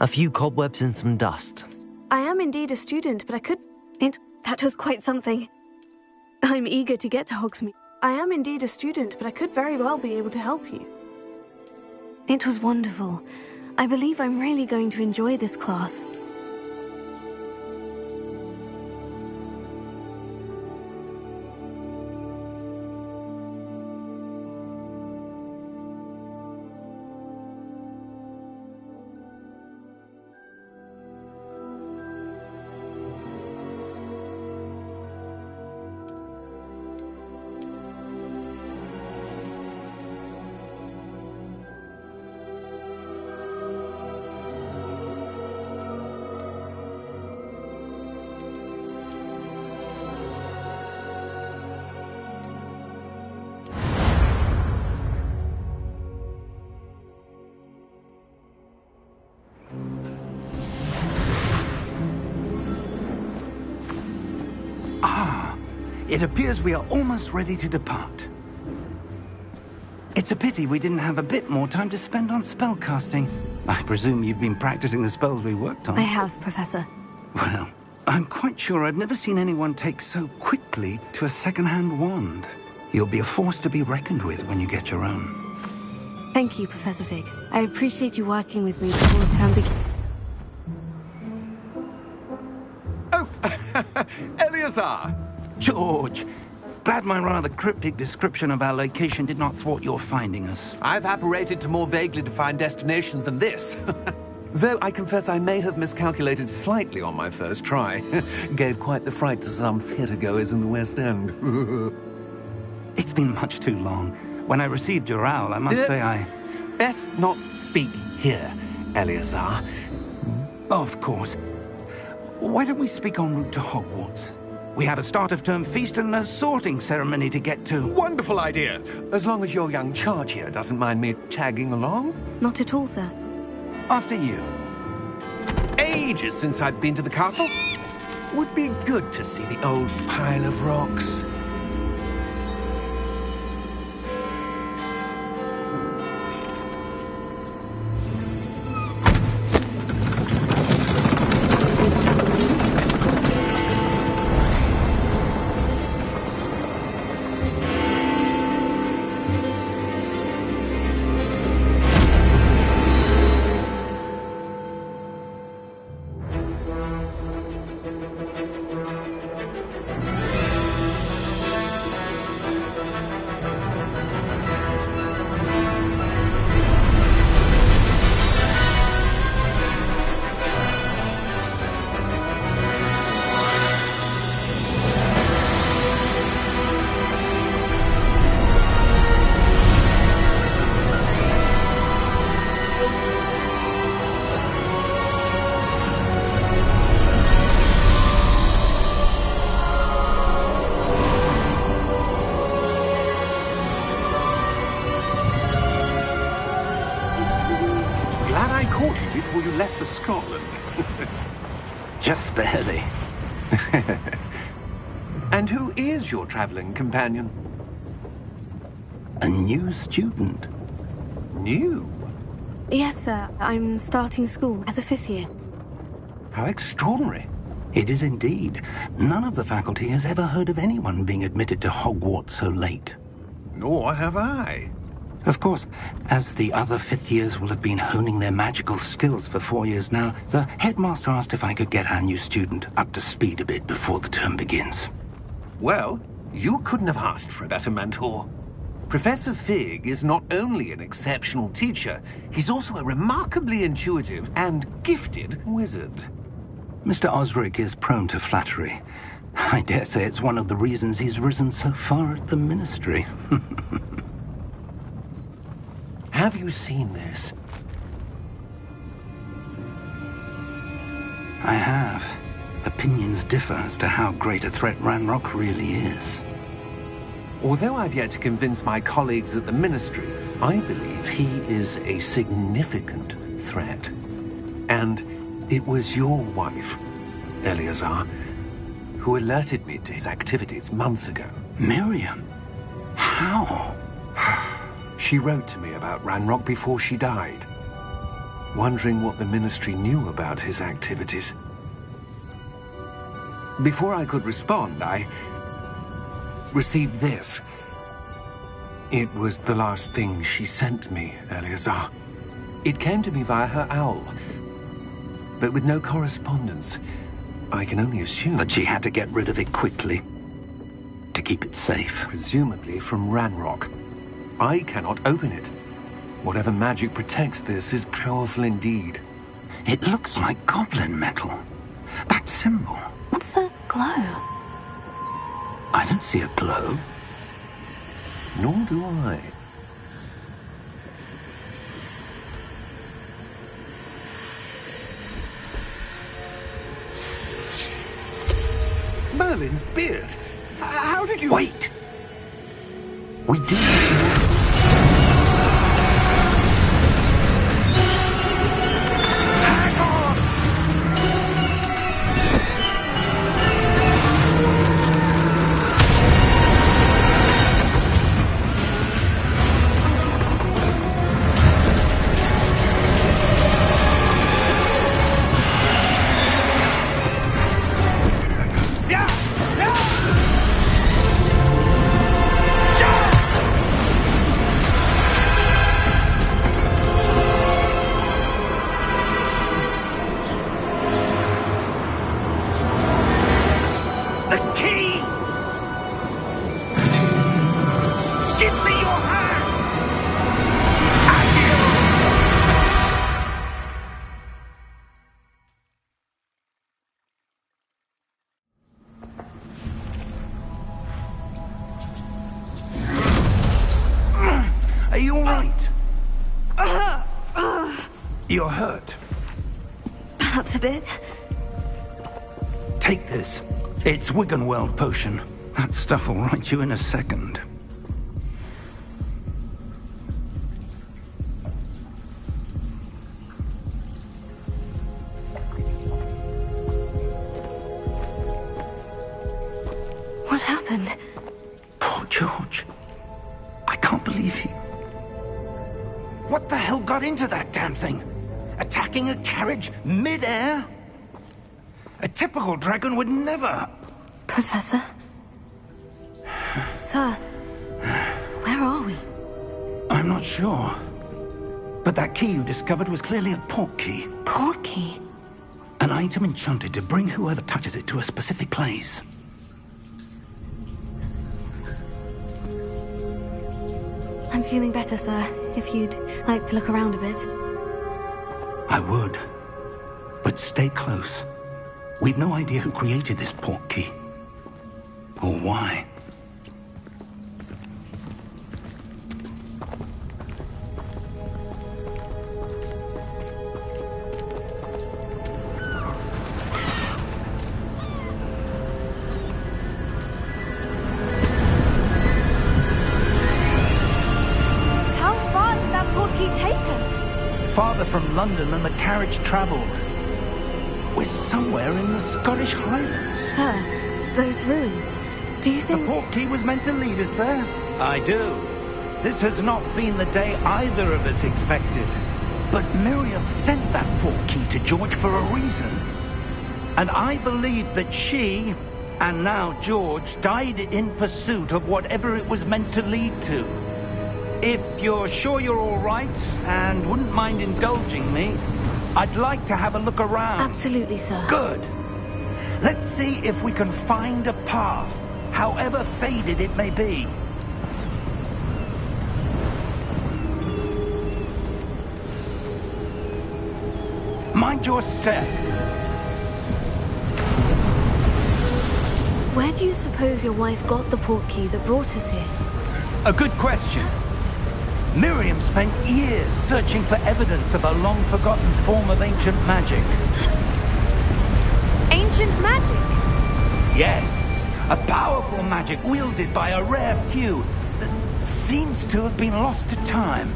A few cobwebs and some dust. I am indeed a student, but I could... That was quite something. I'm eager to get to Hogsmeade. I am indeed a student, but I could very well be able to help you. It was wonderful. I believe I'm really going to enjoy this class. It appears we are almost ready to depart. It's a pity we didn't have a bit more time to spend on spellcasting. I presume you've been practicing the spells we worked on. I have, Professor. Well, I'm quite sure I've never seen anyone take so quickly to a second-hand wand. You'll be a force to be reckoned with when you get your own. Thank you, Professor Fig. I appreciate you working with me before the term begins. Oh, Eleazar! George, glad my rather cryptic description of our location did not thwart your finding us. I've apparated to more vaguely defined destinations than this. Though I confess I may have miscalculated slightly on my first try. Gave quite the fright to some theatre-goers in the West End. It's been much too long. When I received your owl, I must say I... Best not speak here, Eleazar. Of course. Why don't we speak en route to Hogwarts? We have a start-of-term feast and a sorting ceremony to get to. Wonderful idea! As long as your young charge here doesn't mind me tagging along. Not at all, sir. After you. Ages since I've been to the castle. Would be good to see the old pile of rocks. Before you left for Scotland. Just barely. And who is your traveling companion? A new student. New? Yes, sir. I'm starting school as a 5th year. How extraordinary. It is indeed. None of the faculty has ever heard of anyone being admitted to Hogwarts so late. Nor have I. Of course, as the other 5th years will have been honing their magical skills for 4 years now, the headmaster asked if I could get our new student up to speed a bit before the term begins. Well, you couldn't have asked for a better mentor. Professor Fig is not only an exceptional teacher, he's also a remarkably intuitive and gifted wizard. Mr. Osric is prone to flattery. I dare say it's one of the reasons he's risen so far at the ministry. Have you seen this? I have. Opinions differ as to how great a threat Ranrock really is. Although I've yet to convince my colleagues at the Ministry, I believe he is a significant threat. And it was your wife, Eleazar, who alerted me to his activities months ago. Miriam? How? She wrote to me about Ranrock before she died, wondering what the Ministry knew about his activities. Before I could respond, I received this. It was the last thing she sent me, Eleazar. It came to me via her owl, but with no correspondence. I can only assume that she had to get rid of it quickly, to keep it safe. Presumably from Ranrock. I cannot open it. Whatever magic protects this is powerful indeed. It looks like goblin metal. That symbol. What's the glow? I don't see a glow. Nor do I. Merlin's beard. How did you... Wait! We do... Are you all right? You're hurt. Perhaps a bit. Take this. It's Wiggenweld potion. That stuff will right you in a second. What happened? Poor George. I can't believe he... What the hell got into that damn thing? Attacking a carriage mid-air? A typical dragon would never... Professor? Sir, where are we? I'm not sure. But that key you discovered was clearly a port key. Port key? An item enchanted to bring whoever touches it to a specific place. I'm feeling better, sir. If you'd like to look around a bit. I would. But stay close. We've no idea who created this port key. Or why. Farther from London than the carriage travelled. We're somewhere in the Scottish Highlands. Sir, those ruins, do you think... The port key was meant to lead us there? I do. This has not been the day either of us expected. But Miriam sent that port key to George for a reason. And I believe that she, and now George, died in pursuit of whatever it was meant to lead to. If you're sure you're all right, and wouldn't mind indulging me, I'd like to have a look around. Absolutely, sir. Good. Let's see if we can find a path, however faded it may be. Mind your step. Where do you suppose your wife got the port key that brought us here? A good question. Miriam spent years searching for evidence of a long-forgotten form of ancient magic. Ancient magic? Yes, a powerful magic wielded by a rare few that seems to have been lost to time.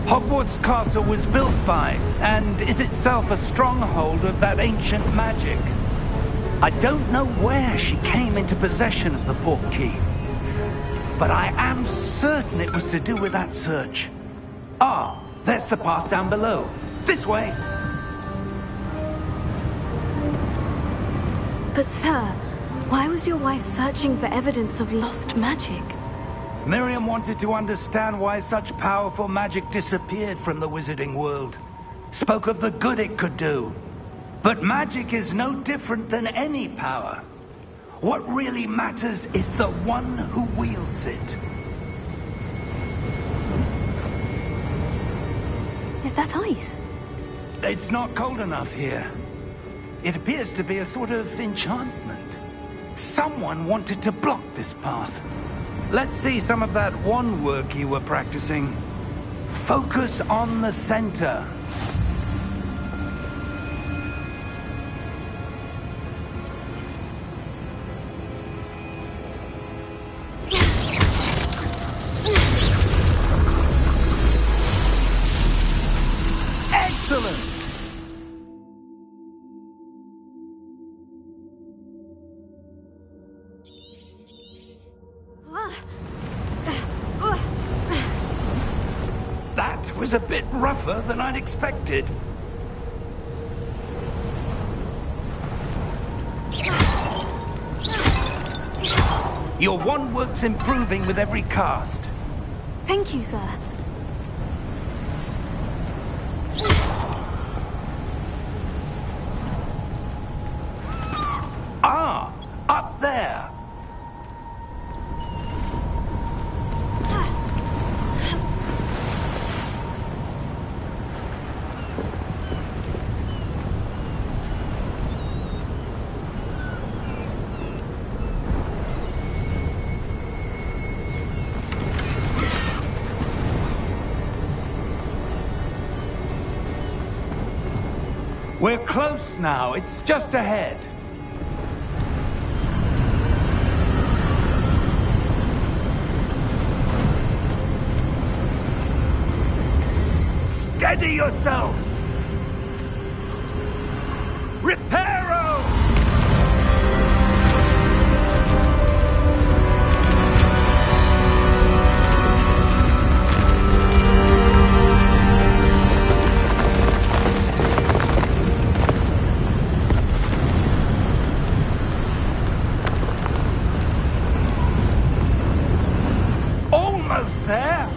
Hogwarts Castle was built by, and is itself a stronghold of that ancient magic. I don't know where she came into possession of the port key. But I am certain it was to do with that search. Ah, there's the path down below. This way. But sir, why was your wife searching for evidence of lost magic? Miriam wanted to understand why such powerful magic disappeared from the wizarding world. Spoke of the good it could do. But magic is no different than any power. What really matters is the one who wields it. Is that ice? It's not cold enough here. It appears to be a sort of enchantment. Someone wanted to block this path. Let's see some of that wand work you were practicing. Focus on the center. That was a bit rougher than I'd expected. Your wand work's improving with every cast. Thank you, sir. Ah, up there. We're close now. It's just ahead. Steady yourself! Reparo! Almost there!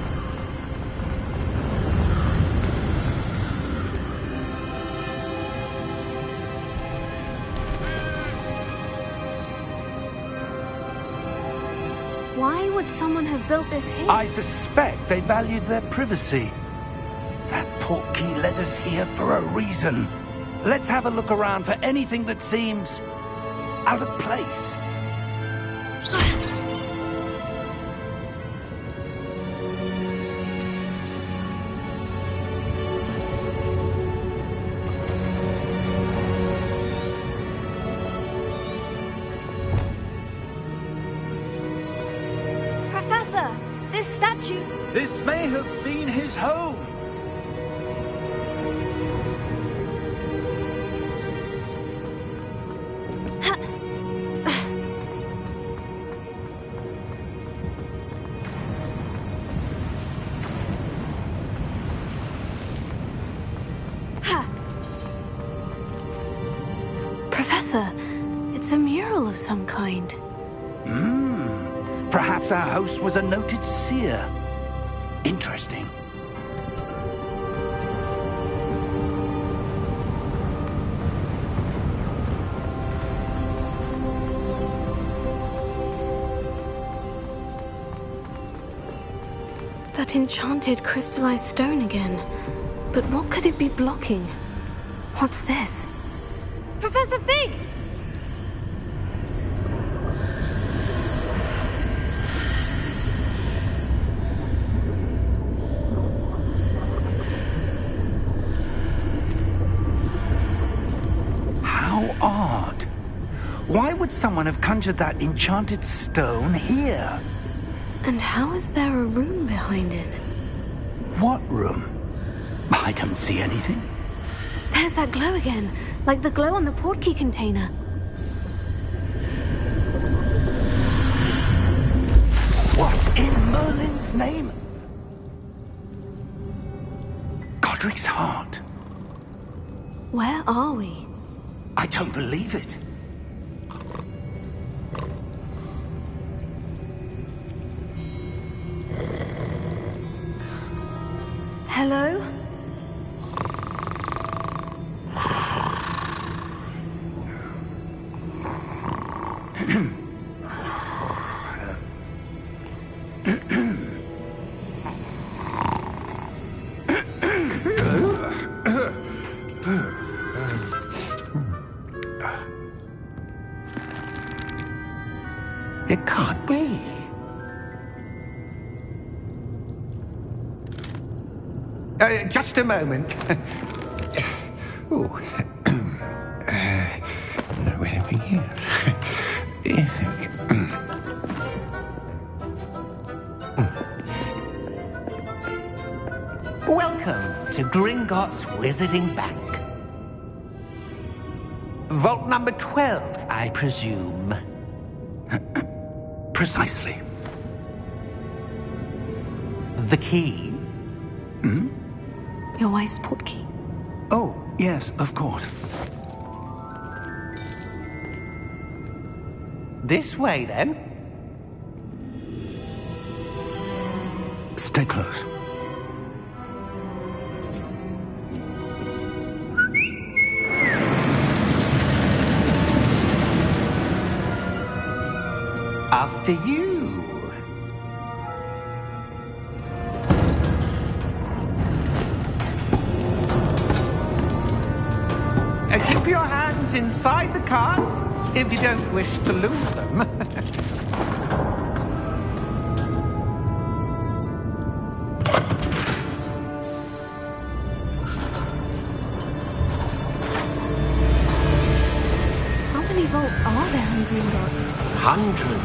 Why would someone have built this here? I suspect they valued their privacy. That portkey led us here for a reason. Let's have a look around for anything that seems out of place. Professor, this statue... This may have been his home. Professor, it's a mural of some kind. Perhaps our host was a noted seer. Interesting. That enchanted crystallized stone again. But what could it be blocking? What's this? Professor Fig! How odd. Why would someone have conjured that enchanted stone here? And how is there a room behind it? What room? I don't see anything. There's that glow again, like the glow on the portkey container. What in Merlin's name? Godric's heart. Where are we? I don't believe it. Hello? It can't be. Just a moment. Oh. Where are we here? Welcome to Gringotts Wizarding Bank. Vault number 12, I presume. Precisely. The key? Your wife's portkey. Oh, yes, of course. This way, then. Stay close. After you. Keep your hands inside the cart if you don't wish to lose them.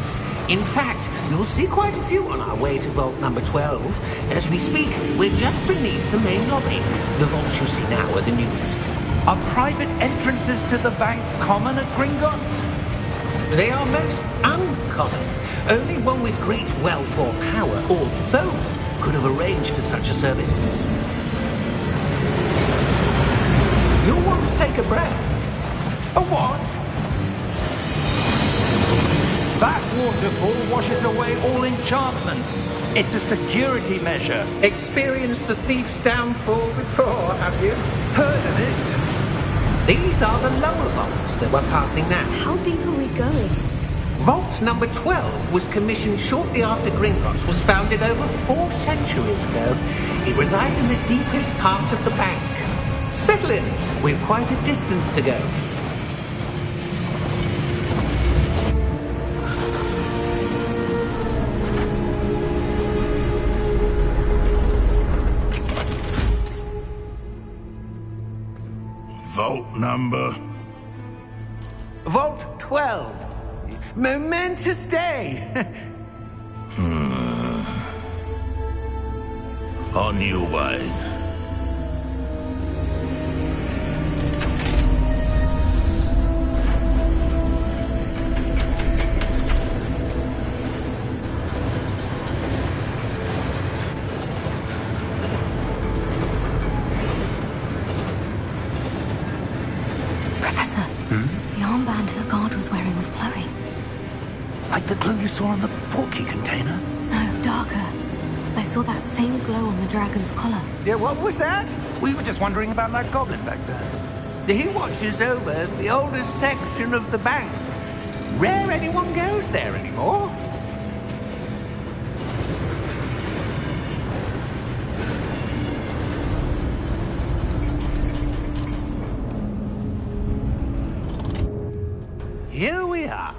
vaults. In fact, you'll see quite a few on our way to vault number 12. As we speak, we're just beneath the main lobby. The vaults you see now are the newest. Are private entrances to the bank common at Gringotts? They are most uncommon. Only one with great wealth or power, or both, could have arranged for such a service. You'll want to take a breath. A what? That waterfall washes away all enchantments. It's a security measure. Experienced the thief's downfall before, have you? Heard of it? These are the lower vaults that we're passing now. How deep are we going? Vault number 12 was commissioned shortly after Gringotts was founded over 4 centuries ago. It resides in the deepest part of the bank. Settle in. We've quite a distance to go. Vault number? Vault 12. Momentous day. On your way. Professor, the armband the guard was wearing was glowing. Like the glow you saw on the portkey container? No, darker. I saw that same glow on the dragon's collar. Yeah, what was that? We were just wondering about that goblin back there. He watches over the oldest section of the bank. Rare anyone goes there anymore. Here we are.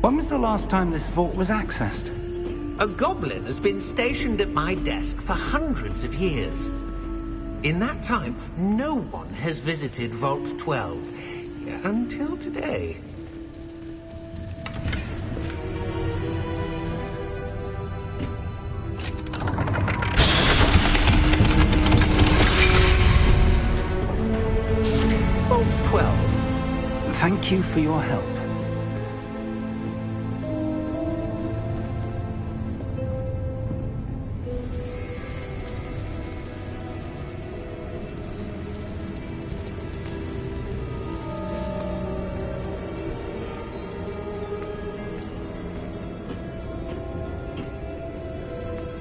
When was the last time this vault was accessed? A goblin has been stationed at my desk for hundreds of years. In that time, no one has visited Vault 12 until today. Vault 12. Thank you for your help.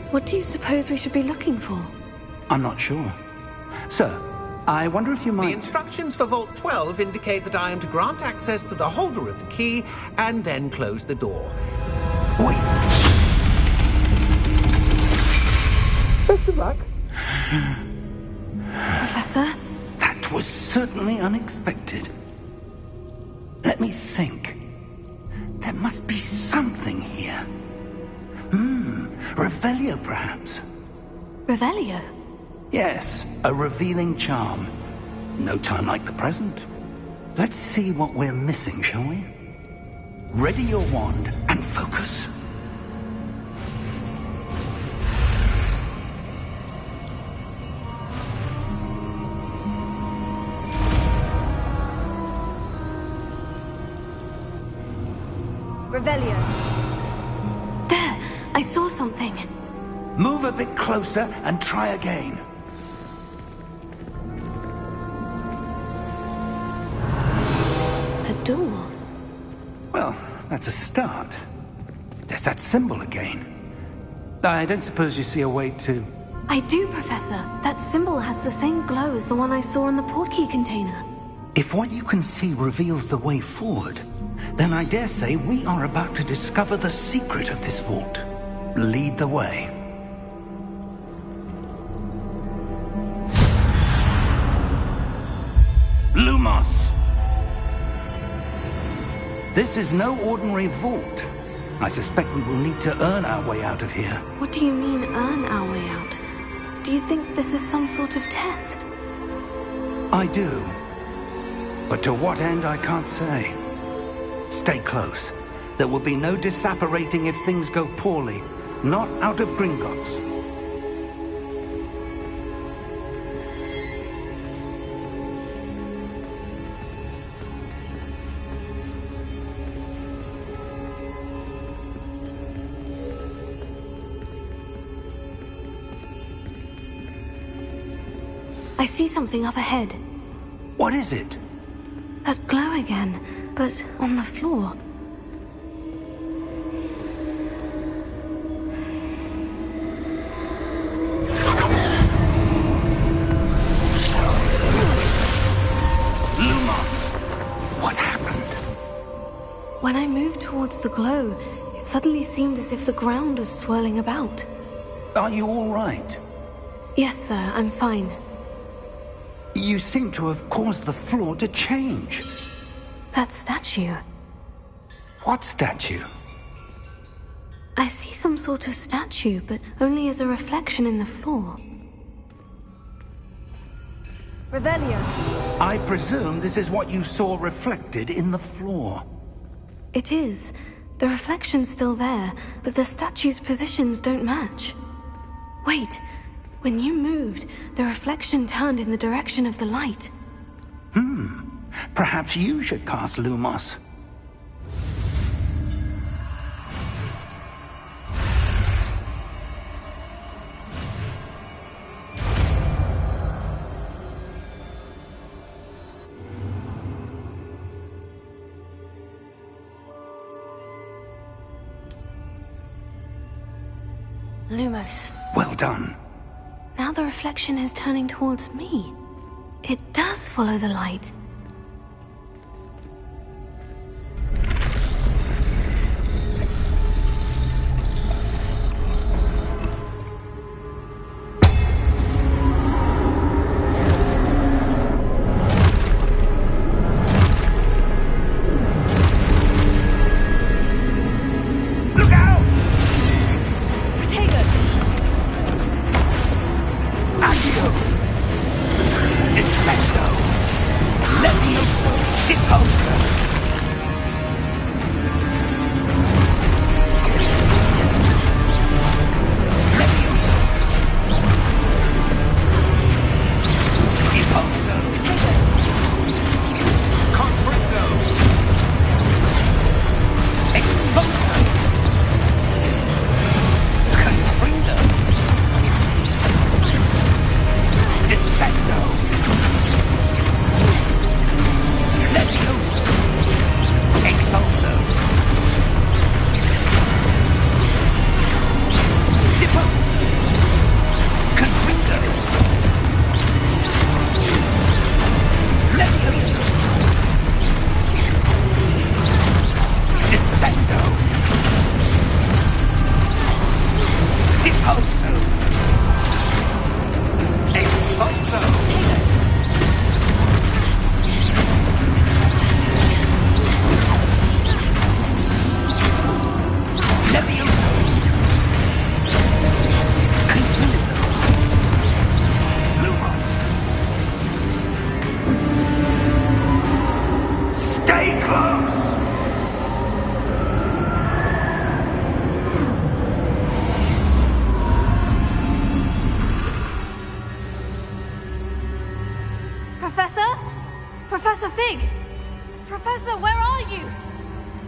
What do you suppose we should be looking for? I'm not sure. Sir, I wonder if you The might... instructions for Vault 12 indicate that I am to grant access to the holder of the key and then close the door. Wait! Best of luck. Professor? That was certainly unexpected. Let me think. There must be something here. Revelio, perhaps? Revelio? Yes, a revealing charm. No time like the present. Let's see what we're missing, shall we? Ready your wand and focus. Revelio. There! I saw something. Move a bit closer and try again. A door. Well, that's a start. There's that symbol again. I don't suppose you see a way to... I do, Professor. That symbol has the same glow as the one I saw in the portkey container. If what you can see reveals the way forward, then I dare say we are about to discover the secret of this vault. Lead the way. Lumos! This is no ordinary vault. I suspect we will need to earn our way out of here. What do you mean, earn our way out? Do you think this is some sort of test? I do. But to what end, I can't say. Stay close. There will be no disapparating if things go poorly. Not out of Gringotts. I see something up ahead. What is it? That glow again, but on the floor. What happened? When I moved towards the glow, it suddenly seemed as if the ground was swirling about. Are you all right? Yes, sir, I'm fine. You seem to have caused the floor to change. That statue. What statue? I see some sort of statue, but only as a reflection in the floor. Revelio. I presume this is what you saw reflected in the floor. It is. The reflection's still there, but the statue's positions don't match. Wait. When you moved, the reflection turned in the direction of the light. Perhaps you should cast Lumos. Lumos. Well done. Now the reflection is turning towards me. It does follow the light.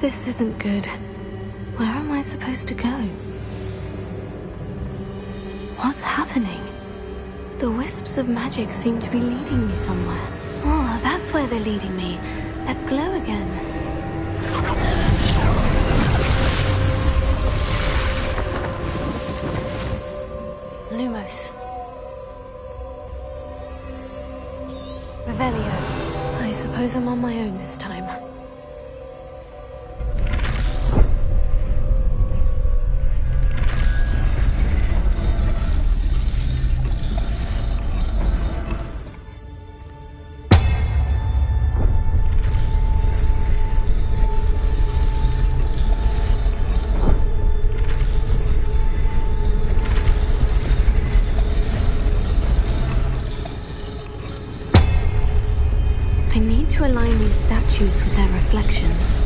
This isn't good. Where am I supposed to go? What's happening? The wisps of magic seem to be leading me somewhere. Oh, that's where they're leading me. That glow again. Lumos. Revelio. I suppose I'm on my own this time. to align these statues with their reflections.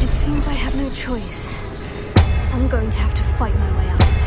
It seems I have no choice. I'm going to have to fight my way out of here.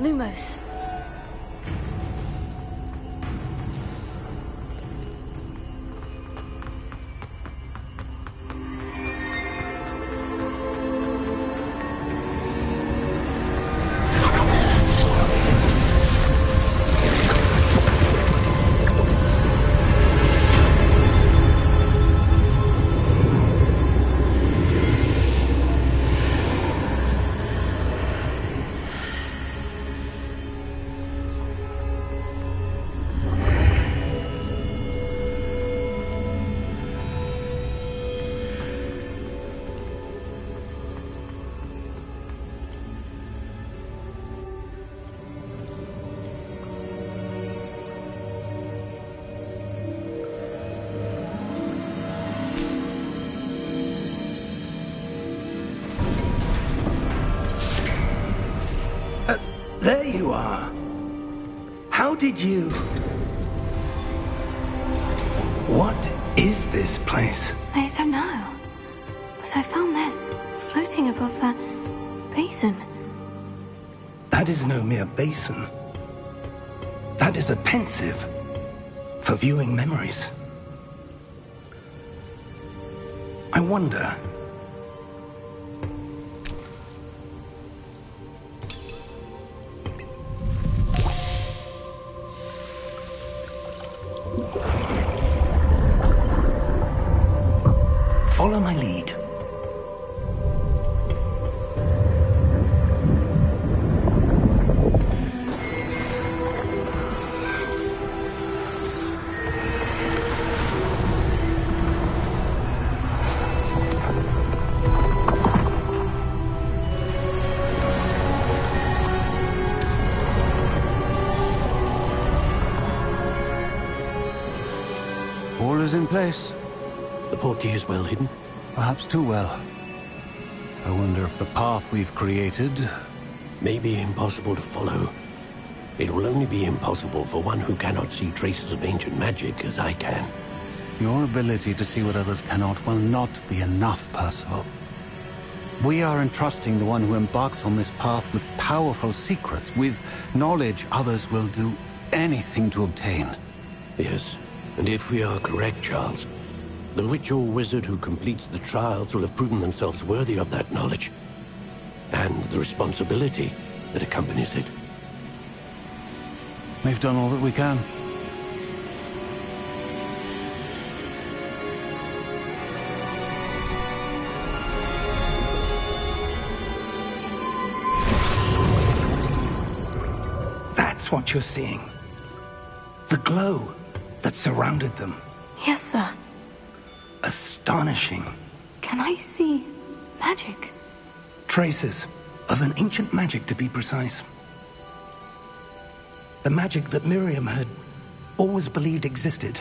Lumos. There you are. How did you... What is this place? I don't know. But I found this floating above that basin. That is no mere basin. That is a pensive for viewing memories. I wonder... Follow my lead. All is in place. The portkey is well hidden? Perhaps too well. I wonder if the path we've created... may be impossible to follow. It will only be impossible for one who cannot see traces of ancient magic as I can. Your ability to see what others cannot will not be enough, Percival. We are entrusting the one who embarks on this path with powerful secrets, with knowledge others will do anything to obtain. Yes, and if we are correct, Charles, the witch or wizard who completes the trials will have proven themselves worthy of that knowledge, and the responsibility that accompanies it. We've done all that we can. That's what you're seeing. The glow that surrounded them. Yes, sir. Astonishing. Can I see magic? Traces of an ancient magic, to be precise. The magic that Miriam had always believed existed,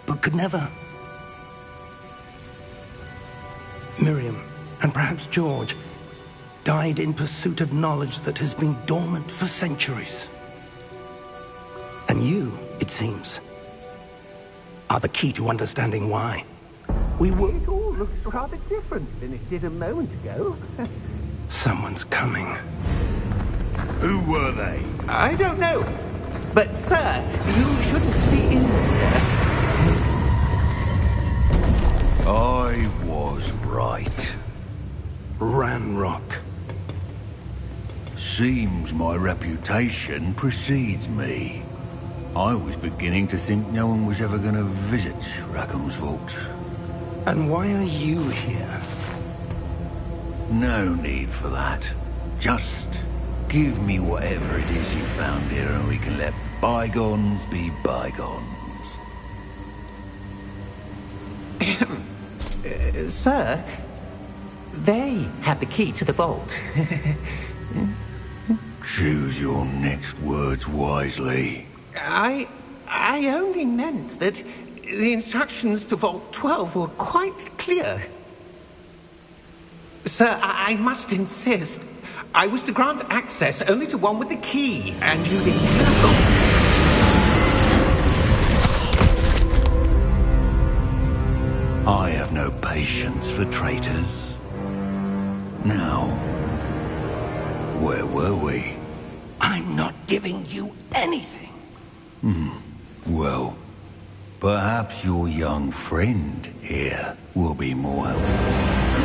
but could never. Miriam, and perhaps George, died in pursuit of knowledge that has been dormant for centuries. And you, it seems, are the key to understanding why. We will... It all looks rather different than it did a moment ago. Someone's coming. Who were they? I don't know. But, sir, you shouldn't be in there. I was right. Ranrock. Seems my reputation precedes me. I was beginning to think no one was ever going to visit Rackham's vault. And why are you here? No need for that. Just give me whatever it is you found here and we can let bygones be bygones. Sir, they had the key to the vault. Choose your next words wisely. I only meant that the instructions to Vault 12 were quite clear. Sir, I must insist. I was to grant access only to one with the key, and you didn't have them. I have no patience for traitors. Now, where were we? I'm not giving you anything. Well, perhaps your young friend here will be more helpful.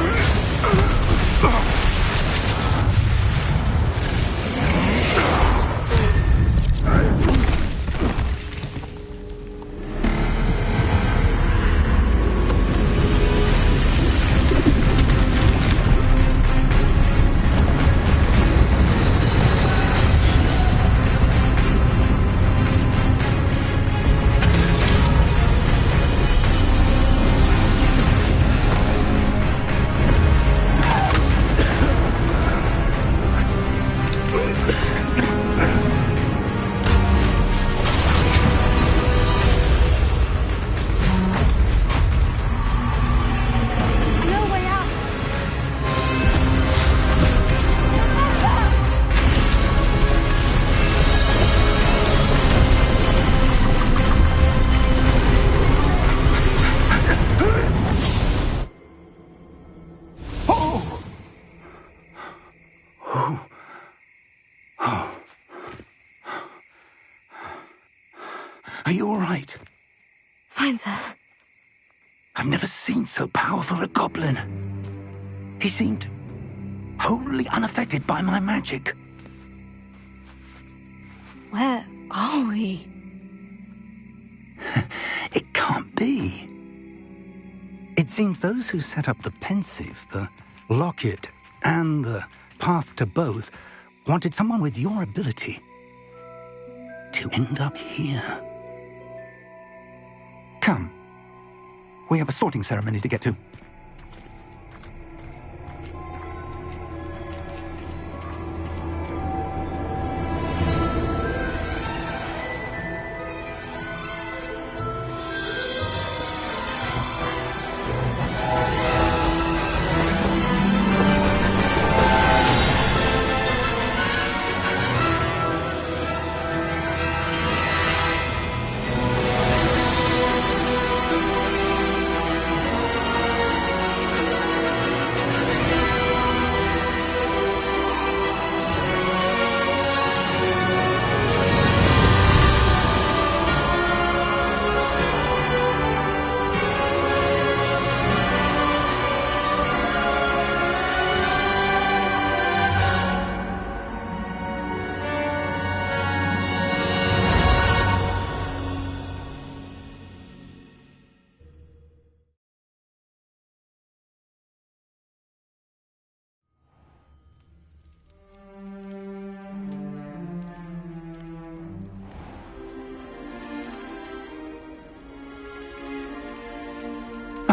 Are you all right? Fine, sir. I've never seen so powerful a goblin. He seemed wholly unaffected by my magic. Where are we? It can't be. It seems those who set up the pensive, the locket, and the path to both wanted someone with your ability to end up here. Come. We have a sorting ceremony to get to.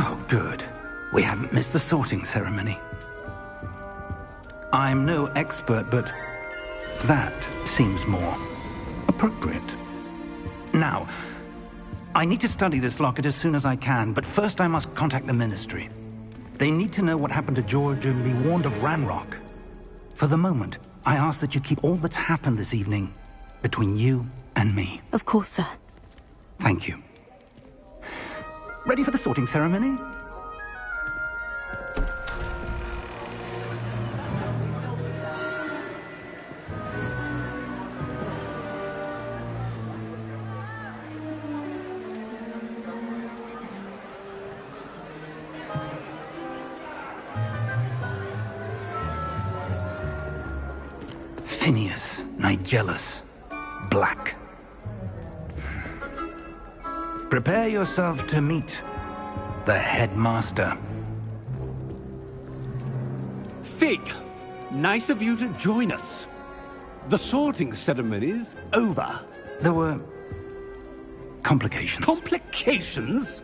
Oh, good. We haven't missed the sorting ceremony. I'm no expert, but that seems more appropriate. Now, I need to study this locket as soon as I can, but first I must contact the Ministry. They need to know what happened to George and be warned of Ranrock. For the moment, I ask that you keep all that's happened this evening between you and me. Of course, sir. Thank you. Ready for the sorting ceremony? Phineas, Nigellus, Black. Prepare yourself to meet the headmaster. Fig, nice of you to join us. The sorting ceremony's over. There were complications. Complications?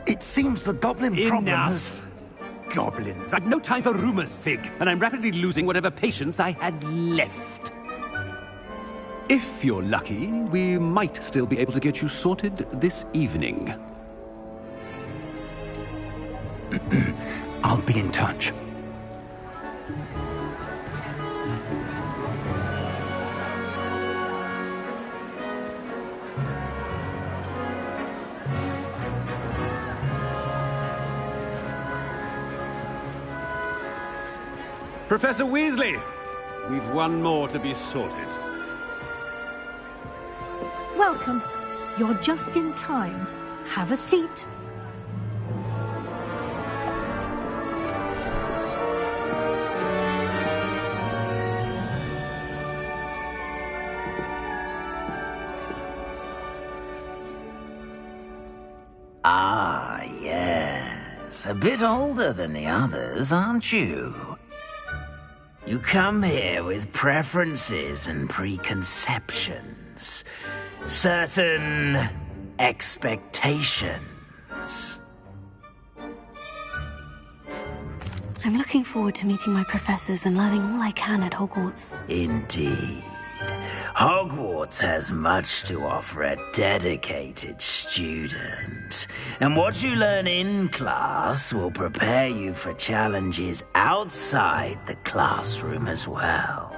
It seems the goblin problem has... Enough! Goblins. I've no time for rumors, Fig, and I'm rapidly losing whatever patience I had left. If you're lucky, we might still be able to get you sorted this evening. I'll be in touch. Professor Weasley, we've one more to be sorted. Welcome. You're just in time. Have a seat. Ah, yes. A bit older than the others, aren't you? You come here with preferences and preconceptions. Certain expectations. I'm looking forward to meeting my professors and learning all I can at Hogwarts. Indeed. Hogwarts has much to offer a dedicated student. And what you learn in class will prepare you for challenges outside the classroom as well.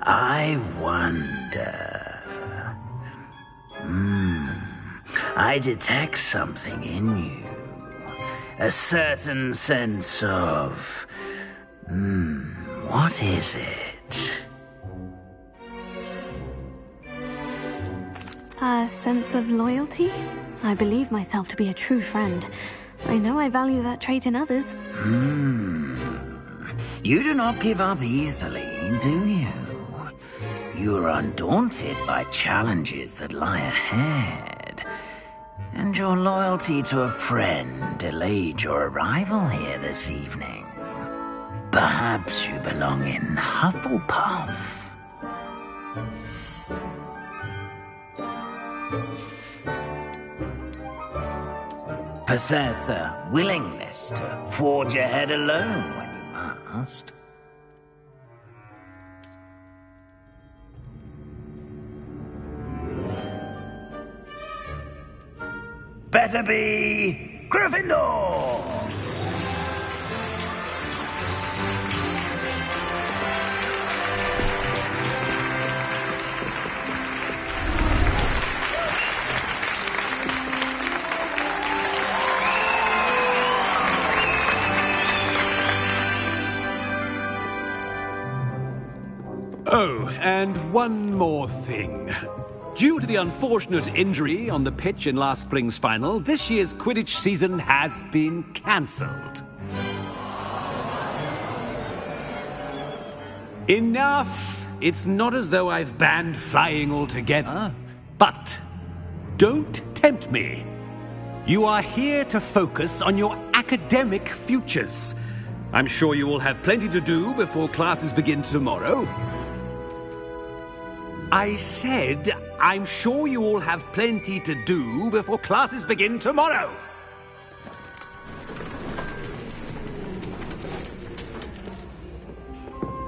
I wonder... I detect something in you. A certain sense of... what is it? A sense of loyalty? I believe myself to be a true friend. I know I value that trait in others. You do not give up easily, do you? You are undaunted by challenges that lie ahead. And your loyalty to a friend delayed your arrival here this evening. Perhaps you belong in Hufflepuff. Possess a willingness to forge ahead alone when you must. Better be Gryffindor! Oh, and one more thing. Due to the unfortunate injury on the pitch in last spring's final, this year's Quidditch season has been cancelled. Enough! It's not as though I've banned flying altogether, but don't tempt me. You are here to focus on your academic futures. I'm sure you will have plenty to do before classes begin tomorrow. I said, I'm sure you all have plenty to do before classes begin tomorrow.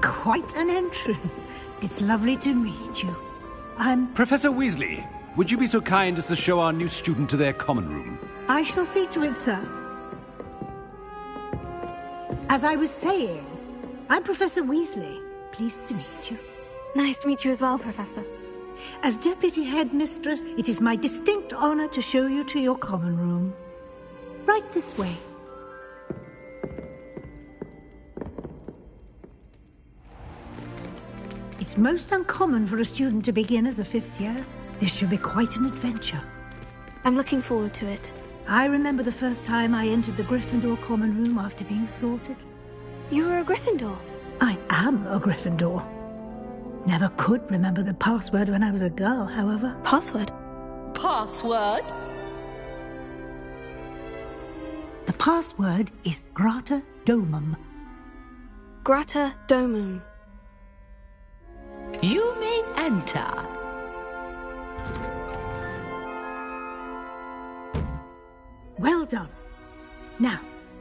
Quite an entrance. It's lovely to meet you. I'm... Professor Weasley, would you be so kind as to show our new student to their common room? I shall see to it, sir. As I was saying, I'm Professor Weasley. Pleased to meet you. Nice to meet you as well, Professor. As Deputy Headmistress, it is my distinct honor to show you to your common room. Right this way. It's most uncommon for a student to begin as a 5th year. This should be quite an adventure. I'm looking forward to it. I remember the first time I entered the Gryffindor common room after being sorted. You were a Gryffindor? I am a Gryffindor. Never could remember the password when I was a girl, however. Password? Password? The password is Grata Domum. Grata Domum. You may enter. Well done. Now,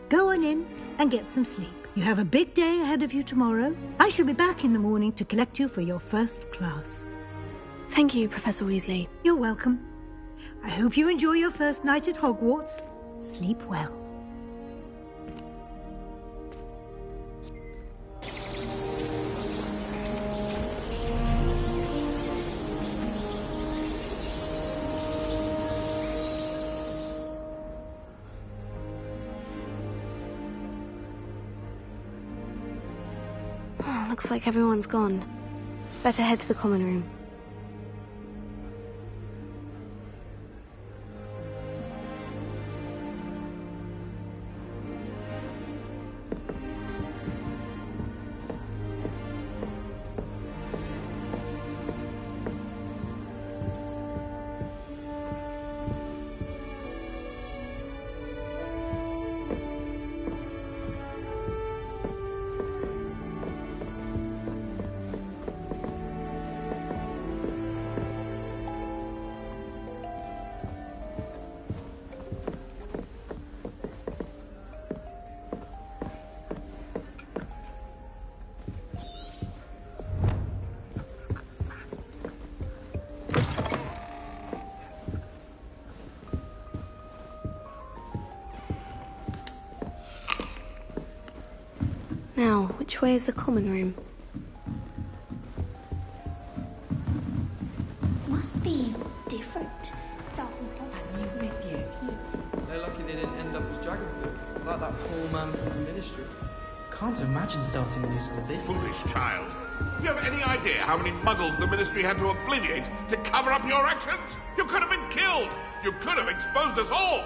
go on in and get some sleep. You have a big day ahead of you tomorrow. I shall be back in the morning to collect you for your first class. Thank you, Professor Weasley. You're welcome. I hope you enjoy your first night at Hogwarts. Sleep well. Looks like everyone's gone. Better head to the common room. Now, which way is the common room? Must be different. And you with you. They're lucky they didn't end up as Dragonfield, like that poor man from the Ministry. Can't imagine starting a new school this. Foolish child. Do you have any idea how many muggles the Ministry had to obliterate to cover up your actions? You could have been killed. You could have exposed us all.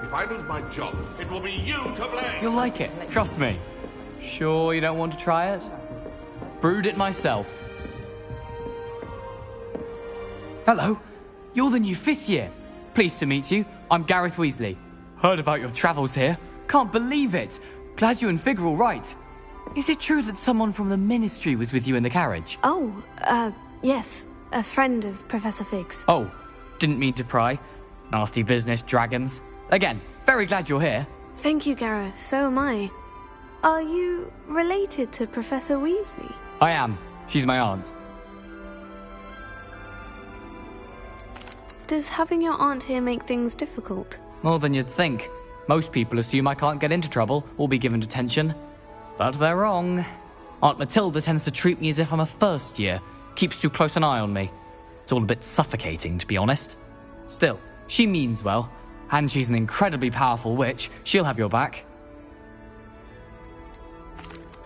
If I lose my job, it will be you to blame. You'll like it, trust me. Sure you don't want to try it? Brewed it myself. Hello, you're the new 5th year. Pleased to meet you. I'm Gareth Weasley. Heard about your travels here. Can't believe it. Glad you and Fig are all right. Is it true that someone from the Ministry was with you in the carriage? Oh, yes. A friend of Professor Fig's. Oh, didn't mean to pry. Nasty business, dragons. Again, very glad you're here. Thank you, Gareth. So am I. Are you related to Professor Weasley? I am. She's my aunt. Does having your aunt here make things difficult? More than you'd think. Most people assume I can't get into trouble or be given detention. But they're wrong. Aunt Matilda tends to treat me as if I'm a 1st year. Keeps too close an eye on me. It's all a bit suffocating, to be honest. Still, she means well. And she's an incredibly powerful witch. She'll have your back.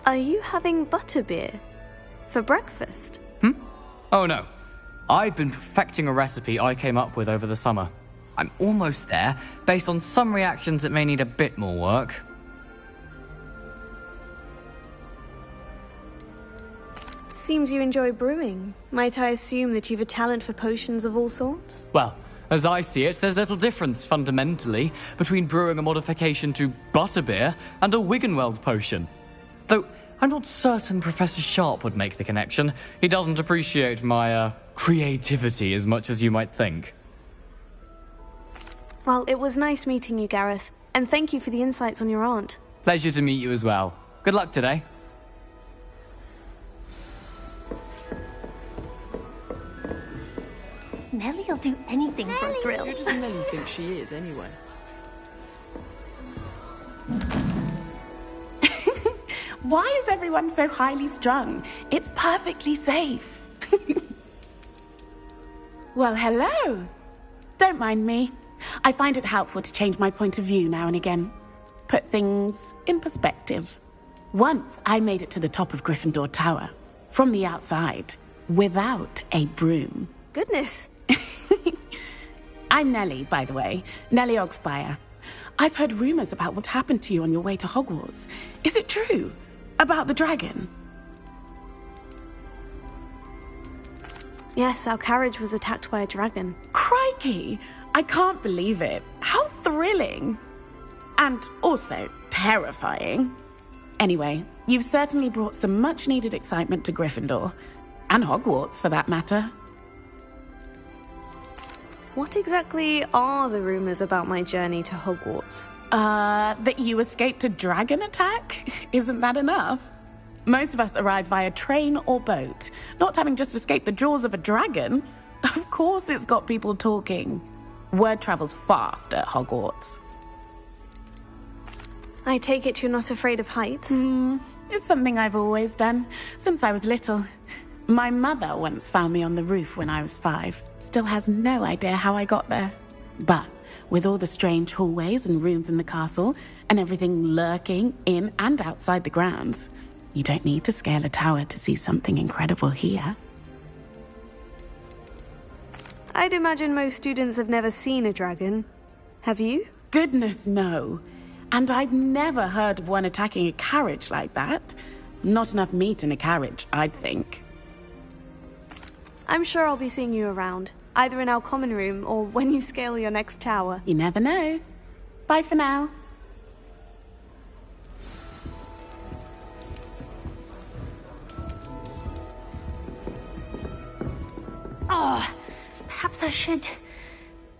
Are you having butterbeer for breakfast? Oh no. I've been perfecting a recipe I came up with over the summer. I'm almost there, based on some reactions that may need a bit more work. Seems you enjoy brewing. Might I assume that you've a talent for potions of all sorts? Well, as I see it, there's little difference, fundamentally, between brewing a modification to butterbeer and a Wiggenweld potion. Though, I'm not certain Professor Sharp would make the connection. He doesn't appreciate my, creativity as much as you might think. Well, it was nice meeting you, Gareth, and thank you for the insights on your aunt. Pleasure to meet you as well. Good luck today. Nellie'll do anything for a thrill. Who does Nellie think she is, anyway? Why is everyone so highly strung? It's perfectly safe. Well, hello. Don't mind me. I find it helpful to change my point of view now and again. Put things in perspective. Once I made it to the top of Gryffindor Tower, from the outside, without a broom. Goodness. I'm Nellie, by the way. Nellie Ogspire. I've heard rumors about what happened to you on your way to Hogwarts. Is it true? About the dragon? Yes, our carriage was attacked by a dragon. Crikey! I can't believe it. How thrilling! And also terrifying. Anyway, you've certainly brought some much-needed excitement to Gryffindor. And Hogwarts, for that matter. What exactly are the rumors about my journey to Hogwarts? That you escaped a dragon attack? Isn't that enough? Most of us arrive via train or boat, not having just escaped the jaws of a dragon. Of course it's got people talking. Word travels fast at Hogwarts. I take it you're not afraid of heights? It's something I've always done, since I was little. My mother once found me on the roof when I was 5. Still has no idea how I got there. But with all the strange hallways and rooms in the castle, and everything lurking in and outside the grounds, you don't need to scale a tower to see something incredible here. I'd imagine most students have never seen a dragon. Have you? Goodness, no. And I've never heard of one attacking a carriage like that. Not enough meat in a carriage, I'd think. I'm sure I'll be seeing you around, either in our common room or when you scale your next tower. You never know. Bye for now. Oh, perhaps I should...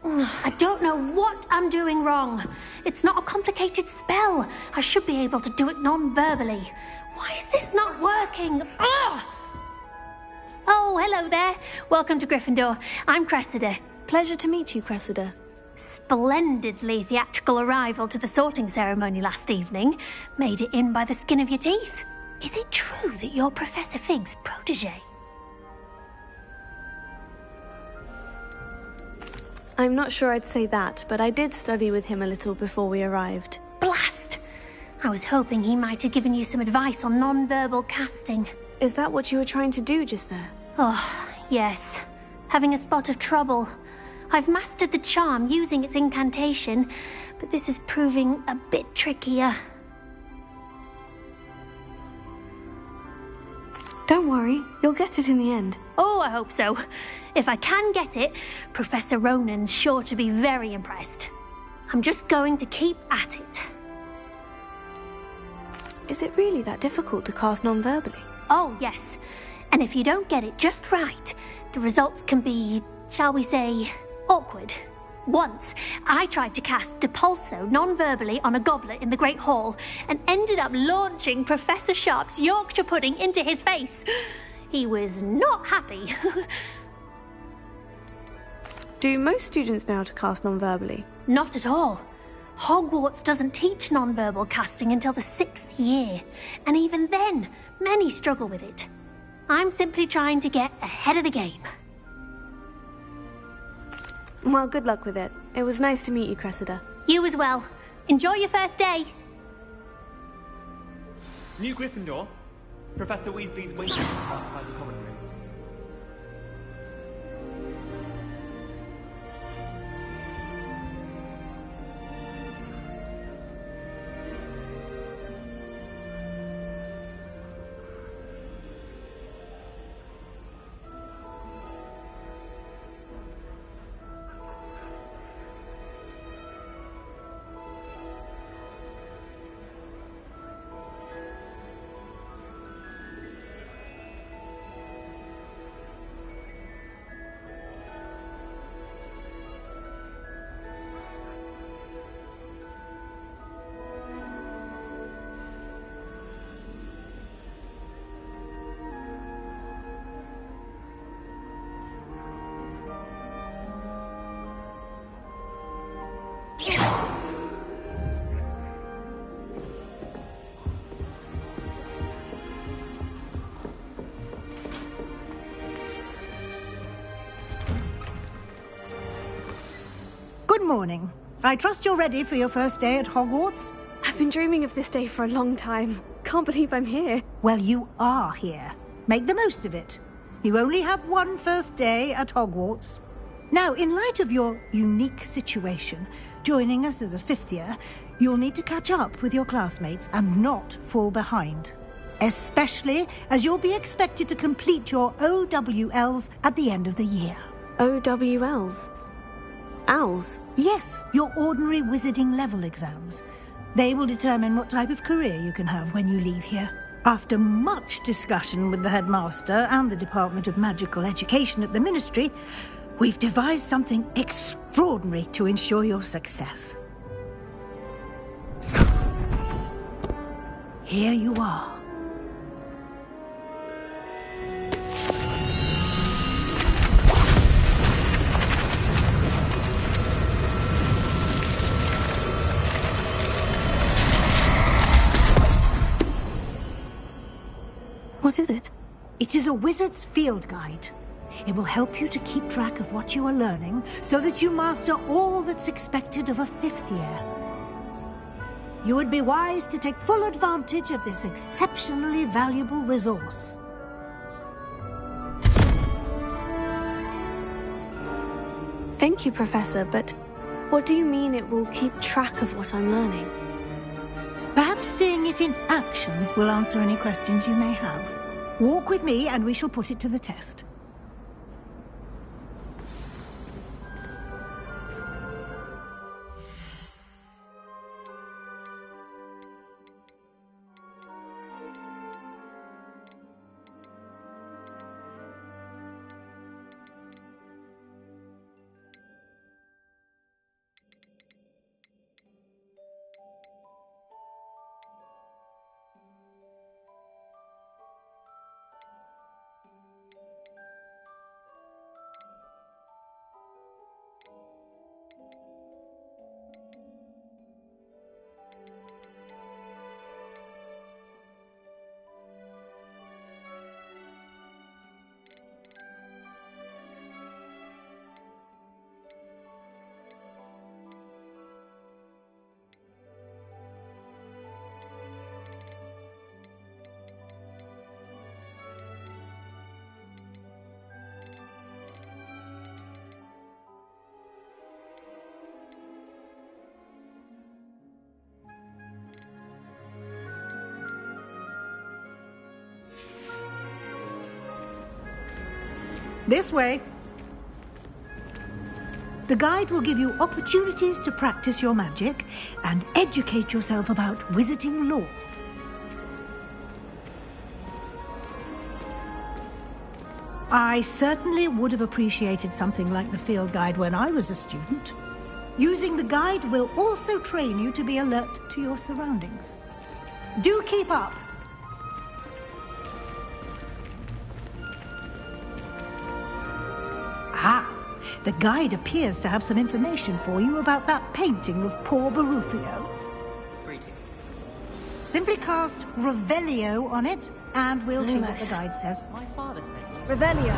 I don't know what I'm doing wrong. It's not a complicated spell. I should be able to do it non-verbally. Why is this not working? Oh, hello there. Welcome to Gryffindor. I'm Cressida. Pleasure to meet you, Cressida. Splendidly theatrical arrival to the sorting ceremony last evening. Made it in by the skin of your teeth. Is it true that you're Professor Fig's protege? I'm not sure I'd say that, but I did study with him a little before we arrived. Blast! I was hoping he might have given you some advice on non-verbal casting. Is that what you were trying to do just there? Oh, yes. Having a spot of trouble. I've mastered the charm using its incantation, but this is proving a bit trickier. Don't worry, you'll get it in the end. Oh, I hope so. If I can get it, Professor Ronan's sure to be very impressed. I'm just going to keep at it. Is it really that difficult to cast non-verbally? Oh, yes. And if you don't get it just right, the results can be, shall we say, awkward. Once, I tried to cast Depulso non-verbally on a goblet in the Great Hall and ended up launching Professor Sharp's Yorkshire pudding into his face. He was not happy. Do most students know how to cast non-verbally? Not at all. Hogwarts doesn't teach non-verbal casting until the 6th year, and even then, many struggle with it. I'm simply trying to get ahead of the game. Well, good luck with it. It was nice to meet you, Cressida. You as well. Enjoy your first day. New Gryffindor. Professor Weasley's waiting outside the common room. morning. I trust you're ready for your first day at Hogwarts? I've been dreaming of this day for a long time. Can't believe I'm here. Well, you are here. Make the most of it. You only have one first day at Hogwarts. Now, in light of your unique situation, joining us as a fifth year, you'll need to catch up with your classmates and not fall behind. Especially as you'll be expected to complete your OWLs at the end of the year. OWLs? Owls? Yes, your ordinary wizarding level exams. They will determine what type of career you can have when you leave here. After much discussion with the headmaster and the Department of Magical Education at the Ministry, we've devised something extraordinary to ensure your success. Here you are. What is it? It is a wizard's field guide. It will help you to keep track of what you are learning so that you master all that's expected of a fifth year. You would be wise to take full advantage of this exceptionally valuable resource. Thank you, Professor, but what do you mean it will keep track of what I'm learning? Perhaps seeing it in action will answer any questions you may have. Walk with me and we shall put it to the test. This way. The guide will give you opportunities to practice your magic and educate yourself about wizarding lore. I certainly would have appreciated something like the field guide when I was a student. Using the guide will also train you to be alert to your surroundings. Do keep up! Ah, the guide appears to have some information for you about that painting of poor Barufio. Greetings. Simply cast Revelio on it, and we'll see what the guide says. My father said Revelio.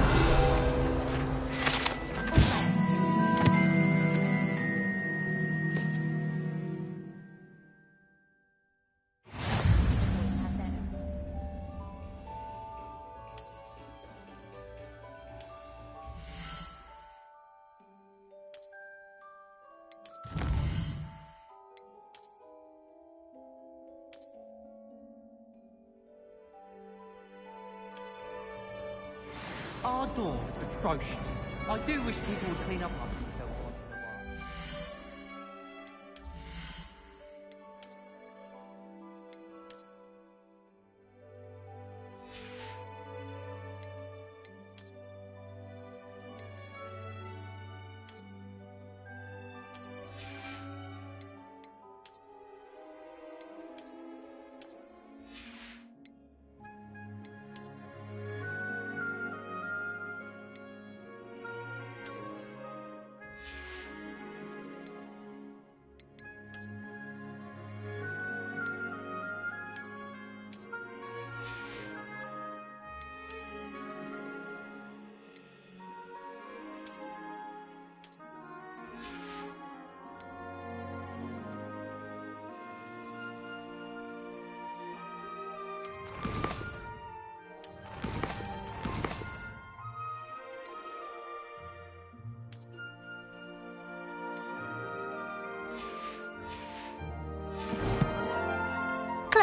Our door is atrocious. I do wish people would clean up after themselves once in a while.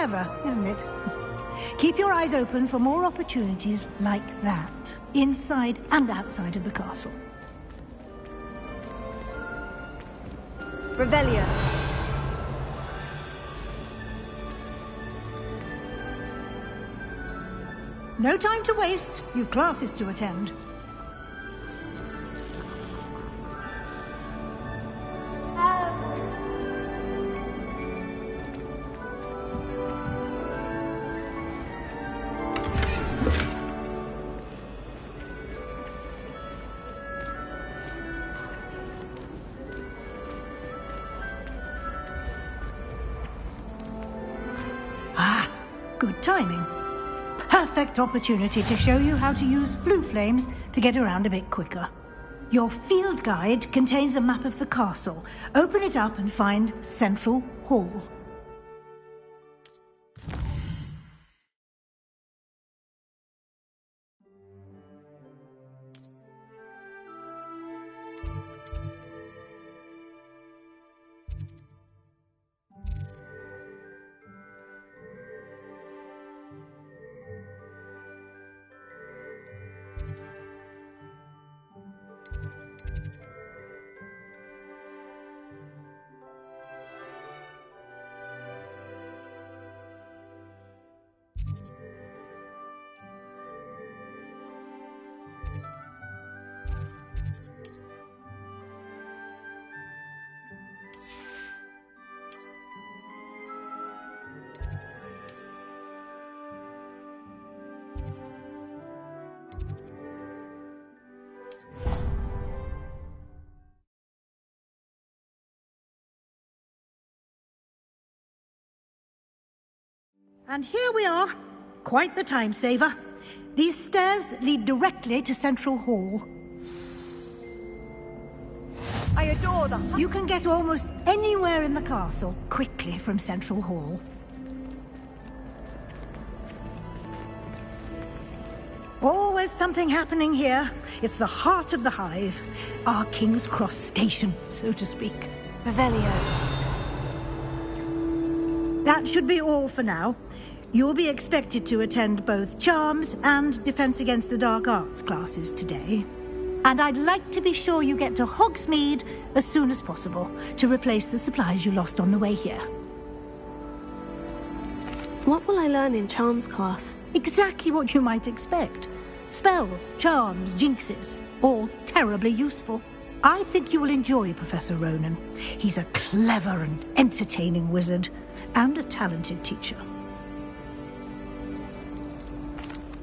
Clever, isn't it? Keep your eyes open for more opportunities like that, inside and outside of the castle. Revelio. No time to waste. You've classes to attend. Ah, good timing. Perfect opportunity to show you how to use flue flames to get around a bit quicker. Your field guide contains a map of the castle. Open it up and find Central Hall. And here we are. Quite the time saver. These stairs lead directly to Central Hall. I adore them. You can get almost anywhere in the castle quickly from Central Hall. Always something happening here. It's the heart of the hive. Our King's Cross station, so to speak. Revelio. That should be all for now. You'll be expected to attend both Charms and Defense Against the Dark Arts classes today. And I'd like to be sure you get to Hogsmeade as soon as possible to replace the supplies you lost on the way here. What will I learn in Charms class? Exactly what you might expect. Spells, charms, jinxes, all terribly useful. I think you will enjoy Professor Ronan. He's a clever and entertaining wizard, and a talented teacher.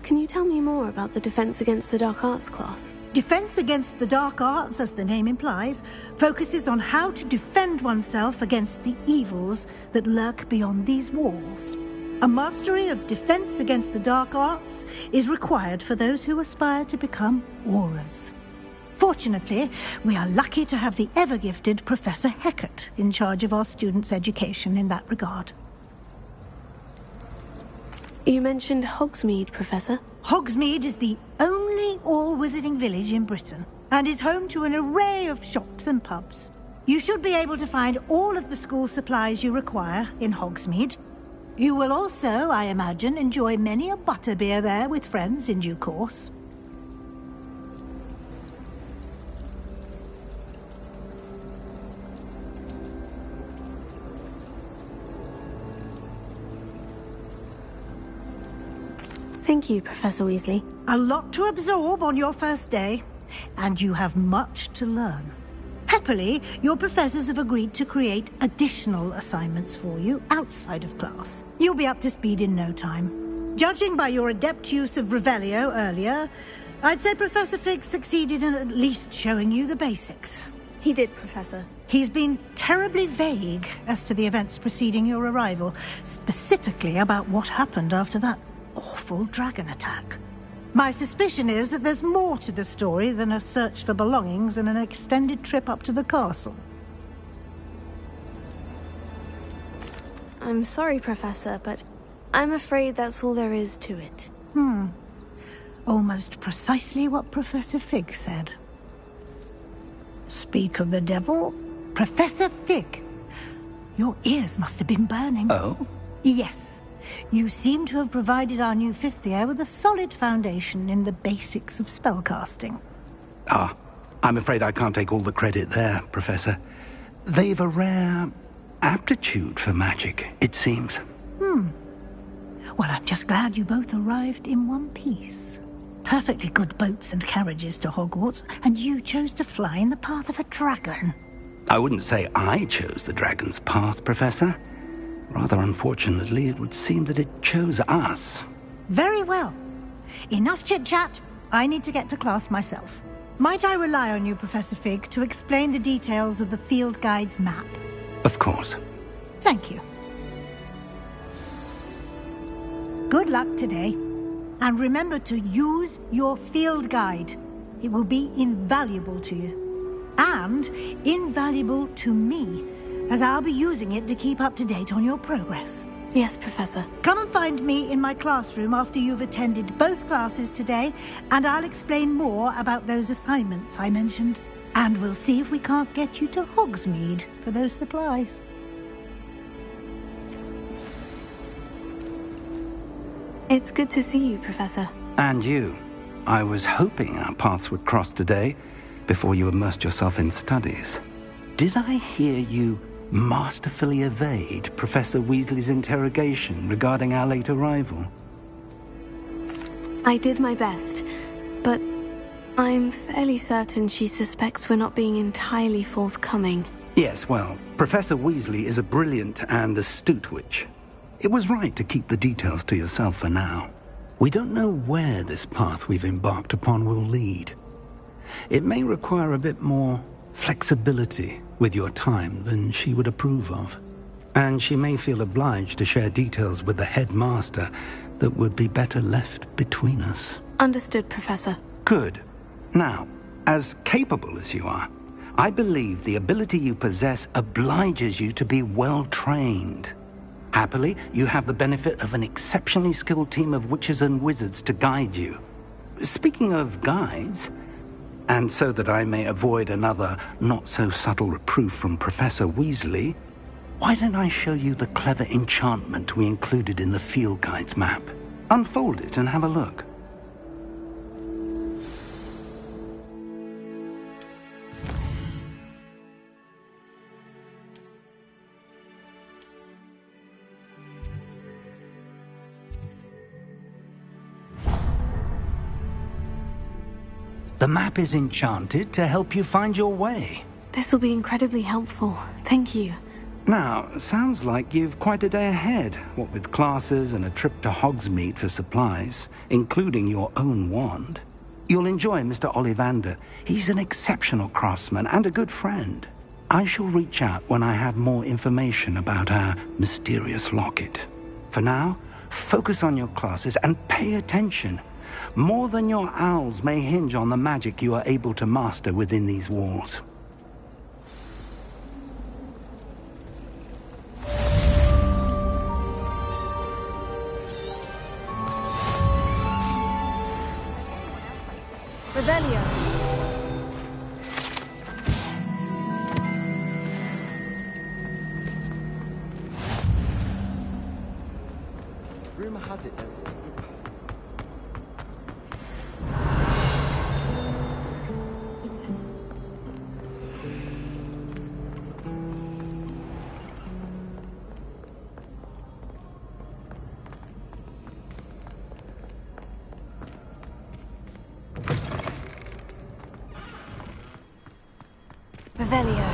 Can you tell me more about the Defense Against the Dark Arts class? Defense Against the Dark Arts, as the name implies, focuses on how to defend oneself against the evils that lurk beyond these walls. A mastery of Defense Against the Dark Arts is required for those who aspire to become auras. Fortunately, we are lucky to have the ever-gifted Professor Hecat in charge of our students' education in that regard. You mentioned Hogsmeade, Professor. Hogsmeade is the only all-wizarding village in Britain and is home to an array of shops and pubs. You should be able to find all of the school supplies you require in Hogsmeade. You will also, I imagine, enjoy many a butterbeer there with friends in due course. Thank you, Professor Weasley. A lot to absorb on your first day, and you have much to learn. Happily, your professors have agreed to create additional assignments for you outside of class. You'll be up to speed in no time. Judging by your adept use of Revelio earlier, I'd say Professor Fig succeeded in at least showing you the basics. He did, Professor. He's been terribly vague as to the events preceding your arrival, specifically about what happened after that awful dragon attack. My suspicion is that there's more to the story than a search for belongings and an extended trip up to the castle. I'm sorry, Professor, but I'm afraid that's all there is to it. Almost precisely what Professor Fig said. Speak of the devil, Professor Fig. Your ears must have been burning. Oh? Yes. You seem to have provided our new fifth year with a solid foundation in the basics of spellcasting. Ah, I'm afraid I can't take all the credit there, Professor. They've a rare aptitude for magic, it seems. Well, I'm just glad you both arrived in one piece. Perfectly good boats and carriages to Hogwarts, and you chose to fly in the path of a dragon. I wouldn't say I chose the dragon's path, Professor. Rather unfortunately, it would seem that it chose us. Very well. Enough chit-chat. I need to get to class myself. Might I rely on you, Professor Fig, to explain the details of the field guide's map? Of course. Thank you. Good luck today. And remember to use your field guide. It will be invaluable to you. And invaluable to me, as I'll be using it to keep up to date on your progress. Yes, Professor. Come and find me in my classroom after you've attended both classes today, and I'll explain more about those assignments I mentioned. And we'll see if we can't get you to Hogsmeade for those supplies. It's good to see you, Professor. And you. I was hoping our paths would cross today, before you immersed yourself in studies. Did I hear you masterfully evade Professor Weasley's interrogation regarding our late arrival? I did my best, but I'm fairly certain she suspects we're not being entirely forthcoming. Yes, well, Professor Weasley is a brilliant and astute witch. It was right to keep the details to yourself for now. We don't know where this path we've embarked upon will lead. It may require a bit more flexibility with your time than she would approve of. And she may feel obliged to share details with the headmaster that would be better left between us. Understood, Professor. Good. Now, as capable as you are, I believe the ability you possess obliges you to be well trained. Happily, you have the benefit of an exceptionally skilled team of witches and wizards to guide you. Speaking of guides, and so that I may avoid another not-so-subtle reproof from Professor Weasley, why don't I show you the clever enchantment we included in the field guide's map? Unfold it and have a look. The map is enchanted to help you find your way. This will be incredibly helpful. Thank you. Now, sounds like you've quite a day ahead, what with classes and a trip to Hogsmeade for supplies, including your own wand. You'll enjoy Mr. Ollivander. He's an exceptional craftsman and a good friend. I shall reach out when I have more information about our mysterious locket. For now, focus on your classes and pay attention. More than your owls may hinge on the magic you are able to master within these walls. Revelio. Rumor has it there's Revelio.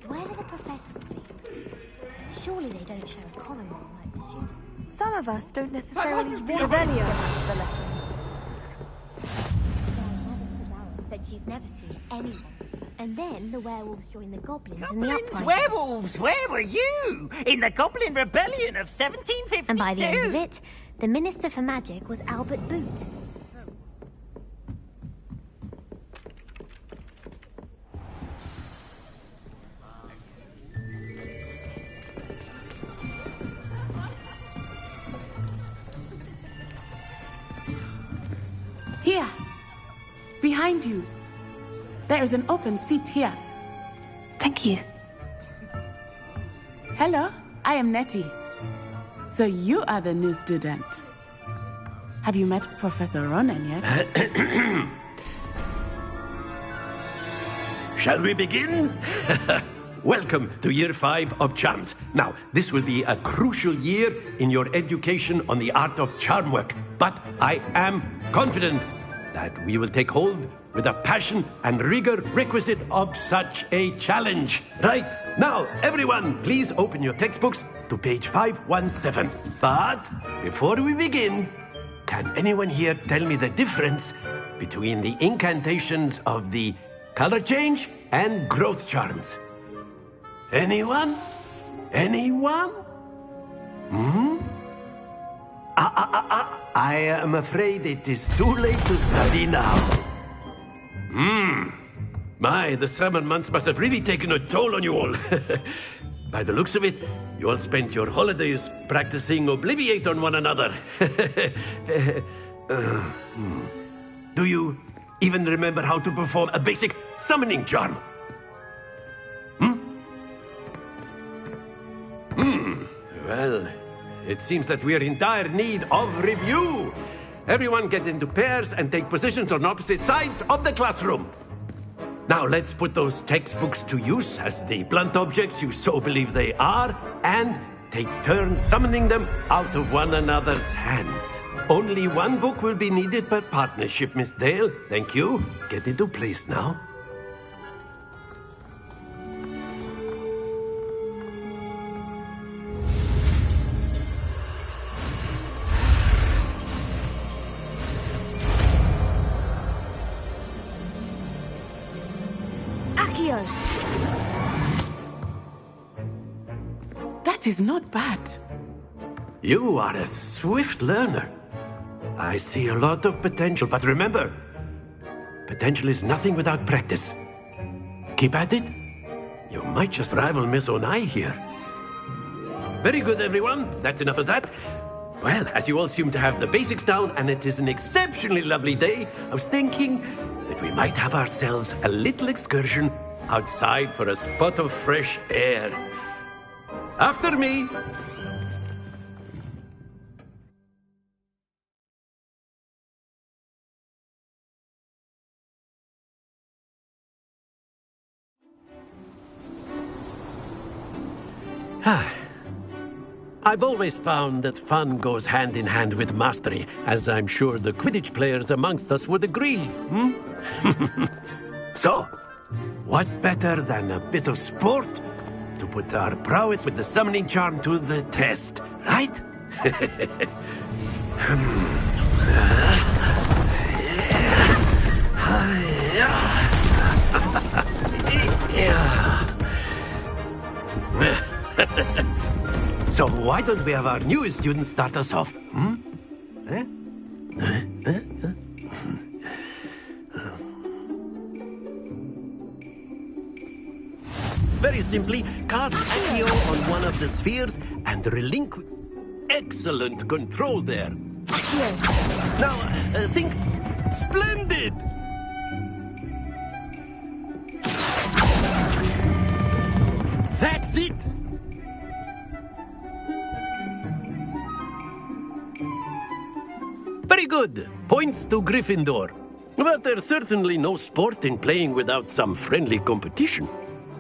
Where do the professors sleep? Surely they don't share a common room like the students. Some of us don't necessarily Revelio. The lesson. Said she's never seen anyone. And then the werewolves joined the goblins in the uprising. Werewolves! Where were you? In the Goblin Rebellion of 1752? And by the end of it, the Minister for Magic was Albert Boot. behind you. There is an open seat here. Thank you. Hello, I am Nettie. So you are the new student. Have you met Professor Ronan yet? Shall we begin? Welcome to Year 5 of Charms. Now, this will be a crucial year in your education on the art of charm work. But I am confident that we will take hold with the passion and rigor requisite of such a challenge. Right, now, everyone, please open your textbooks to page 517. But before we begin, can anyone here tell me the difference between the incantations of the color change and growth charms? Anyone? Anyone? I am afraid it is too late to study now. My, the summer months must have really taken a toll on you all. By the looks of it, you all spent your holidays practicing Obliviate on one another. Do you even remember how to perform a basic summoning charm? Well, it seems that we are in dire need of review. Everyone get into pairs and take positions on opposite sides of the classroom. Now let's put those textbooks to use as the blunt objects you so believe they are, and take turns summoning them out of one another's hands. Only one book will be needed per partnership, Miss Dale. Thank you. Get into place now. That is not bad. You are a swift learner. I see a lot of potential, but remember, potential is nothing without practice. Keep at it. You might just rival Miss Onai here. Very good, everyone. That's enough of that. Well, as you all seem to have the basics down, and it is an exceptionally lovely day, I was thinking that we might have ourselves a little excursion outside for a spot of fresh air. After me. I've always found that fun goes hand in hand with mastery, as I'm sure the Quidditch players amongst us would agree. So, what better than a bit of sport to put our prowess with the summoning charm to the test, right? So why don't we have our newest student start us off? Very simply, cast Accio on one of the spheres and relinquish... Excellent control there. Now, think... Splendid! That's it! Very good. Points to Gryffindor. But there's certainly no sport in playing without some friendly competition.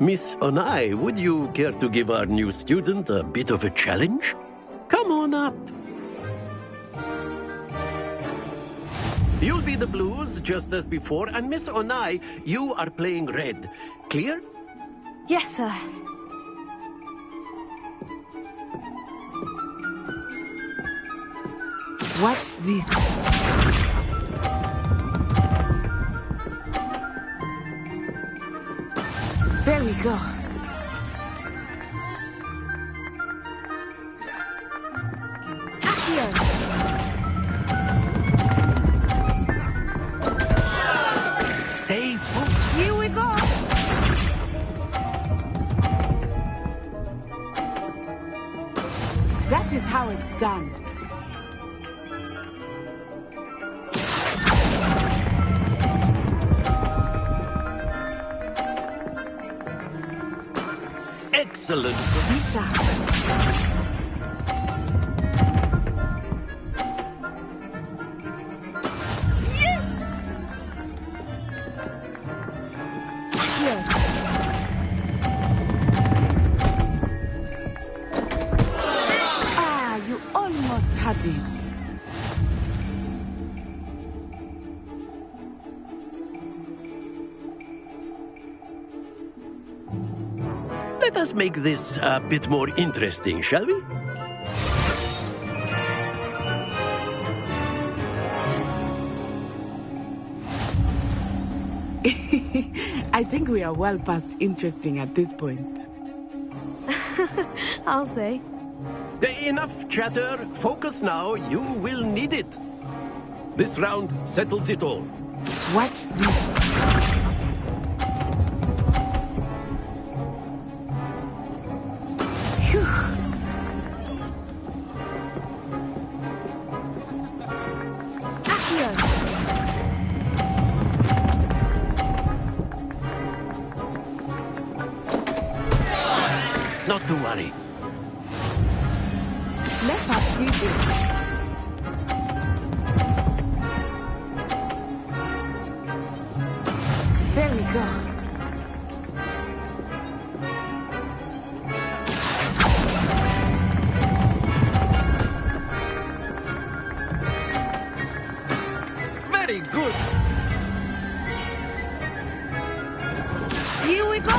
Miss Onai, would you care to give our new student a bit of a challenge? Come on up. You'll be the blues, just as before, and Miss Onai, you are playing red. Clear? Yes, sir. Watch this. There we go. Stay focused. Here we go. That is how it's done. Excellent. Ah, you almost had it. Let us make this a bit more interesting, shall we? I think we are well past interesting at this point. I'll say. Enough chatter. Focus now. You will need it. This round settles it all. Watch this. Not to worry. Let us see this. There we go. Very good. Here we go.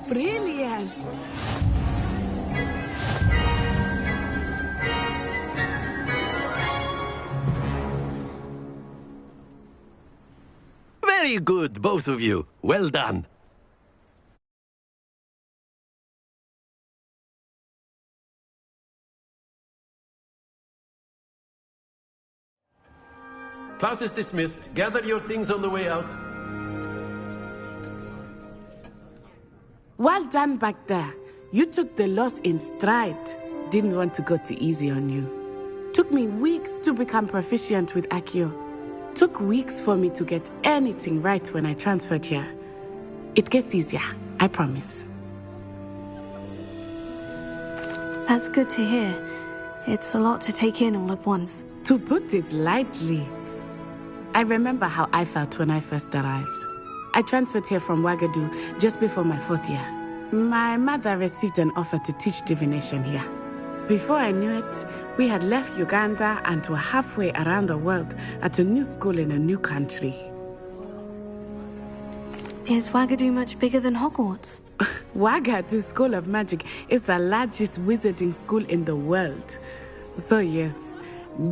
Brilliant! Very good, both of you. Well done. Class is dismissed. Gather your things on the way out. Well done back there. You took the loss in stride. Didn't want to go too easy on you. Took me weeks to become proficient with Accio. Took weeks for me to get anything right when I transferred here. It gets easier, I promise. That's good to hear. It's a lot to take in all at once. To put it lightly. I remember how I felt when I first arrived. I transferred here from Ouagadougou just before my 4th year. My mother received an offer to teach divination here. Before I knew it, we had left Uganda and were halfway around the world at a new school in a new country. Is Ouagadougou much bigger than Hogwarts? Ouagadougou School of Magic is the largest wizarding school in the world. So yes,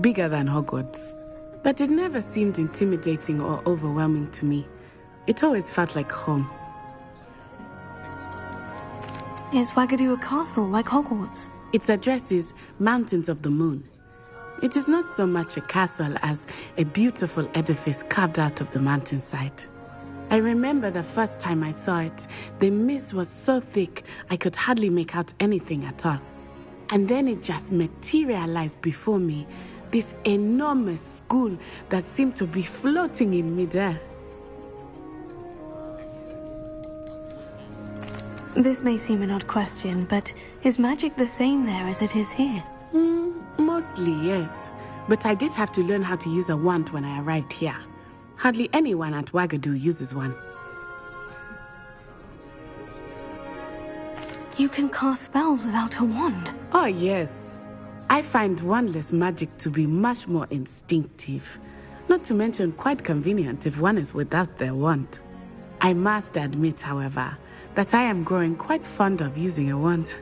bigger than Hogwarts. But it never seemed intimidating or overwhelming to me. It always felt like home. Is Ouagadougou a castle like Hogwarts? Its address is Mountains of the Moon. It is not so much a castle as a beautiful edifice carved out of the mountainside. I remember the first time I saw it, the mist was so thick I could hardly make out anything at all. And then it just materialized before me, this enormous school that seemed to be floating in midair. This may seem an odd question, but is magic the same there as it is here? Mostly, yes. But I did have to learn how to use a wand when I arrived here. Hardly anyone at Ouagadougou uses one. You can cast spells without a wand? Oh, yes. I find wandless magic to be much more instinctive. Not to mention quite convenient if one is without their wand. I must admit, however, that I am growing quite fond of using a wand.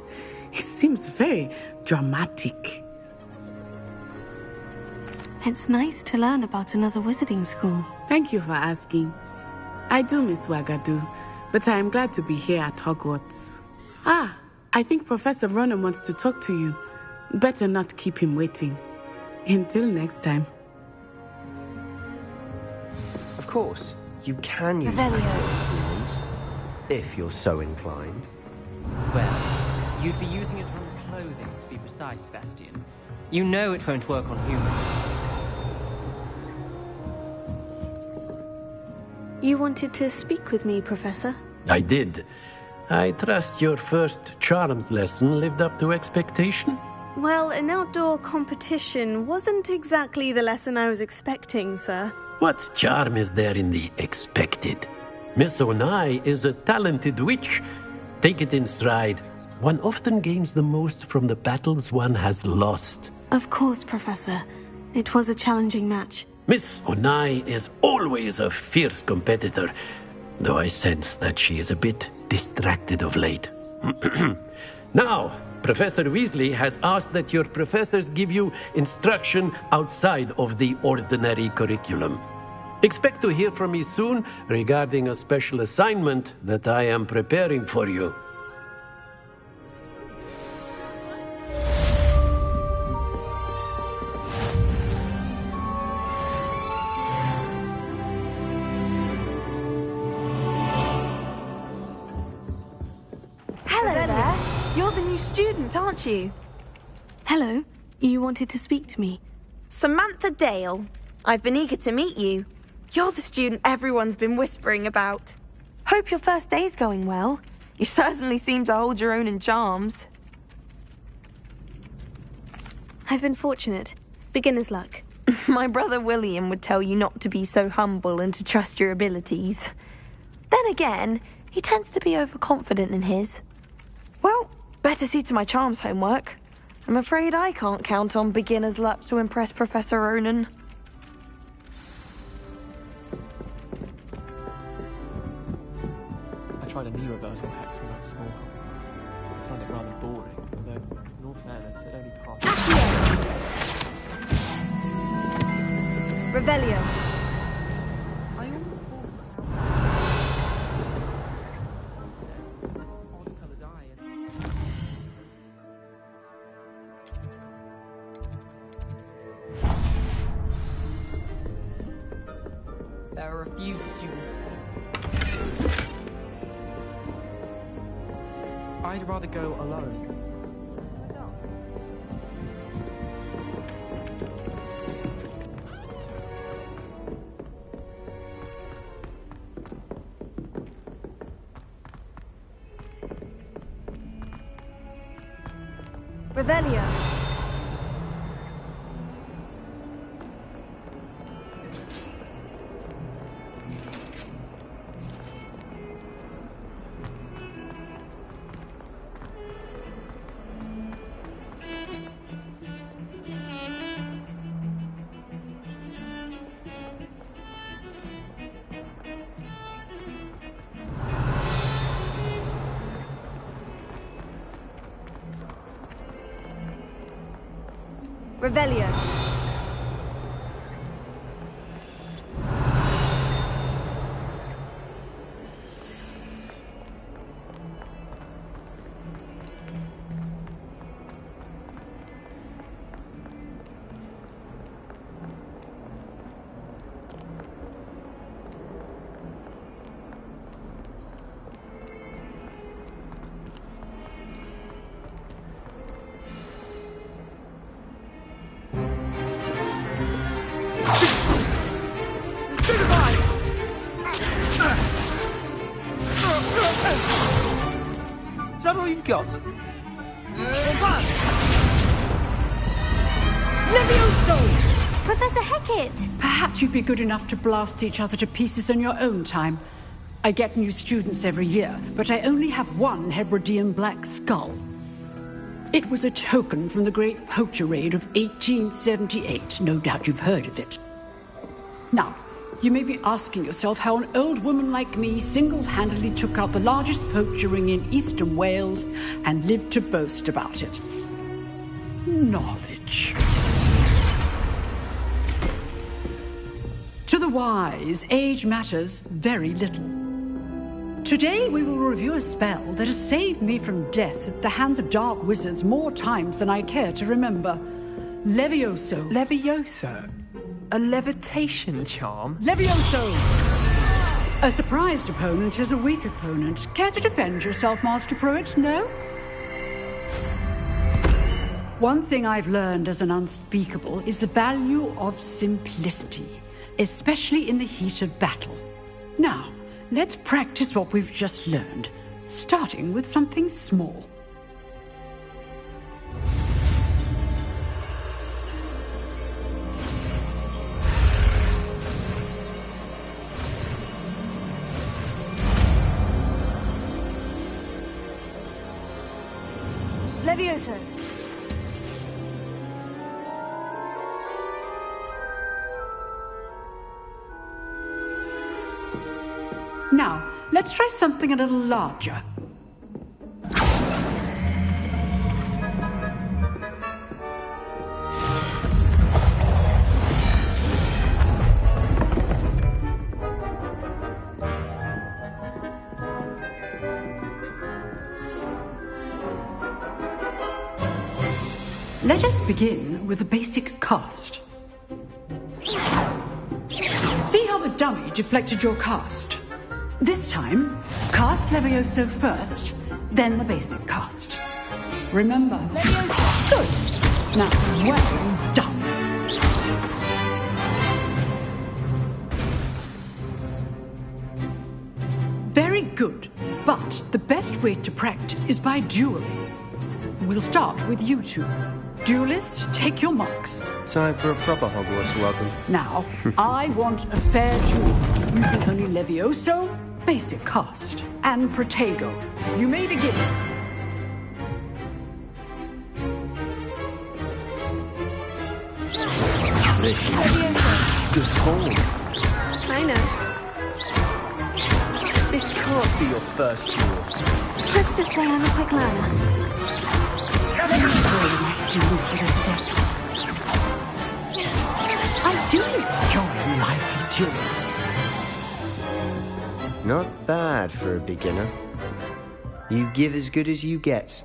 It seems very dramatic. It's nice to learn about another wizarding school. Thank you for asking. I do miss Ouagadougou, but I am glad to be here at Hogwarts. Ah, I think Professor Ronan wants to talk to you. Better not keep him waiting. Until next time. Of course, you can use that. if you're so inclined. Well, you'd be using it on clothing, to be precise, Sebastian. You know it won't work on humans. You wanted to speak with me, Professor? I did. I trust your first charms lesson lived up to expectation? Well, an outdoor competition wasn't exactly the lesson I was expecting, sir. What charm is there in the expected? Miss Onai is a talented witch. Take it in stride. One often gains the most from the battles one has lost. Of course, Professor. It was a challenging match. Miss Onai is always a fierce competitor, though I sense that she is a bit distracted of late. Now, Professor Weasley has asked that your professors give you instruction outside of the ordinary curriculum. Expect to hear from me soon regarding a special assignment that I am preparing for you. Hello there. You're the new student, aren't you? Hello. You wanted to speak to me. Samantha Dale. I've been eager to meet you. You're the student everyone's been whispering about. Hope your first day's going well. You certainly seem to hold your own in charms. I've been fortunate. Beginner's luck. My brother William would tell you not to be so humble and to trust your abilities. Then again, he tends to be overconfident in his. Well, better see to my charms homework. I'm afraid I can't count on beginner's luck to impress Professor Ronan. I tried a knee reversal hex on that small help. I found it rather boring, although, in all fairness, it only passed. Revelio. There are a few students. I'd rather go alone. Revelio. Revelio. Is that all you've got? Levioso! Professor Hecat! Perhaps you'd be good enough to blast each other to pieces in your own time. I get new students every year, but I only have one Hebridean black skull. It was a token from the Great Poacher Raid of 1878. No doubt you've heard of it. Now, you may be asking yourself how an old woman like me single-handedly took out the largest poacher ring in eastern Wales and lived to boast about it. Knowledge. To the wise, age matters very little. Today we will review a spell that has saved me from death at the hands of dark wizards more times than I care to remember. Levioso. Levioso? A levitation charm? Levioso! A surprised opponent is a weak opponent. Care to defend yourself, Master Pruitt? No? One thing I've learned as an unspeakable is the value of simplicity, especially in the heat of battle. Now, let's practice what we've just learned, starting with something small. Levioso. Now, let's try something a little larger. Let us begin with the basic cast. See how the dummy deflected your cast? This time, cast Levioso first, then the basic cast. Remember, Levioso. Good. Now, well done. Very good, but the best way to practice is by dueling. We'll start with you two. Duelists, take your marks. Time for a proper Hogwarts welcome. Now, I want a fair duel, using only Levioso, basic cast, and Protego. You may begin. This good call. I know. This can't be your first duel. Let's just say I'm a quick learner. Very nice students with us today. I do enjoy lively dueling. Not bad for a beginner. You give as good as you get.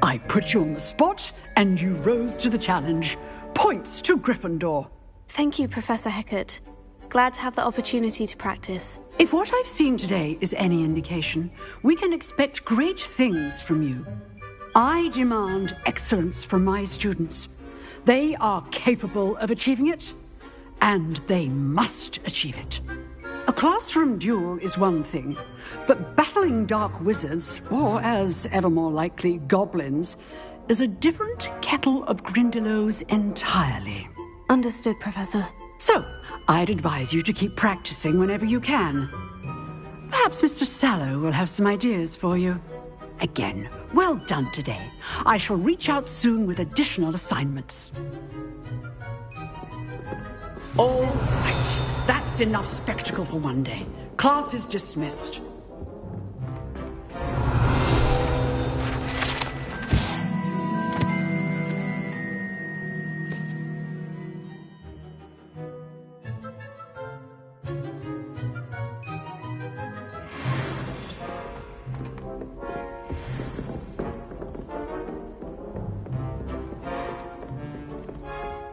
I put you on the spot, and you rose to the challenge. Points to Gryffindor. Thank you, Professor Hecat. Glad to have the opportunity to practice. If what I've seen today is any indication, we can expect great things from you. I demand excellence from my students. They are capable of achieving it, and they must achieve it. A classroom duel is one thing, but battling dark wizards, or as ever more likely, goblins, is a different kettle of Grindylows entirely. Understood, Professor. So, I'd advise you to keep practicing whenever you can. Perhaps Mr. Sallow will have some ideas for you. Again, well done today. I shall reach out soon with additional assignments. All right, that's enough spectacle for one day. Class is dismissed.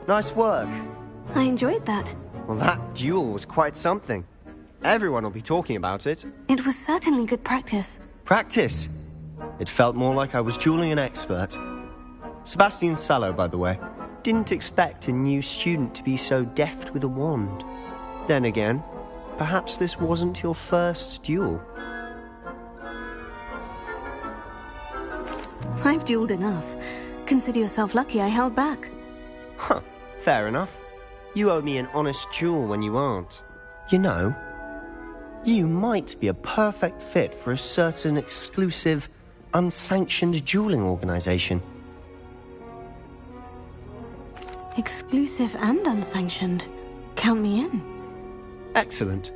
Nice work. I enjoyed that. Well, that duel was quite something. Everyone will be talking about it. It was certainly good practice. Practice? It felt more like I was dueling an expert. Sebastian Sallow, by the way. Didn't expect a new student to be so deft with a wand. Then again, perhaps this wasn't your first duel. I've dueled enough. Consider yourself lucky I held back. Huh, fair enough. You owe me an honest duel when you aren't. You know, you might be a perfect fit for a certain exclusive, unsanctioned dueling organization. Exclusive and unsanctioned. Count me in. Excellent.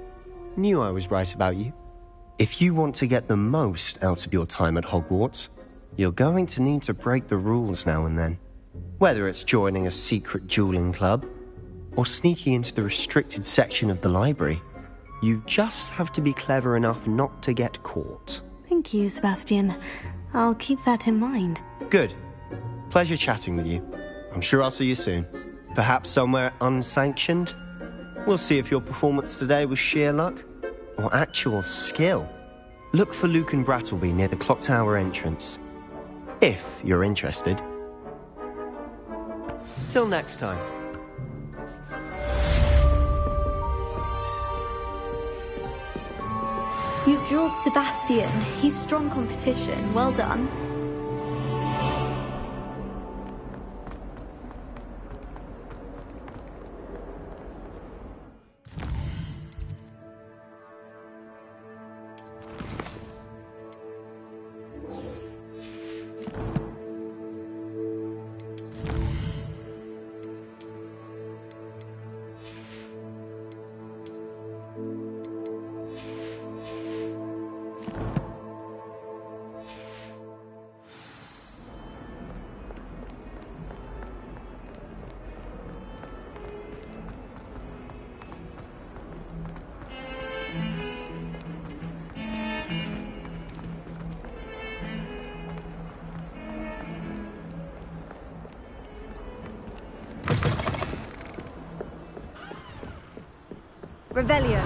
Knew I was right about you. If you want to get the most out of your time at Hogwarts, you're going to need to break the rules now and then. Whether it's joining a secret dueling club, or sneaking into the restricted section of the library, you just have to be clever enough not to get caught. Thank you, Sebastian. I'll keep that in mind. Good. Pleasure chatting with you. I'm sure I'll see you soon. Perhaps somewhere unsanctioned? We'll see if your performance today was sheer luck or actual skill. Look for Luke and Brattleby near the clock tower entrance, if you're interested. Till next time. You've drilled Sebastian. He's strong competition. Well done. Revelio.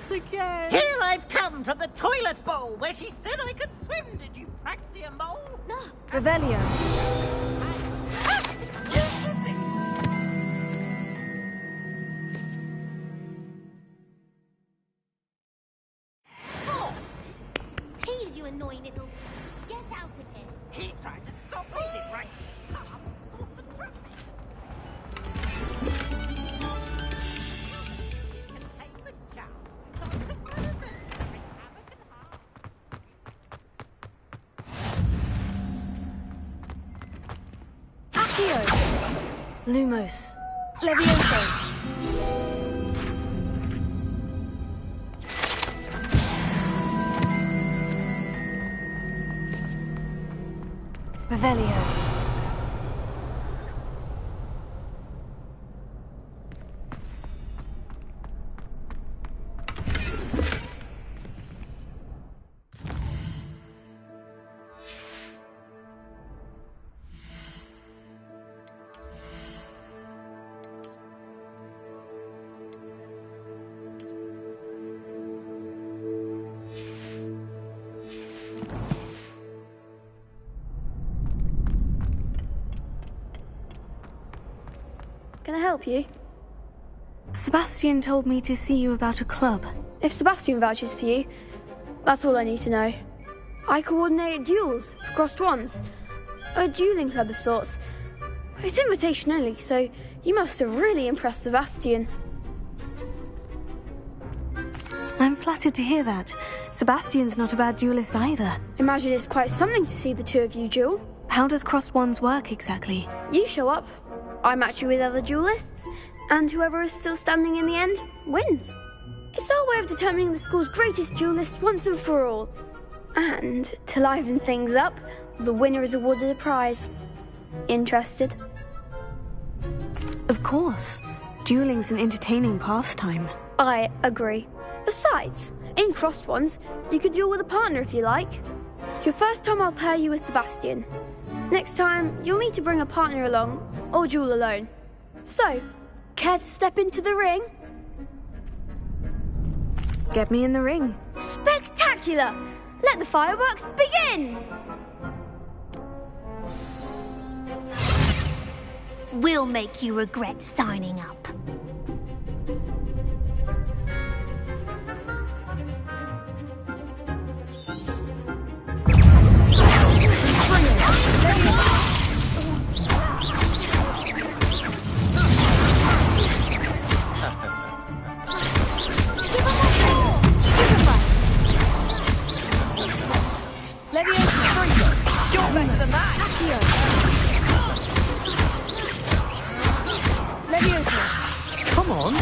Again. Here I've come from the toilet bowl where she said I could swim. Did you praxia mole? No. Revelio. Oh, please, you annoying little. Get out of here. He tried to stop me, did right? Sort of trap me. Lumos. Levioso. Revelio. Can I help you? Sebastian told me to see you about a club. If Sebastian vouches for you, that's all I need to know. I coordinate duels for crossed wands. A dueling club of sorts. It's invitation only, so you must have really impressed Sebastian. I'm flattered to hear that. Sebastian's not a bad duelist either. Imagine it's quite something to see the two of you duel. How does crossed wands work exactly? You show up, I match you with other duelists, and whoever is still standing in the end wins. It's our way of determining the school's greatest duelist once and for all. And to liven things up, the winner is awarded a prize. Interested? Of course. Dueling's an entertaining pastime. I agree. Besides, in crossed ones, you could duel with a partner if you like. Your first time I'll pair you with Sebastian. Next time, you'll need to bring a partner along, or duel alone. So, care to step into the ring? Get me in the ring. Spectacular! Let the fireworks begin! We'll make you regret signing up. on.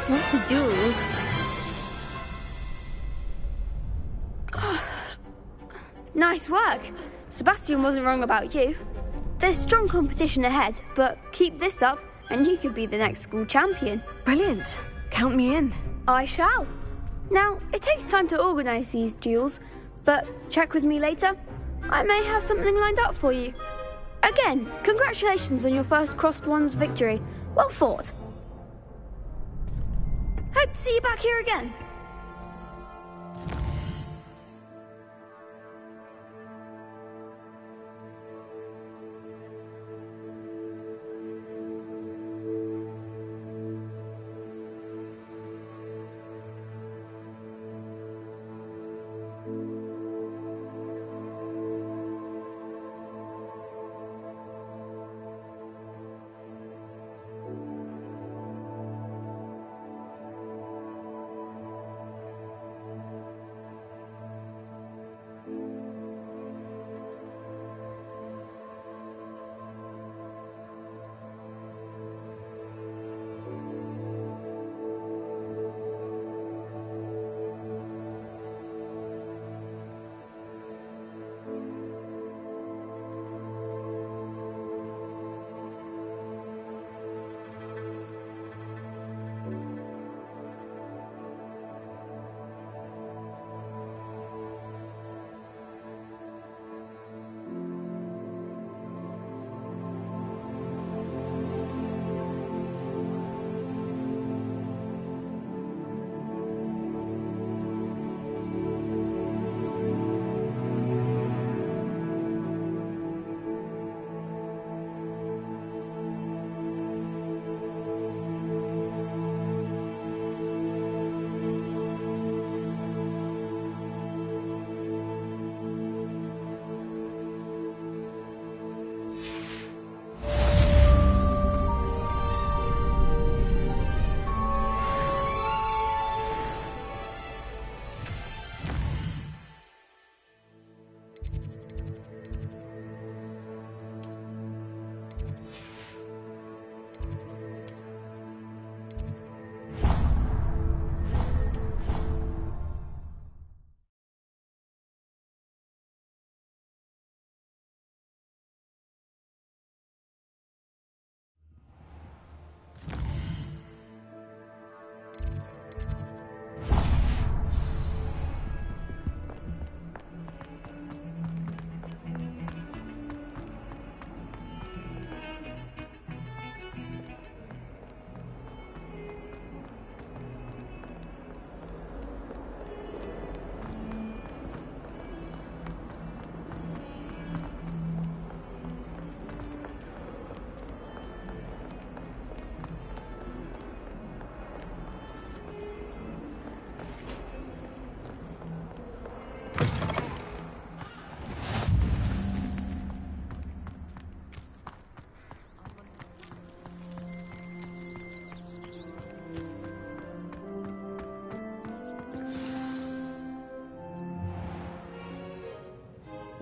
What's a duel? Nice work. Sebastian wasn't wrong about you. There's strong competition ahead, but keep this up and you could be the next school champion. Brilliant. Count me in. I shall. Now, it takes time to organise these duels, but check with me later. I may have something lined up for you. Again, congratulations on your first Crossed Wands victory. Well fought. Hope to see you back here again.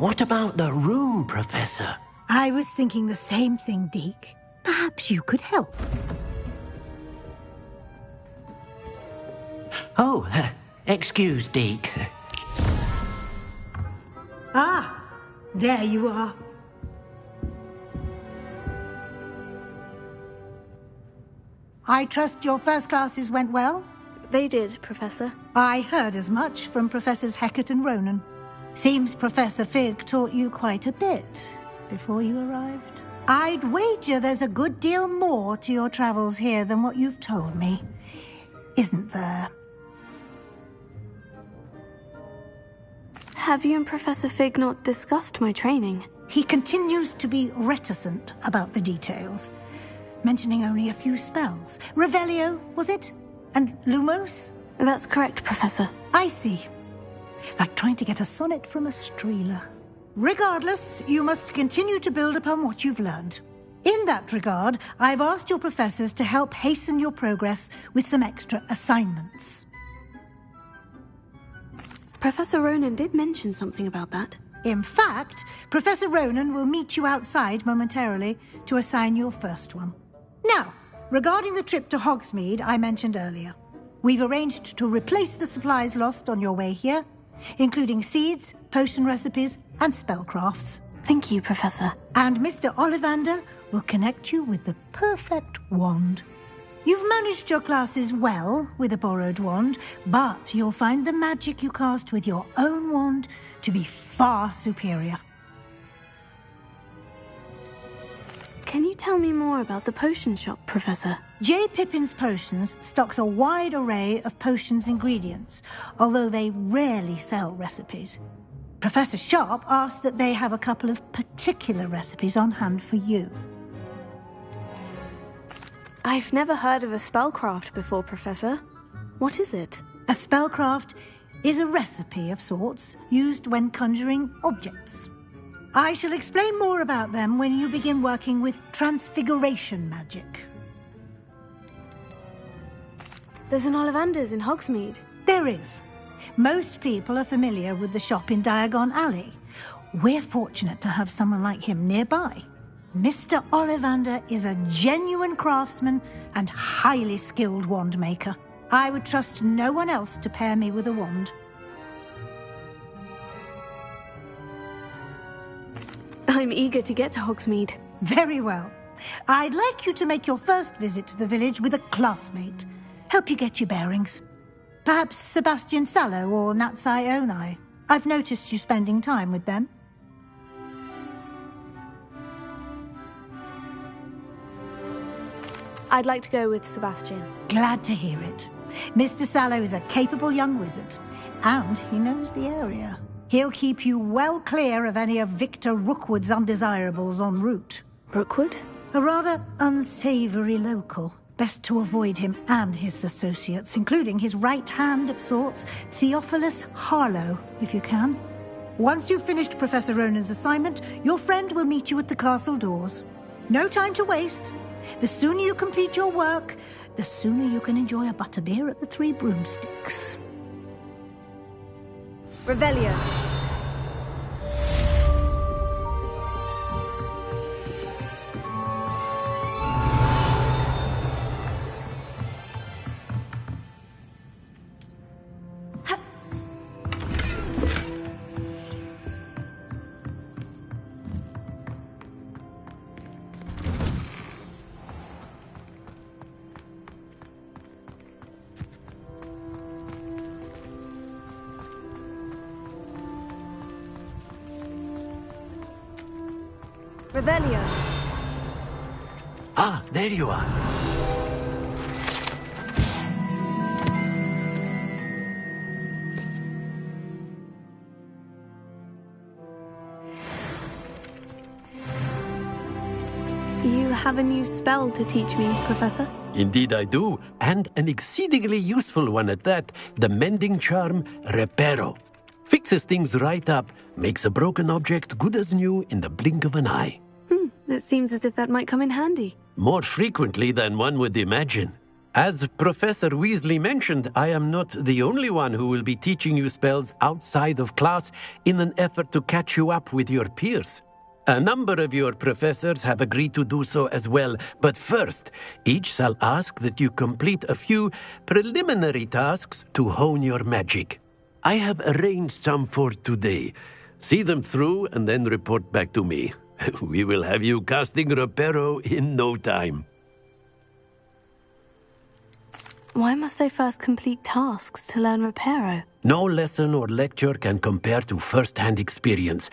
What about the room, Professor? I was thinking the same thing, Deke. Perhaps you could help. Oh, excuse, Deke. Ah, there you are. I trust your first classes went well? They did, Professor. I heard as much from Professors Hecat and Ronan. Seems Professor Fig taught you quite a bit before you arrived. I'd wager there's a good deal more to your travels here than what you've told me. Isn't there? Have you and Professor Fig not discussed my training? He continues to be reticent about the details, mentioning only a few spells. Revelio, was it? And Lumos? That's correct, Professor. I see. Like trying to get a sonnet from a streeler. Regardless, you must continue to build upon what you've learned. In that regard, I've asked your professors to help hasten your progress with some extra assignments. Professor Ronan did mention something about that. In fact, Professor Ronan will meet you outside momentarily to assign your first one. Now, regarding the trip to Hogsmeade I mentioned earlier, we've arranged to replace the supplies lost on your way here, including seeds, potion recipes, and spellcrafts. Thank you, Professor. And Mr. Ollivander will connect you with the perfect wand. You've managed your classes well with a borrowed wand, but you'll find the magic you cast with your own wand to be far superior. Can you tell me more about the potion shop, Professor? J. Pippin's Potions stocks a wide array of potions ingredients, although they rarely sell recipes. Professor Sharp asked that they have a couple of particular recipes on hand for you. I've never heard of a spellcraft before, Professor. What is it? A spellcraft is a recipe of sorts used when conjuring objects. I shall explain more about them when you begin working with transfiguration magic. There's an Ollivander's in Hogsmeade. There is. Most people are familiar with the shop in Diagon Alley. We're fortunate to have someone like him nearby. Mr. Ollivander is a genuine craftsman and highly skilled wand maker. I would trust no one else to pair me with a wand. I'm eager to get to Hogsmeade. Very well. I'd like you to make your first visit to the village with a classmate. Help you get your bearings. Perhaps Sebastian Sallow or Natsai Onai. I've noticed you spending time with them. I'd like to go with Sebastian. Glad to hear it. Mr. Sallow is a capable young wizard, and he knows the area. He'll keep you well clear of any of Victor Rookwood's undesirables en route. Rookwood? A rather unsavoury local. Best to avoid him and his associates, including his right hand of sorts, Theophilus Harlow, if you can. Once you've finished Professor Ronan's assignment, your friend will meet you at the castle doors. No time to waste. The sooner you complete your work, the sooner you can enjoy a butterbeer at the Three Broomsticks. Revelio. Revelio. Ah, there you are. You have a new spell to teach me, Professor? Indeed I do, and an exceedingly useful one at that. The mending charm, Reparo. Fixes things right up, makes a broken object good as new in the blink of an eye. It seems as if that might come in handy. More frequently than one would imagine. As Professor Weasley mentioned, I am not the only one who will be teaching you spells outside of class in an effort to catch you up with your peers. A number of your professors have agreed to do so as well, but first, each shall ask that you complete a few preliminary tasks to hone your magic. I have arranged some for today. See them through and then report back to me. We will have you casting Reparo in no time. Why must I first complete tasks to learn Reparo? No lesson or lecture can compare to first-hand experience,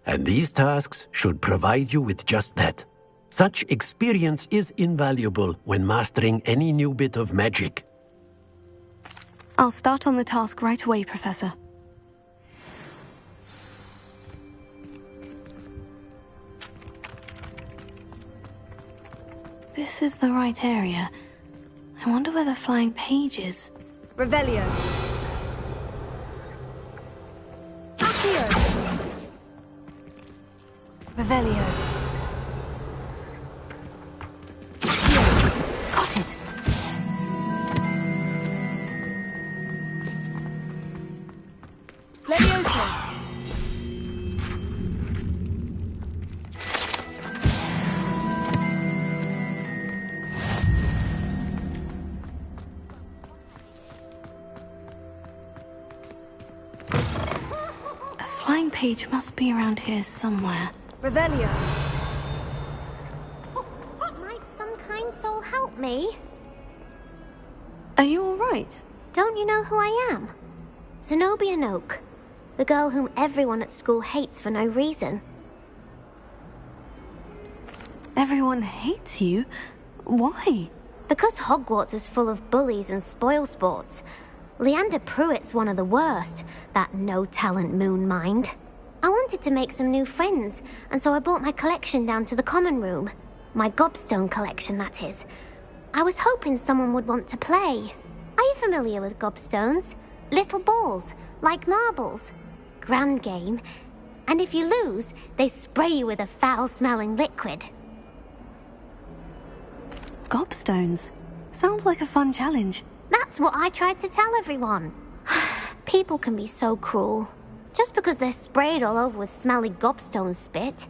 and these tasks should provide you with just that. Such experience is invaluable when mastering any new bit of magic. I'll start on the task right away, Professor. This is the right area. I wonder where the flying page is. Revelio. Accio. Revelio. Accio. Got it. Levioso. flying page must be around here somewhere. Revelio. Might some kind soul help me? Are you all right? Don't you know who I am? Zenobia Noak, the girl whom everyone at school hates for no reason. Everyone hates you? Why? Because Hogwarts is full of bullies and spoilsports. Leander Pruitt's one of the worst, that no-talent moon mind. I wanted to make some new friends, and so I brought my collection down to the common room. My gobstone collection, that is. I was hoping someone would want to play. Are you familiar with gobstones? Little balls, like marbles. Grand game. And if you lose, they spray you with a foul-smelling liquid. Gobstones. Sounds like a fun challenge. That's what I tried to tell everyone. People can be so cruel. Just because they're sprayed all over with smelly gobstone spit,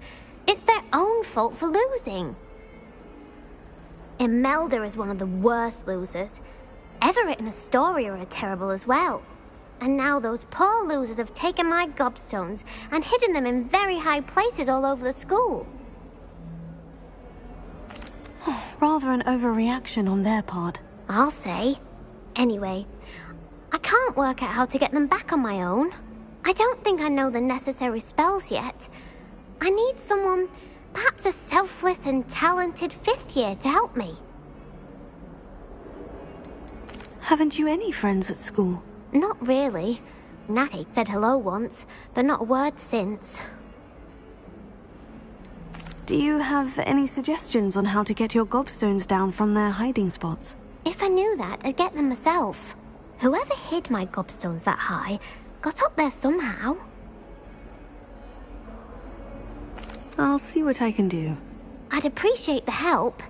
it's their own fault for losing. Imelda is one of the worst losers. Everett and Astoria are terrible as well. And now those poor losers have taken my gobstones and hidden them in very high places all over the school. Rather an overreaction on their part. I'll say. Anyway, I can't work out how to get them back on my own. I don't think I know the necessary spells yet. I need someone, perhaps a selfless and talented 5th year to help me. Haven't you any friends at school? Not really. Natty said hello once, but not a word since. Do you have any suggestions on how to get your gobstones down from their hiding spots? If I knew that, I'd get them myself. Whoever hid my gobstones that high got up there somehow. I'll see what I can do. I'd appreciate the help.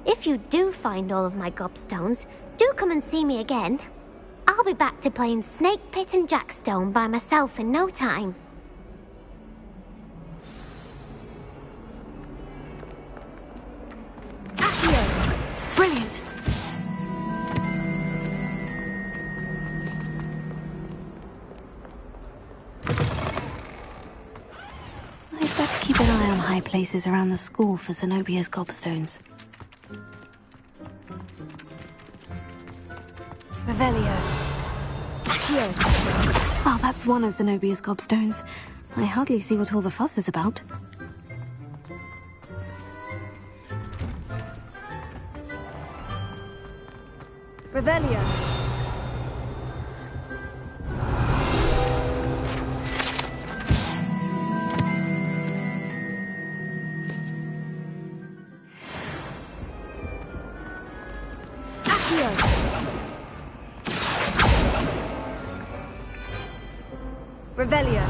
If you do find all of my gobstones, do come and see me again. I'll be back to playing Snake Pit and Jackstone by myself in no time. Brilliant! I'd better keep an eye on high places around the school for Zenobia's gobstones. Revelio. Accio. Oh, that's one of Zenobia's gobstones. I hardly see what all the fuss is about. Revelio. Accio. Revelio.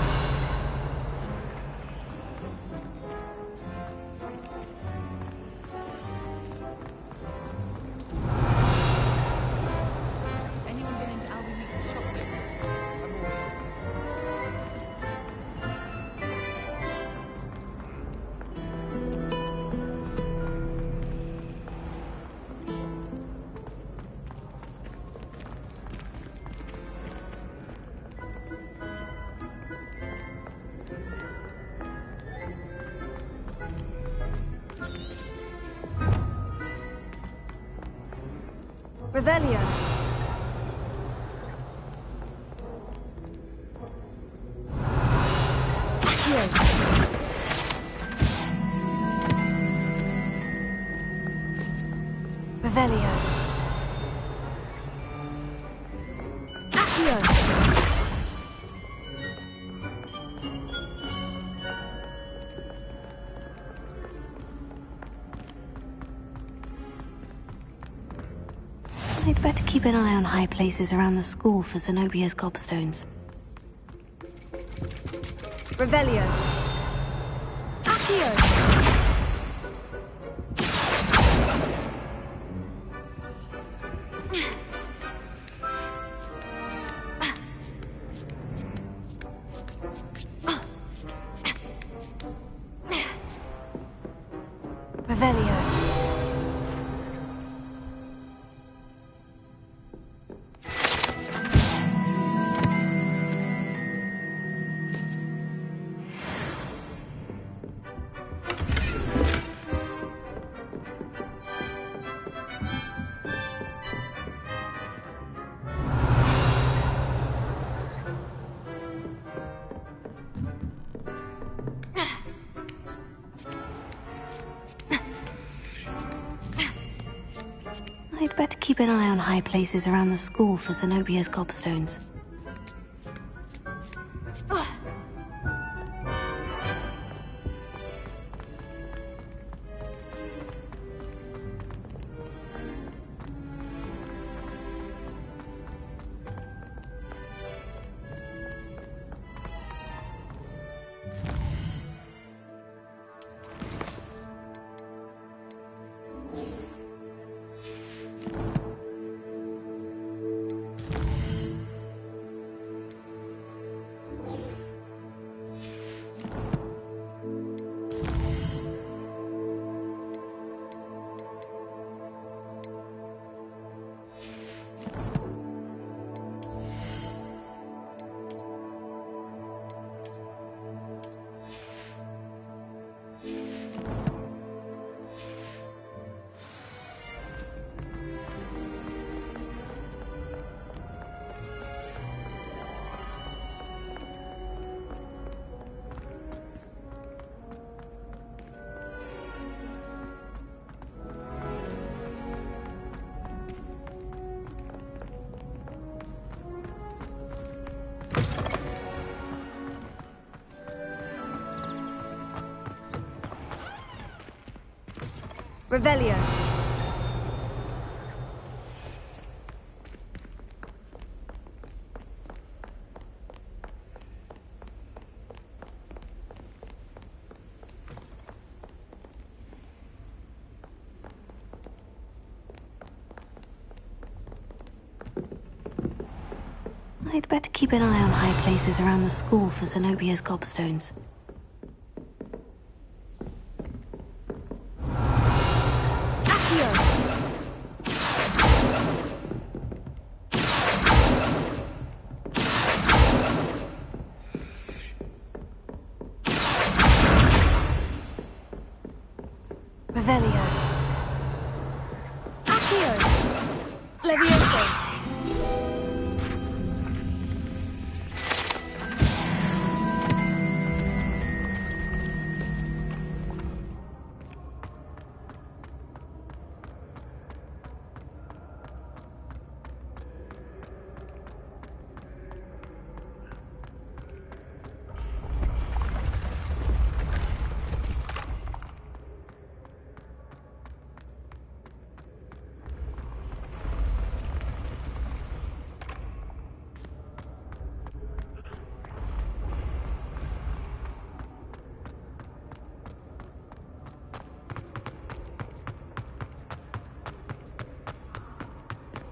Revelio. Accio. Revelio. Accio. I'd better keep an eye on high places around the school for Zenobia's gobstones. Revelio. Accio. Revelio. better keep an eye on high places around the school for Zenobia's gobstones. Revelio. I'd better keep an eye on high places around the school for Zenobia's gobstones. Revelio. Accio. Levioso.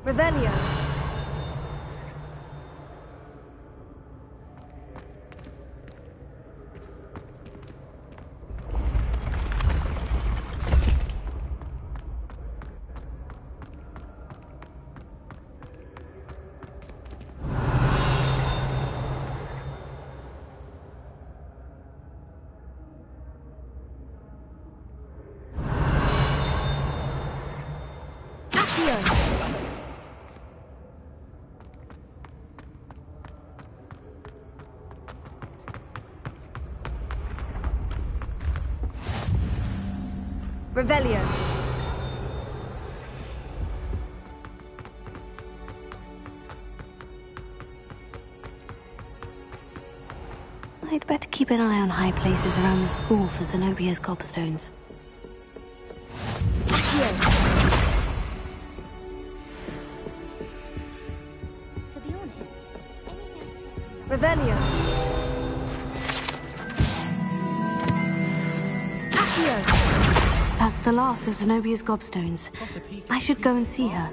Revelio. Revelio. I'd better keep an eye on high places around the school for Zenobia's gobstones. To be honest, Revelio. That's the last of Zenobia's gobstones. I should go and see her.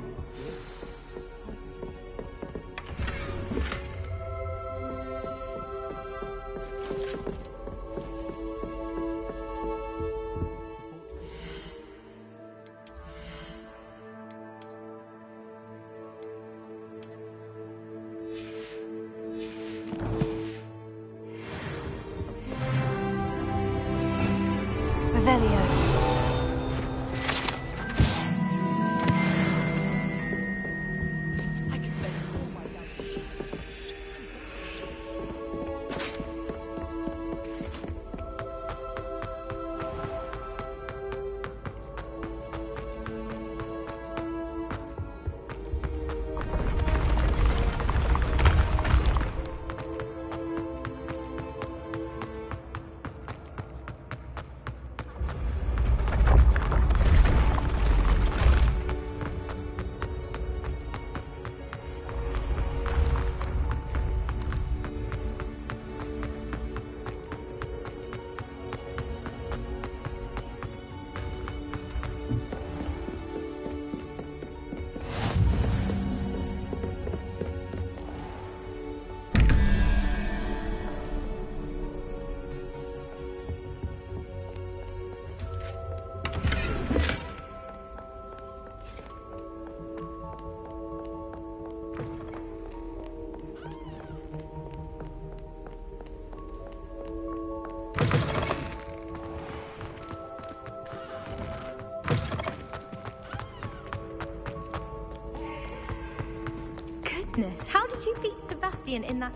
Sebastian in that...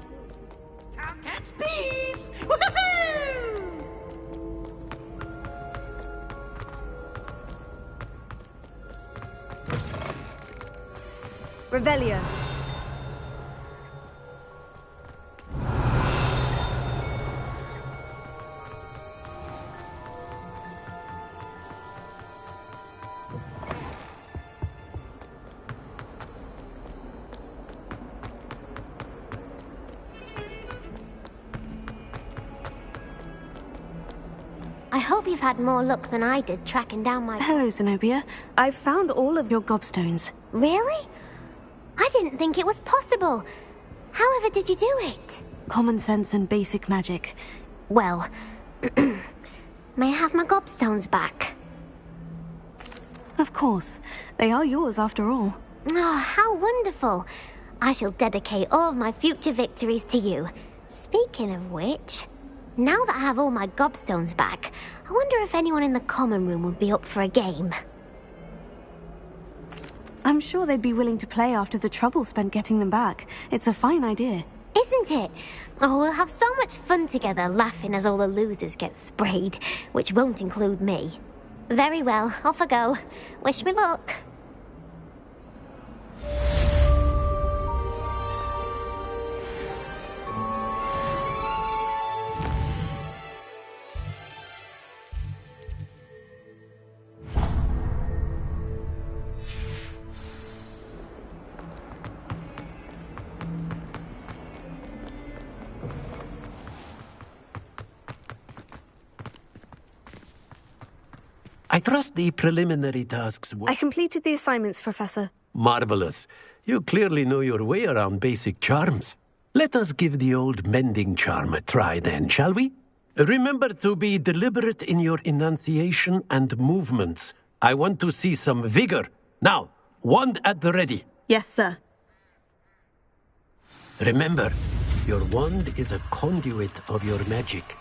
Can't catch thieves! Woohoo! Revelio. I hope you've had more luck than I did tracking down my... Hello, Zenobia. I've found all of your gobstones. Really? I didn't think it was possible. However did you do it? Common sense and basic magic. Well, may I have my gobstones back? Of course. They are yours after all. Oh, how wonderful. I shall dedicate all of my future victories to you. Speaking of which, now that I have all my gobstones back, I wonder if anyone in the common room would be up for a game. I'm sure they'd be willing to play after the trouble spent getting them back. It's a fine idea. Isn't it? Oh, we'll have so much fun together, laughing as all the losers get sprayed, which won't include me. Very well, off I go. Wish me luck. I trust the preliminary tasks were... I completed the assignments, Professor. Marvelous. You clearly know your way around basic charms. Let us give the old mending charm a try then, shall we? Remember to be deliberate in your enunciation and movements. I want to see some vigor. Now, wand at the ready. Yes, sir. Remember, your wand is a conduit of your magic.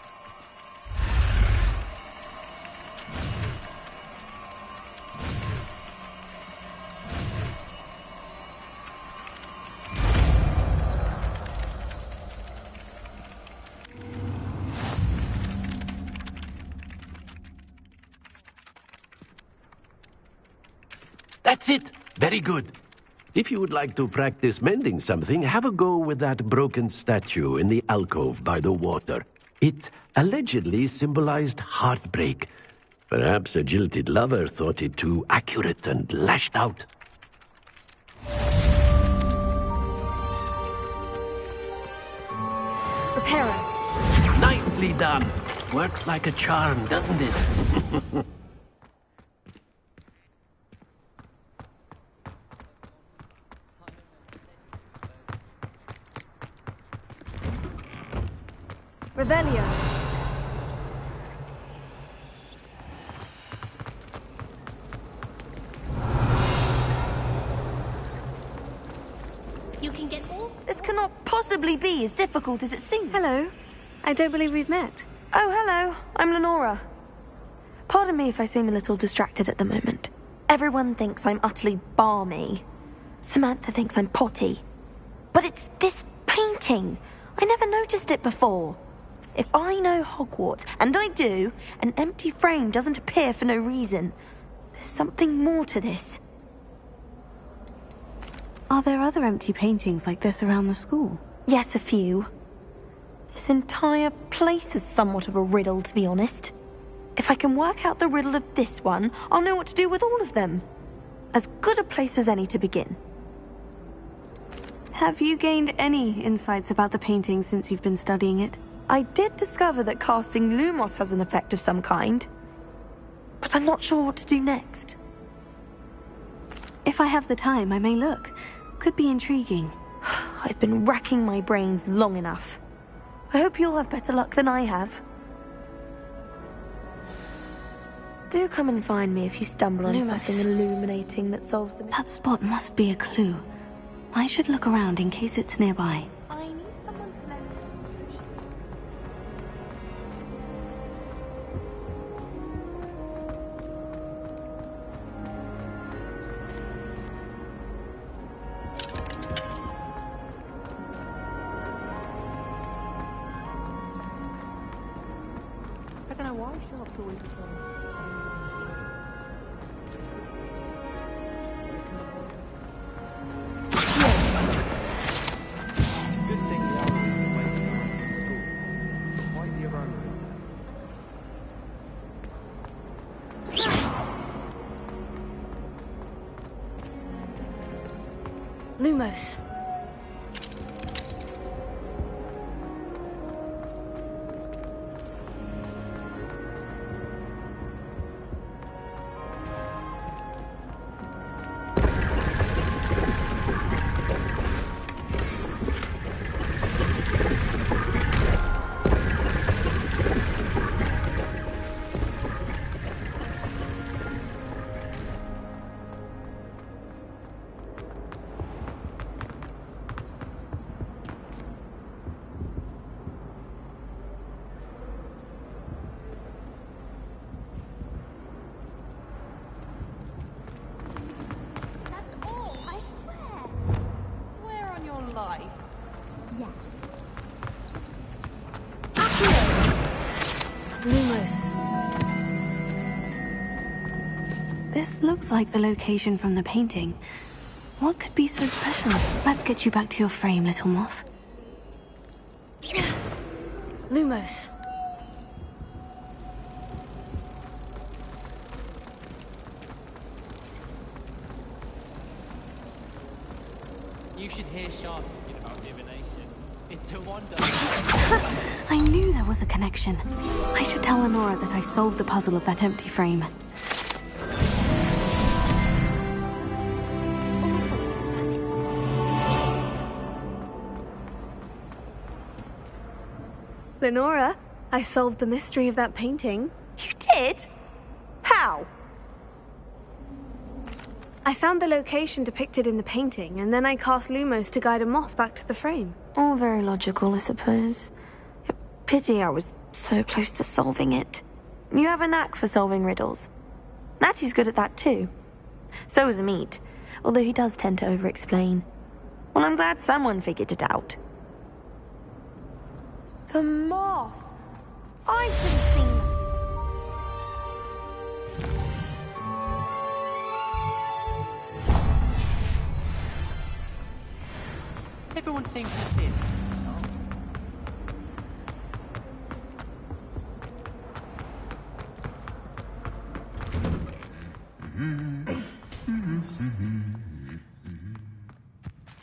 That's it. Very good. If you would like to practice mending something, have a go with that broken statue in the alcove by the water. It allegedly symbolized heartbreak. Perhaps a jilted lover thought it too accurate and lashed out. Repairer. Nicely done. Works like a charm, doesn't it? Revelio. You can get all... This cannot possibly be as difficult as it seems. Hello. I don't believe we've met. Oh, hello. I'm Lenora. Pardon me if I seem a little distracted at the moment. Everyone thinks I'm utterly balmy. Samantha thinks I'm potty. But it's this painting. I never noticed it before. If I know Hogwarts, and I do, an empty frame doesn't appear for no reason. There's something more to this. Are there other empty paintings like this around the school? Yes, a few. This entire place is somewhat of a riddle, to be honest. If I can work out the riddle of this one, I'll know what to do with all of them. As good a place as any to begin. Have you gained any insights about the painting since you've been studying it? I did discover that casting Lumos has an effect of some kind, but I'm not sure what to do next. If I have the time, I may look. Could be intriguing. I've been racking my brains long enough. I hope you'll have better luck than I have. Do come and find me if you stumble on something illuminating that solves the... That spot must be a clue. I should look around in case it's nearby. I need someone to lend me some. don't know why Sherlock's always returning. Good thing the owl is away from the rest of the school. Quite the aroma. Lumos. This looks like the location from the painting. What could be so special? Let's get you back to your frame, little moth. Lumos. You should hear Sharp talking about divination. It's a wonder. I knew there was a connection. I should tell Lenora that I solved the puzzle of that empty frame. Lenora, I solved the mystery of that painting. You did? How? I found the location depicted in the painting, and then I cast Lumos to guide a moth back to the frame. All very logical, I suppose. Pity I was so close to solving it. You have a knack for solving riddles. Natty's good at that too. So is Amit, although he does tend to over-explain. Well, I'm glad someone figured it out. The moth! I should have seen that. Everyone seems to see it.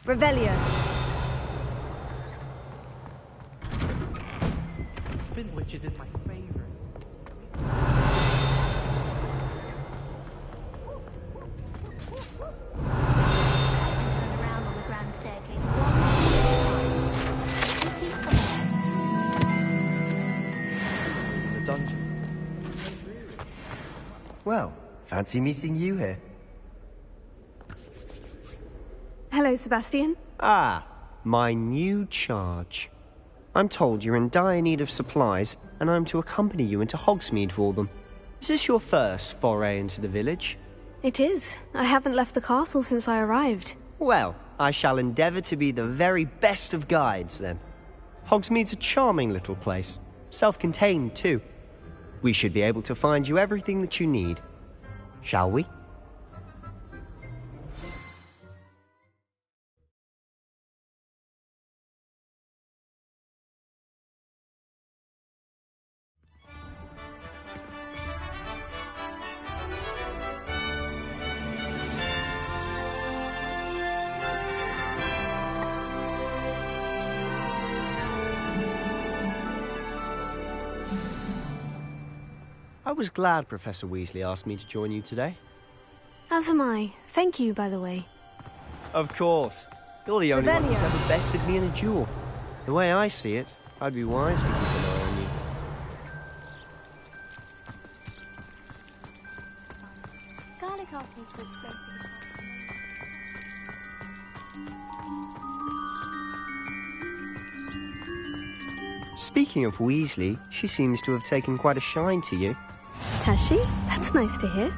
Revelio. Spin witches is my favorite. Around on the grand staircase. The dungeon. Well, fancy meeting you here. Hello, Sebastian. Ah, my new charge. I'm told you're in dire need of supplies, and I'm to accompany you into Hogsmeade for them. Is this your first foray into the village? It is. I haven't left the castle since I arrived. Well, I shall endeavour to be the very best of guides, then. Hogsmeade's a charming little place. Self-contained, too. We should be able to find you everything that you need. Shall we? I was glad Professor Weasley asked me to join you today. As am I. Thank you, by the way. Of course. You're the only one who's ever bested me in a duel. The way I see it, I'd be wise to keep an eye on you. Garlic article for Speaking of Weasley, she seems to have taken quite a shine to you. Has she? That's nice to hear.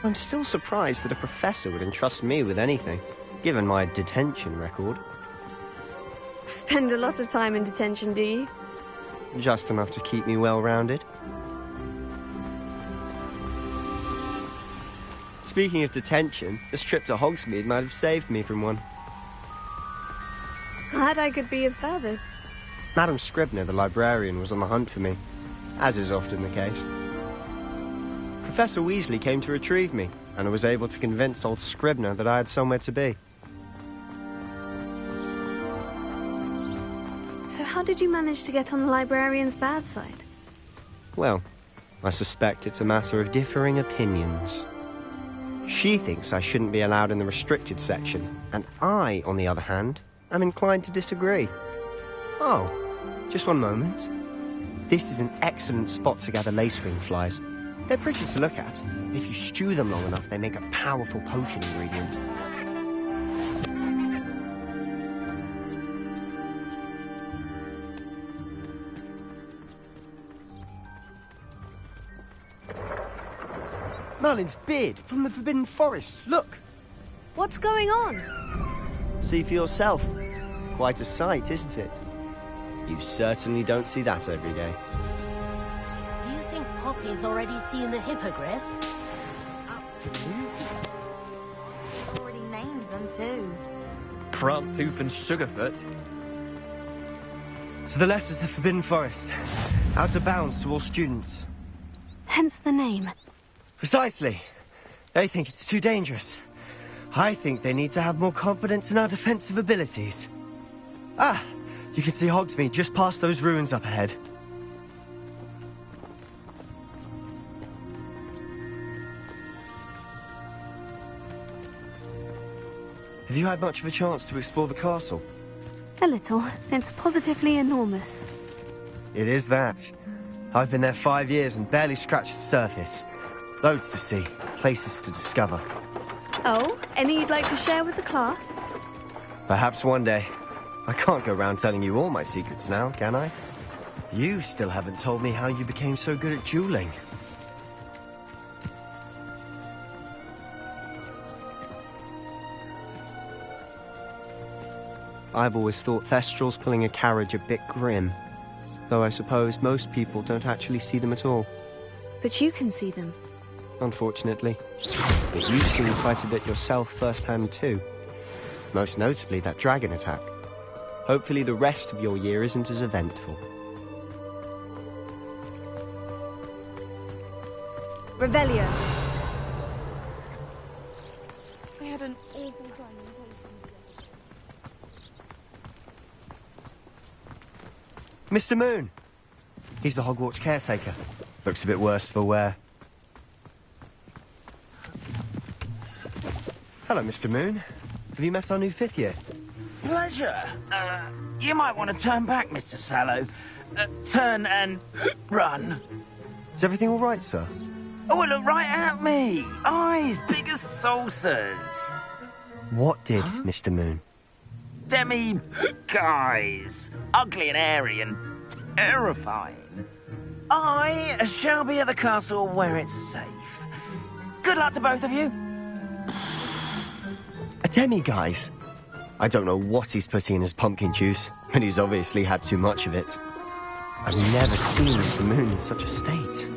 I'm still surprised that a professor would entrust me with anything, given my detention record. Spend a lot of time in detention, do you? Just enough to keep me well-rounded. Speaking of detention, this trip to Hogsmeade might have saved me from one. Glad I could be of service. Madam Scribner, the librarian, was on the hunt for me, as is often the case. Professor Weasley came to retrieve me, and I was able to convince old Scribner that I had somewhere to be. So how did you manage to get on the librarian's bad side? Well, I suspect it's a matter of differing opinions. She thinks I shouldn't be allowed in the restricted section, and I, on the other hand, am inclined to disagree. Oh, just one moment. This is an excellent spot to gather lacewing flies. They're pretty to look at. If you stew them long enough, they make a powerful potion ingredient. Merlin's beard from the Forbidden Forest. Look! What's going on? See for yourself. Quite a sight, isn't it? You certainly don't see that every day. Do you think Poppy's already seen the hippogriffs? Already named them too. Prancehoof and Sugarfoot. To the left is the Forbidden Forest. Out of bounds to all students. Hence the name. Precisely. They think it's too dangerous. I think they need to have more confidence in our defensive abilities. Ah, you can see Hogsmeade just past those ruins up ahead. Have you had much of a chance to explore the castle? A little. It's positively enormous. It is that. I've been there 5 years and barely scratched the surface. Loads to see, places to discover. Oh, any you'd like to share with the class? Perhaps one day. I can't go around telling you all my secrets now, can I? You still haven't told me how you became so good at dueling. I've always thought Thestrals pulling a carriage a bit grim. Though I suppose most people don't actually see them at all. But you can see them. Unfortunately. But you've seen quite a bit yourself firsthand too. Most notably that dragon attack. Hopefully the rest of your year isn't as eventful. Revelio. I had an awful time. Mr. Moon! He's the Hogwarts caretaker. Looks a bit worse for wear. Hello, Mr. Moon. Have you met our new 5th year? Pleasure. You might want to turn back, Mr. Sallow. Turn and run. Is everything all right, sir? Oh, look right at me. Eyes big as saucers. What did, Mr. Moon? Guys. Ugly and airy and terrifying. I shall be at the castle where it's safe. Good luck to both of you. A demi-guise? I don't know what he's putting in his pumpkin juice, but he's obviously had too much of it. I've never seen Mr. Moon in such a state.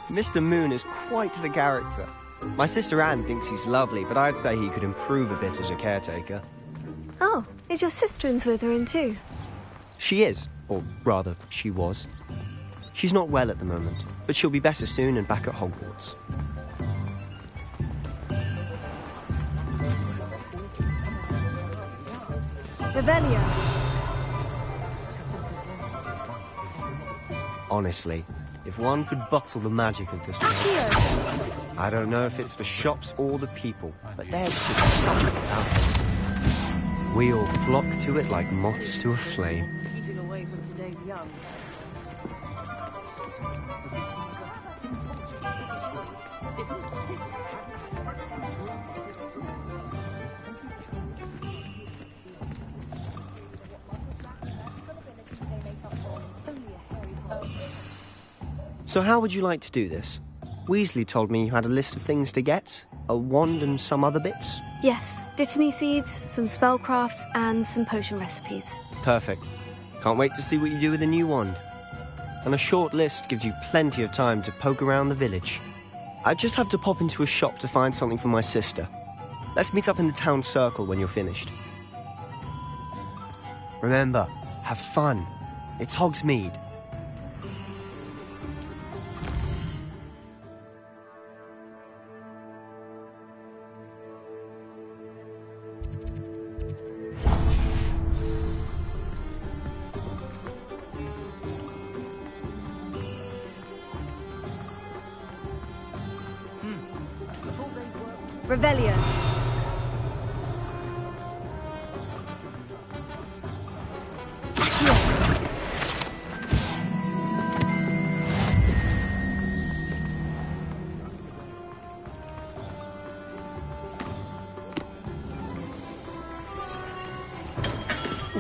Mr. Moon is quite the character. My sister Anne thinks he's lovely, but I'd say he could improve a bit as a caretaker. Oh, is your sister in Slytherin too? She is, or rather, she was. She's not well at the moment, but she'll be better soon and back at Hogwarts. Revelio. Honestly, if one could bottle the magic of this place, I don't know if it's the shops or the people, but there's just something about it. We all flock to it like moths to a flame. Keeping away from today's young. So how would you like to do this? Weasley told me you had a list of things to get, a wand and some other bits. Yes, Dittany seeds, some spellcrafts, and some potion recipes. Perfect. Can't wait to see what you do with the new wand. and a short list gives you plenty of time to poke around the village. I just have to pop into a shop to find something for my sister. Let's meet up in the town circle when you're finished. Remember, have fun. It's Hogsmeade. Revelio.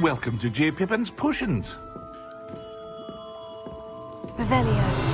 Welcome to J. Pippin's Potions. Revelio.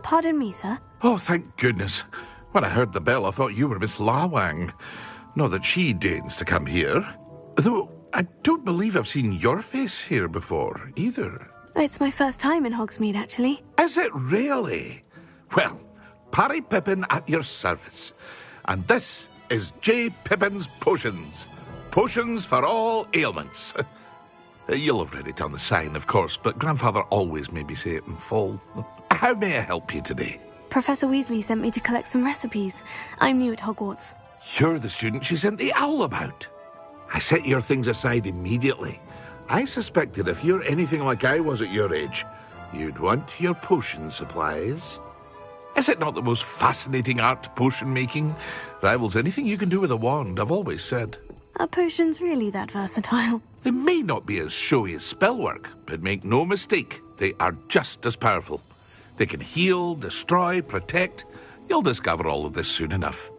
Pardon me, sir. Oh, thank goodness. When I heard the bell, I thought you were Miss Lawang. Not that she deigns to come here. Though I don't believe I've seen your face here before, either. It's my first time in Hogsmeade, actually. Is it really? Well, Parry Pippin at your service. And this is J. Pippin's Potions. Potions for all ailments. You'll have read it on the sign, of course, but Grandfather always made me say it in full. How may I help you today? Professor Weasley sent me to collect some recipes. I'm new at Hogwarts. You're the student she sent the owl about. I set your things aside immediately. I suspected if you're anything like I was at your age, you'd want your potion supplies. Is it not the most fascinating art, potion making? Rivals anything you can do with a wand, I've always said. Are potions really that versatile? They may not be as showy as spellwork, but make no mistake, they are just as powerful. They can heal, destroy, protect. You'll discover all of this soon enough.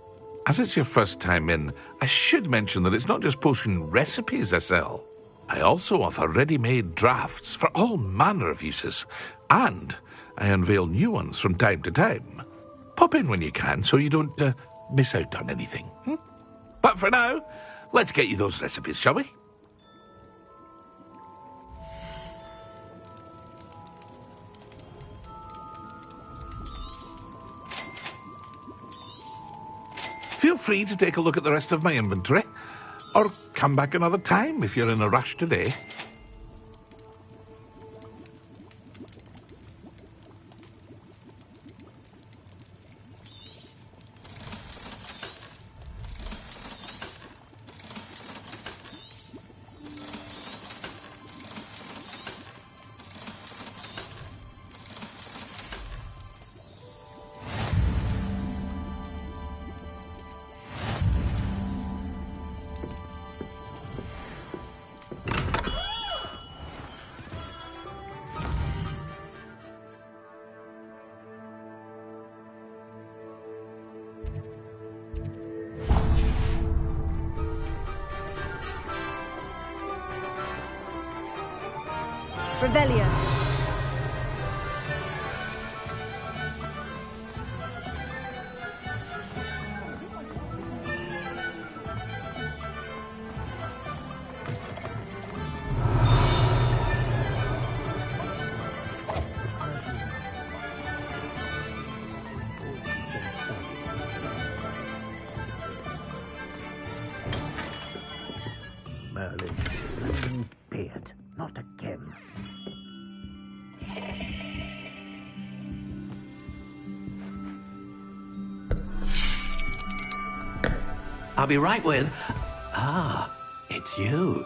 As it's your first time in, I should mention that it's not just potion recipes I sell. I also offer ready-made drafts for all manner of uses, and I unveil new ones from time to time. Pop in when you can so you don't miss out on anything. But for now, let's get you those recipes, shall we? Feel free to take a look at the rest of my inventory, or come back another time if you're in a rush today. Revelio. Merlin, beard, not again. I'll be right with... Ah, it's you.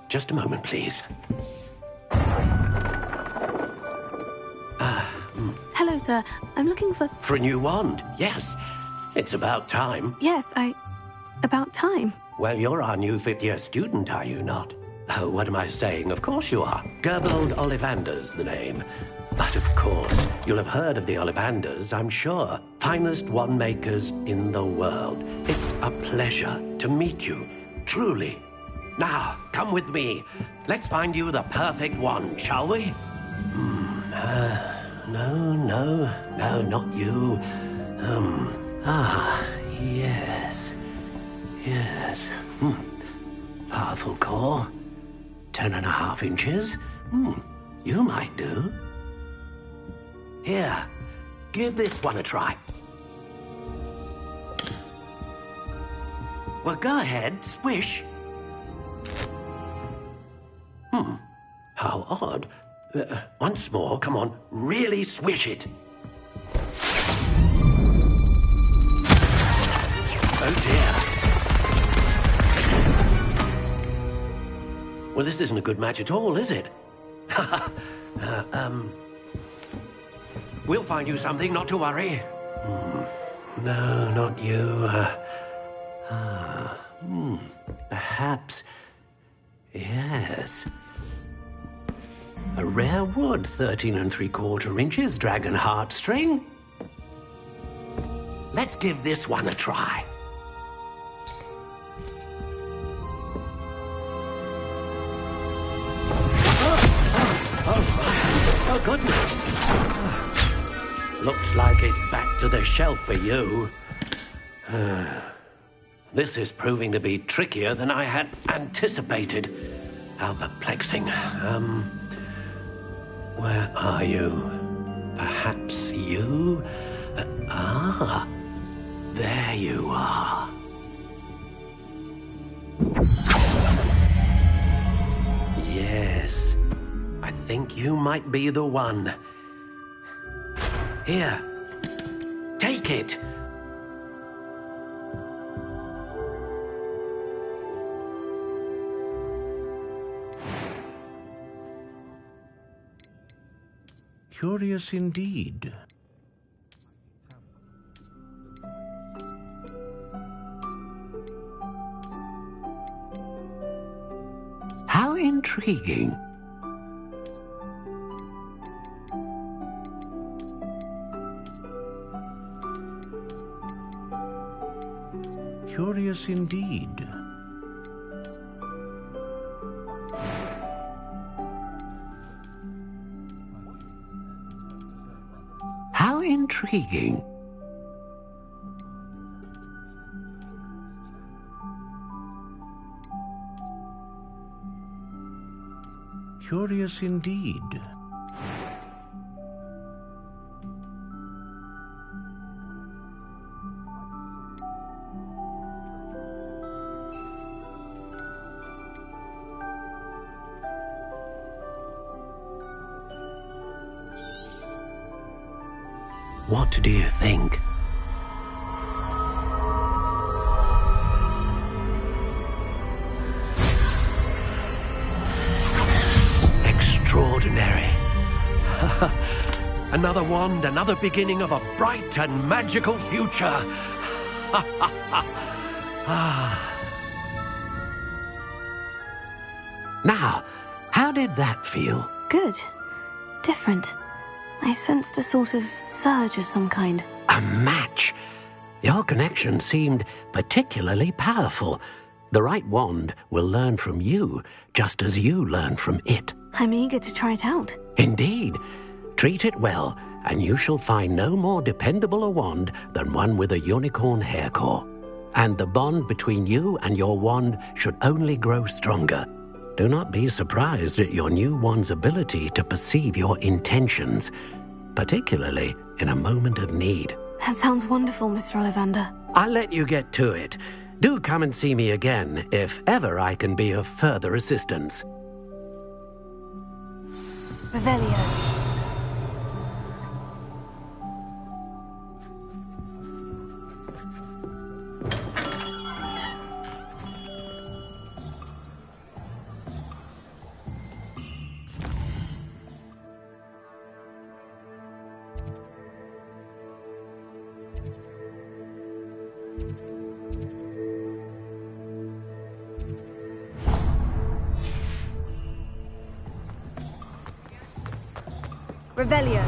Just a moment, please. Hello, sir. I'm looking for... For a new wand, yes. It's about time. Yes, about time. Well, you're our new fifth-year student, are you not? Oh, what am I saying? Of course you are. Gerbold Ollivander's the name. But of course, you'll have heard of the Ollivanders, I'm sure. Finest wand makers in the world. It's a pleasure to meet you, truly. Now, come with me. Let's find you the perfect wand, shall we? No, not you. Yes. Powerful core. 10.5 inches. You might do. Here, give this one a try. Well, go ahead, swish. How odd. Once more, come on, really swish it. Oh dear. Well, this isn't a good match at all, is it? We'll find you something, not to worry. No, not you. Perhaps... Yes. A rare wood, 13 3/4 inches, dragon heartstring. Let's give this one a try. Oh, goodness. Looks like it's back to the shelf for you. This is proving to be trickier than I had anticipated. How perplexing. Where are you? Perhaps you? There you are. Yes. I think you might be the one. Here. Take it. Curious indeed. How intriguing. Curious indeed. How intriguing. Curious indeed. What do you think? Extraordinary. Another wand, another beginning of a bright and magical future. Now, how did that feel? Good. Different. I sensed a sort of surge of some kind. A match. Your connection seemed particularly powerful. The right wand will learn from you, just as you learn from it. I'm eager to try it out. Indeed. Treat it well, and you shall find no more dependable a wand than one with a unicorn hair core. And the bond between you and your wand should only grow stronger. Do not be surprised at your new wand's ability to perceive your intentions, particularly in a moment of need. That sounds wonderful, Mr. Ollivander. I'll let you get to it. Do come and see me again if ever I can be of further assistance. Revelio. Revelio.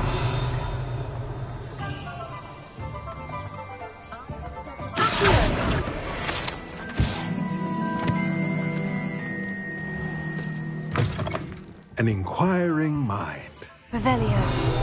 An inquiring mind. Revelio.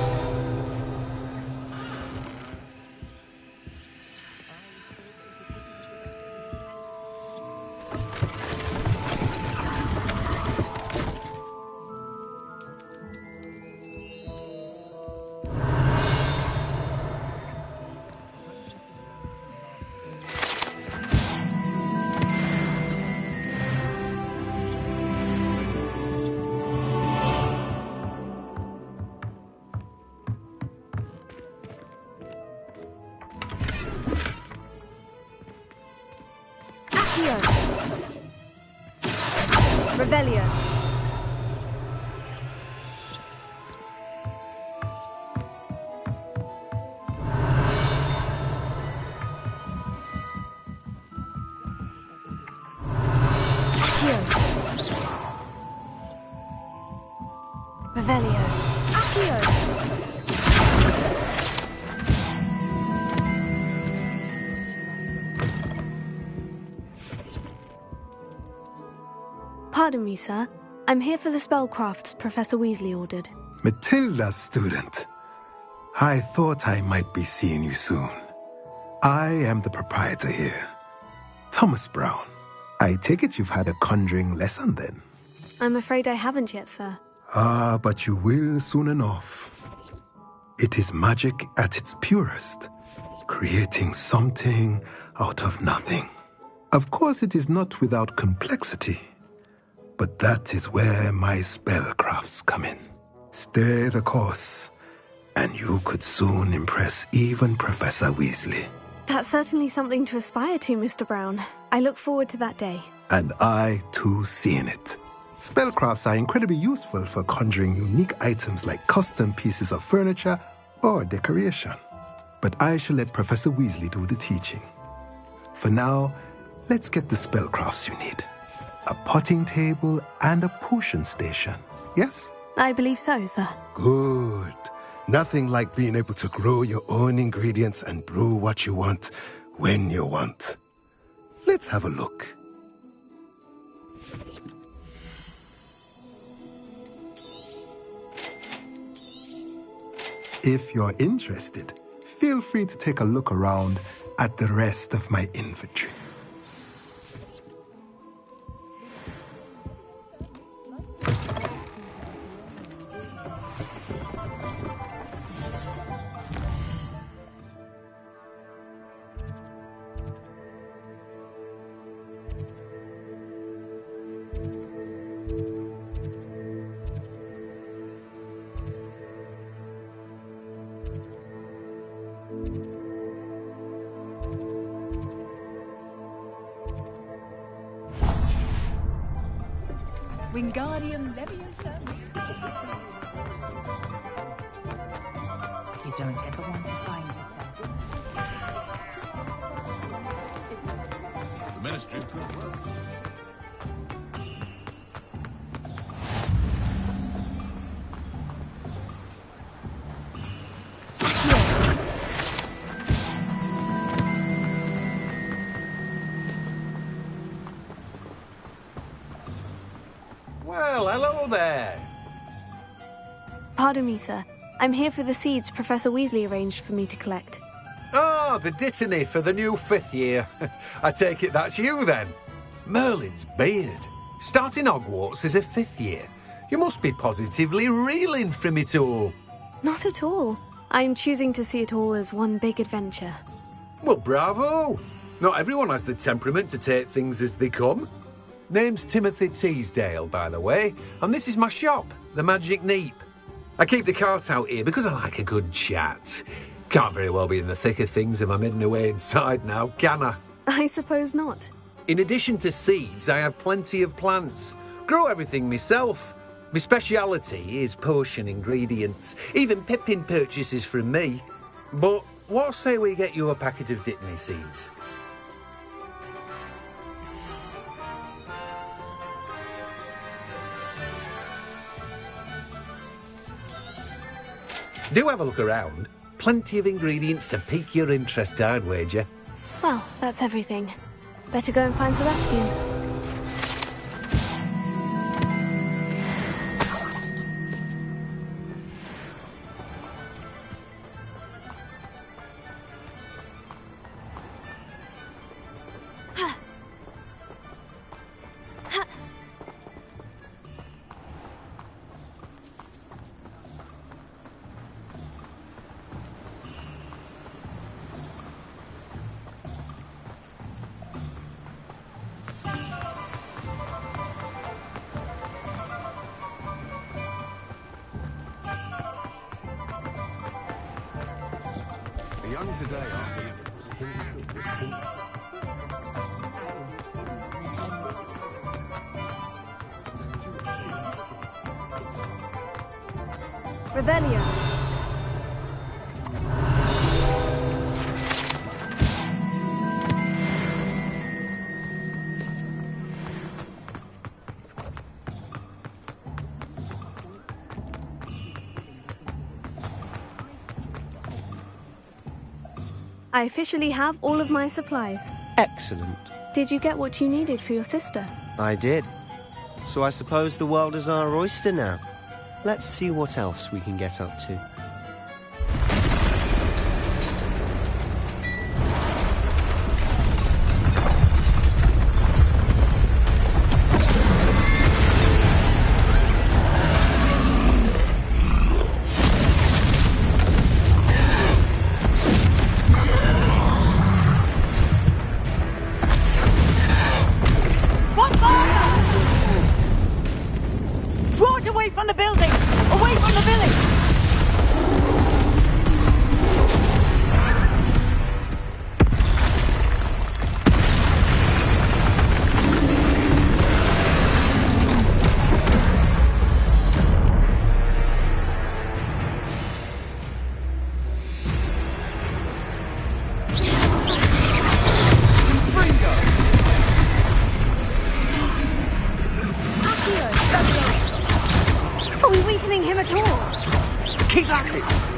Revelio. Revelio. Accio. Pardon me, sir. I'm here for the spellcrafts Professor Weasley ordered. Matilda's student. I thought I might be seeing you soon. I am the proprietor here, Thomas Brown. I take it you've had a conjuring lesson then? I'm afraid I haven't yet, sir. Ah, but you will soon enough. It is magic at its purest, creating something out of nothing. Of course, it is not without complexity, but that is where my spellcrafts come in. Stay the course, and you could soon impress even Professor Weasley. That's certainly something to aspire to, Mr. Brown. I look forward to that day. And I, too, seeing it. Spellcrafts are incredibly useful for conjuring unique items like custom pieces of furniture or decoration. But I shall let Professor Weasley do the teaching. For now, let's get the spellcrafts you need. A potting table and a potion station, yes? I believe so, sir. Good. Nothing like being able to grow your own ingredients and brew what you want when you want. Let's have a look. If you're interested, feel free to take a look around at the rest of my inventory. Wingardium Leviosa. You don't ever want to find it. The Ministry's good work. Well, hello there. Pardon me, sir. I'm here for the seeds Professor Weasley arranged for me to collect. Oh, the dittany for the new 5th year. I take it that's you, then. Merlin's beard. Starting Hogwarts as a 5th year. You must be positively reeling from it all. Not at all. I'm choosing to see it all as one big adventure. Well, bravo. Not everyone has the temperament to take things as they come. Name's Timothy Teasdale, by the way, and this is my shop, the Magic Neep. I keep the cart out here because I like a good chat. Can't very well be in the thick of things if I'm hidden away inside now, can I? I suppose not. In addition to seeds, I have plenty of plants. Grow everything myself. My speciality is potion ingredients. Even Pippin purchases from me. But what say we get you a packet of dittany seeds? Do have a look around. Plenty of ingredients to pique your interest, I'd wager. Well, that's everything. Better go and find Sebastian. Young today, aren't you? Revelio. I officially have all of my supplies. Excellent. Did you get what you needed for your sister? I did. So I suppose the world is our oyster now. Let's see what else we can get up to.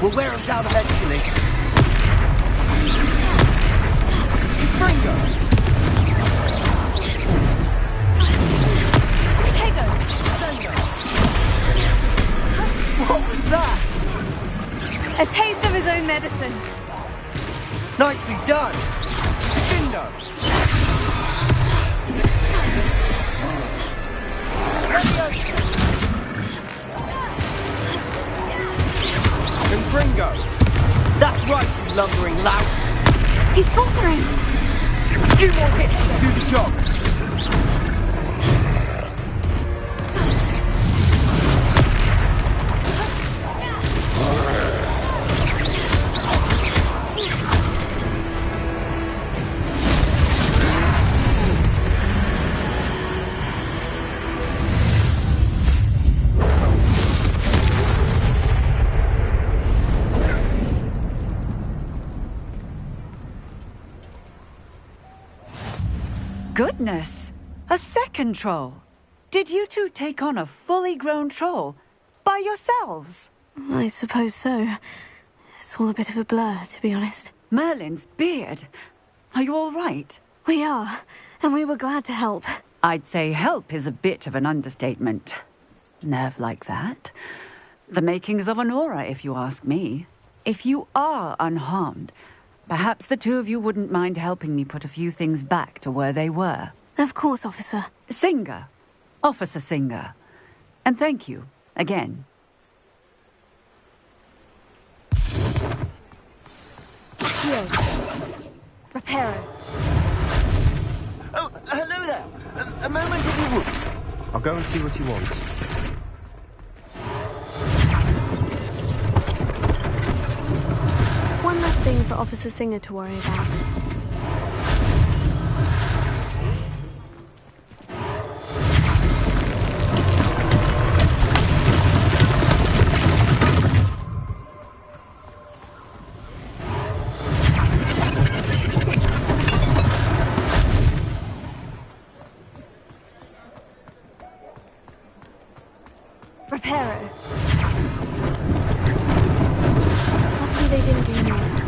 We'll wear them down eventually. What was that? A taste of his own medicine. Nicely done. Gryffindor. Gringo. That's right, you lumbering lout. He's faltering. A few more hits to do the job. Goodness! A second troll! Did you two take on a fully grown troll? By yourselves? I suppose so. It's all a bit of a blur, to be honest. Merlin's beard. Are you all right? We are, and we were glad to help. I'd say help is a bit of an understatement. Nerve like that. The makings of an aura, if you ask me. If you are unharmed, perhaps the two of you wouldn't mind helping me put a few things back to where they were. Of course, officer. Singer. Officer Singer. And thank you, again. Here. Reparo. Oh, hello there. A moment if you would. I'll go and see what he wants. One last thing for Officer Singer to worry about. Reparo. Luckily they didn't do more damage.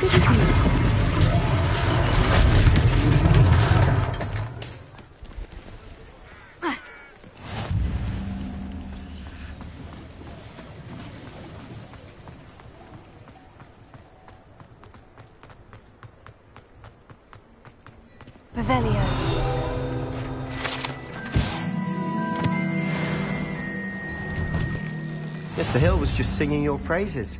Good as new. Revelio. Mr. Hill was just singing your praises.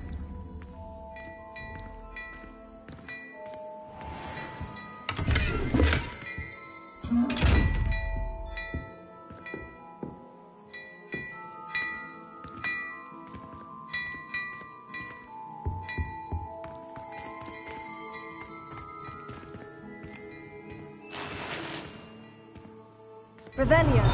Revelio.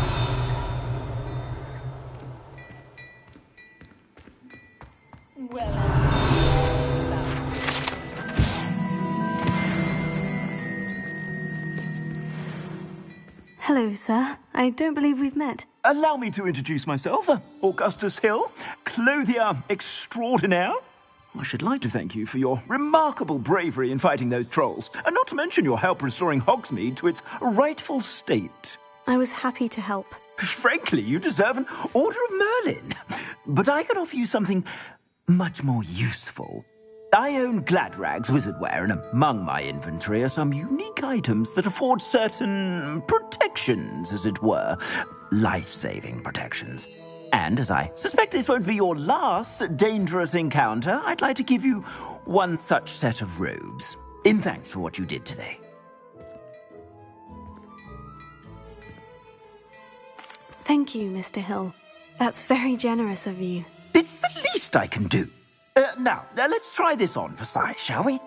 Hello, sir. I don't believe we've met. Allow me to introduce myself. Augustus Hill, clothier extraordinaire. I should like to thank you for your remarkable bravery in fighting those trolls, and not to mention your help restoring Hogsmeade to its rightful state. I was happy to help. Frankly, you deserve an Order of Merlin. But I can offer you something much more useful. I own Gladrag's wizardware, and among my inventory are some unique items that afford certain protections, as it were. Life-saving protections. And as I suspect this won't be your last dangerous encounter, I'd like to give you one such set of robes, in thanks for what you did today. Thank you, Mr. Hill. That's very generous of you. It's the least I can do. Now, let's try this on for size, shall we?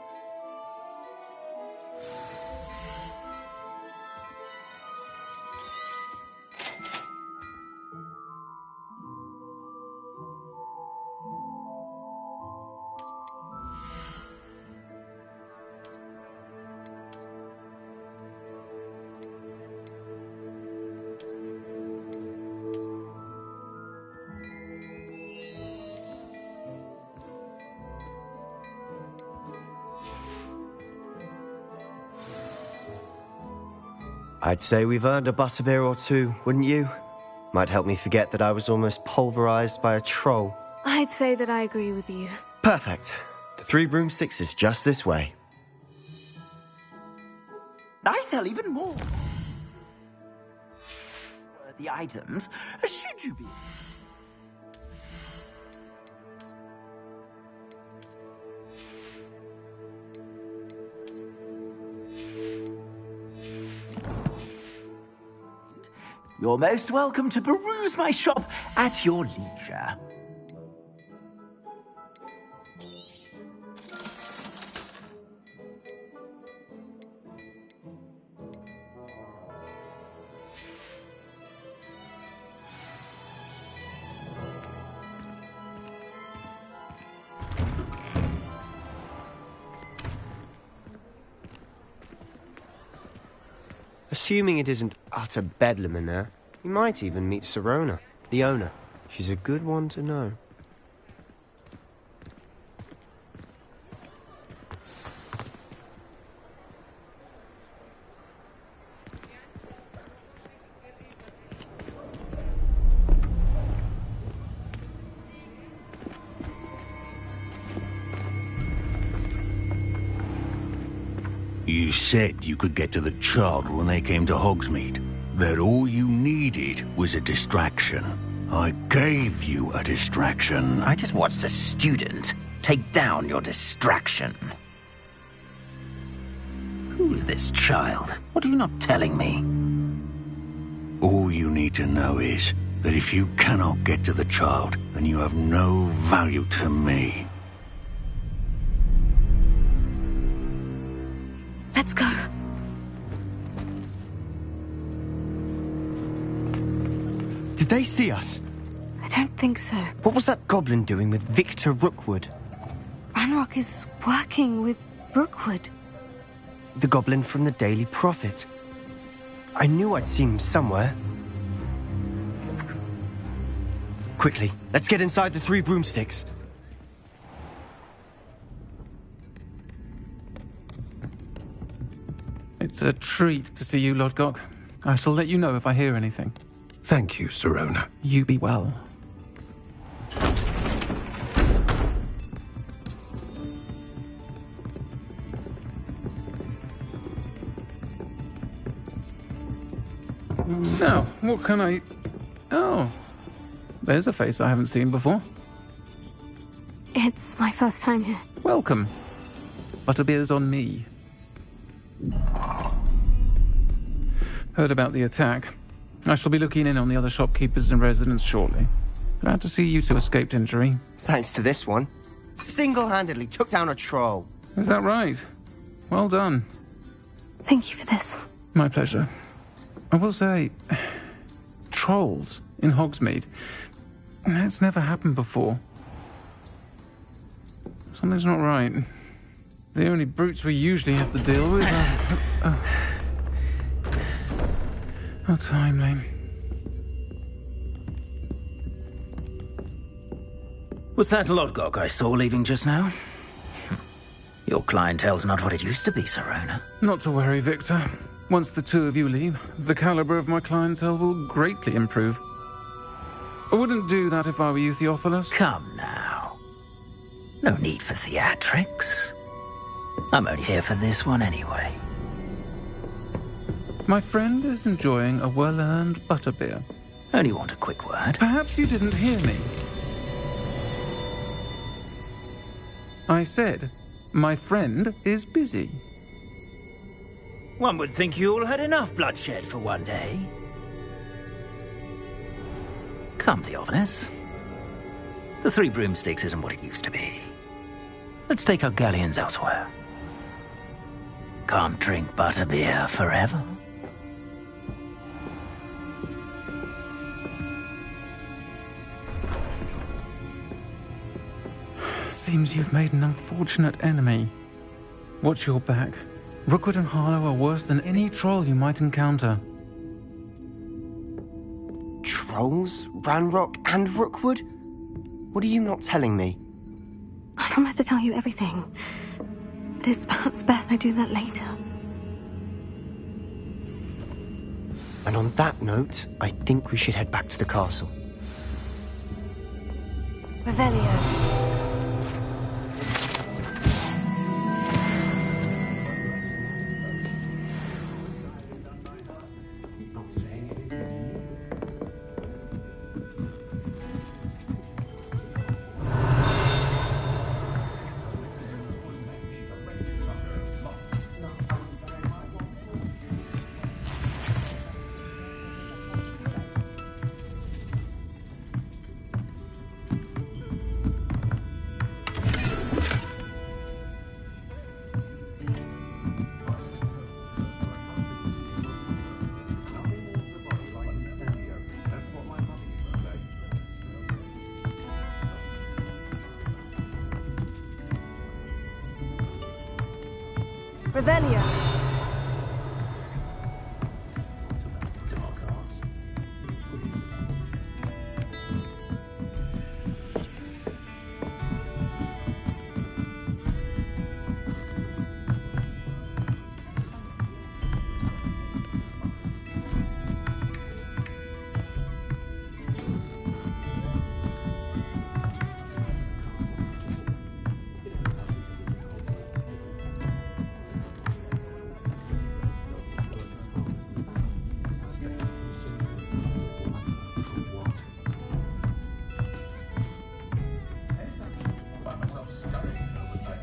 I'd say we've earned a butterbeer or two, wouldn't you? Might help me forget that I was almost pulverized by a troll. I'd say that I agree with you. Perfect. The 3 broomsticks is just this way. I sell even more worthy items, should you be. You're most welcome to peruse my shop at your leisure. Assuming it isn't utter bedlam in there, you might even meet Sirona, the owner. She's a good one to know. You said you could get to the child when they came to Hogsmeade. That all you needed was a distraction. I gave you a distraction. I just watched a student take down your distraction. Who's this child? What are you not telling me? All you need to know is that if you cannot get to the child, then you have no value to me. Let's go. Did they see us? I don't think so. What was that goblin doing with Victor Rukwood? Ranrock is working with Rookwood. The goblin from the Daily Prophet. I knew I'd seen him somewhere. Quickly, let's get inside the 3 broomsticks. It's a treat to see you, Lodgok. I shall let you know if I hear anything. Thank you, Sirona. You be well. Now, what can I... Oh, there's a face I haven't seen before. It's my first time here. Welcome. Butterbeer's on me. Heard about the attack. I shall be looking in on the other shopkeepers and residents shortly. Glad to see you two escaped injury. Thanks to this one. Single-handedly took down a troll. Is that right? Well done. Thank you for this. My pleasure. I will say, trolls in Hogsmeade. That's never happened before. Something's not right. The only brutes we usually have to deal with are... How timely. Was that Lodgok I saw leaving just now? Your clientele's not what it used to be, Sirona. Not to worry, Victor. Once the 2 of you leave, the caliber of my clientele will greatly improve. I wouldn't do that if I were you, Theophilus. Come now. No need for theatrics. I'm only here for this one anyway. My friend is enjoying a well-earned butterbeer. Only want a quick word. Perhaps you didn't hear me. I said, my friend is busy. One would think you all had enough bloodshed for one day. Come, Theophilus. The 3 broomsticks isn't what it used to be. Let's take our galleons elsewhere. Can't drink butterbeer forever. Seems you've made an unfortunate enemy. Watch your back. Rookwood and Harlow are worse than any troll you might encounter. Trolls? Ranrock and Rookwood? What are you not telling me? I promise to tell you everything. But it's perhaps best I do that later. And on that note, I think we should head back to the castle. Revelio. Revelio.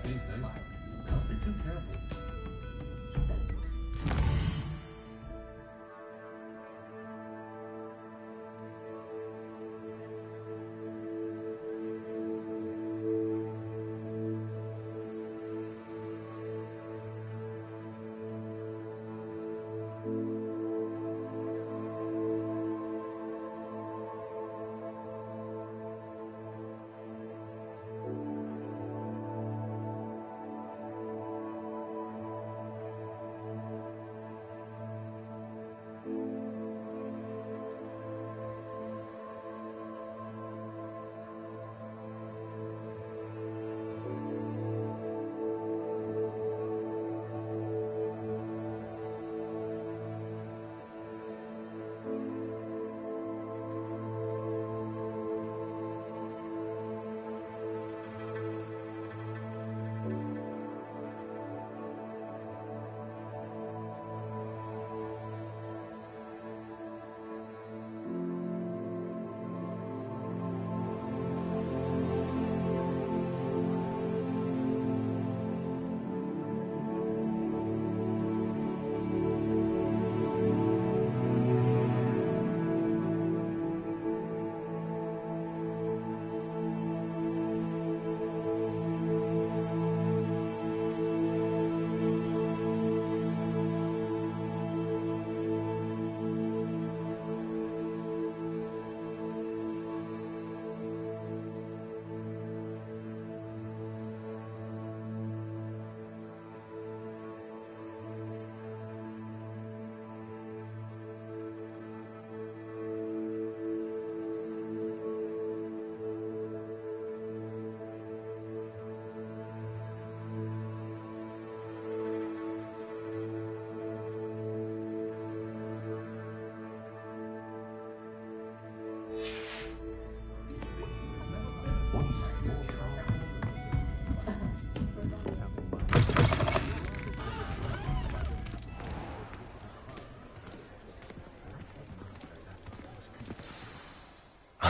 these days. Can't be too careful.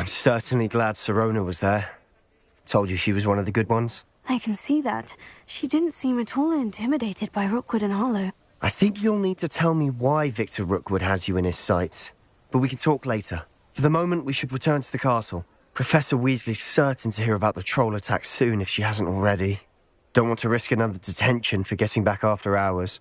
I'm certainly glad Sirona was there. Told you she was one of the good ones. I can see that. She didn't seem at all intimidated by Rookwood and Harlow. I think you'll need to tell me why Victor Rookwood has you in his sights. But we can talk later. For the moment, we should return to the castle. Professor Weasley's certain to hear about the troll attack soon if she hasn't already. Don't want to risk another detention for getting back after hours.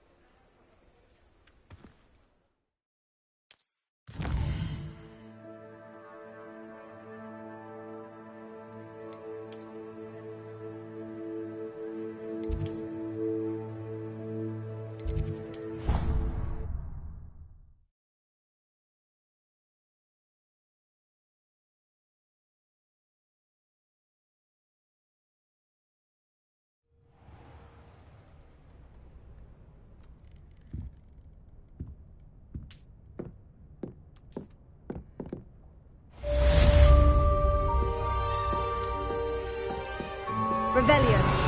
Revelio.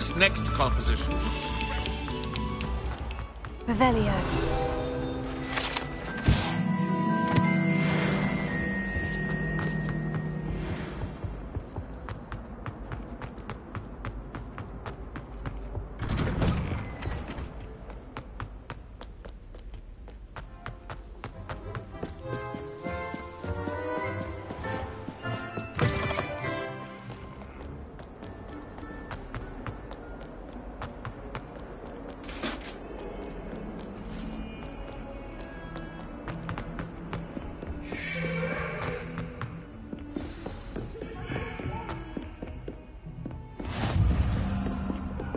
this next composition. Revelio.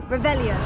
Revelio.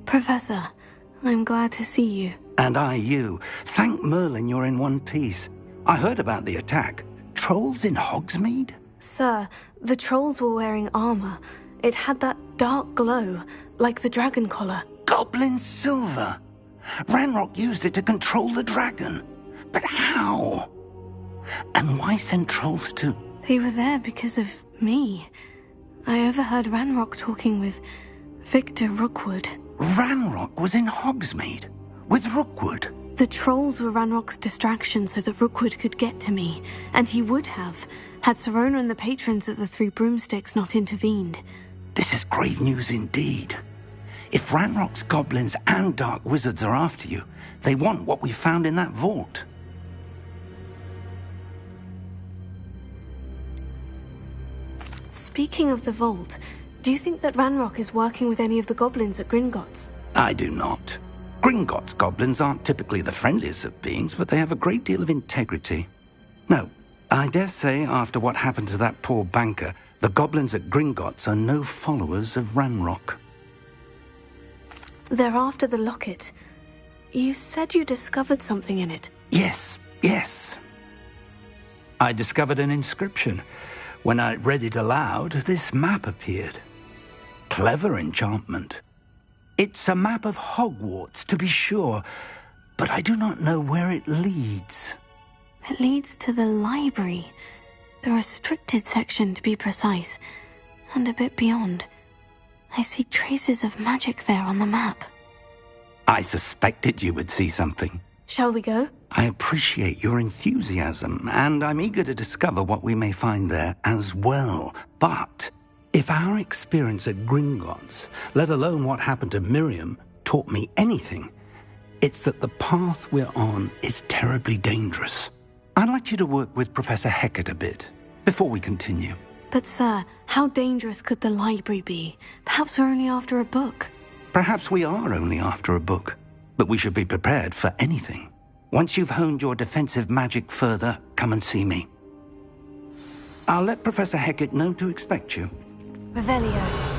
Professor, I'm glad to see you. And I you. Thank Merlin you're in one piece. I heard about the attack. Trolls in Hogsmeade? Sir, the trolls were wearing armor. It had that dark glow, like the dragon collar. Goblin silver. Ranrock used it to control the dragon. But how? And why send trolls too? They were there because of me. I overheard Ranrock talking with Victor Rukwood. Ranrock was in Hogsmeade with Rookwood. The trolls were Ranrock's distraction so that Rookwood could get to me, and he would have, had Serona and the patrons at the Three Broomsticks not intervened. This is grave news indeed. If Ranrock's goblins and dark wizards are after you, they want what we found in that vault. Speaking of the vault, do you think that Ranrock is working with any of the goblins at Gringotts? I do not. Gringotts goblins aren't typically the friendliest of beings, but they have a great deal of integrity. No, I dare say after what happened to that poor banker, the goblins at Gringotts are no followers of Ranrock. They're after the locket. You said you discovered something in it. Yes. I discovered an inscription. When I read it aloud, this map appeared. Clever enchantment. It's a map of Hogwarts, to be sure, but I do not know where it leads. It leads to the library. The restricted section, to be precise, and a bit beyond. I see traces of magic there on the map. I suspected you would see something. Shall we go? I appreciate your enthusiasm, and I'm eager to discover what we may find there as well. But if our experience at Gringotts, let alone what happened to Miriam, taught me anything, it's that the path we're on is terribly dangerous. I'd like you to work with Professor Hecat a bit before we continue. But sir, how dangerous could the library be? Perhaps we're only after a book. Perhaps we are only after a book, but we should be prepared for anything. Once you've honed your defensive magic further, come and see me. I'll let Professor Hecat know to expect you. Revelio.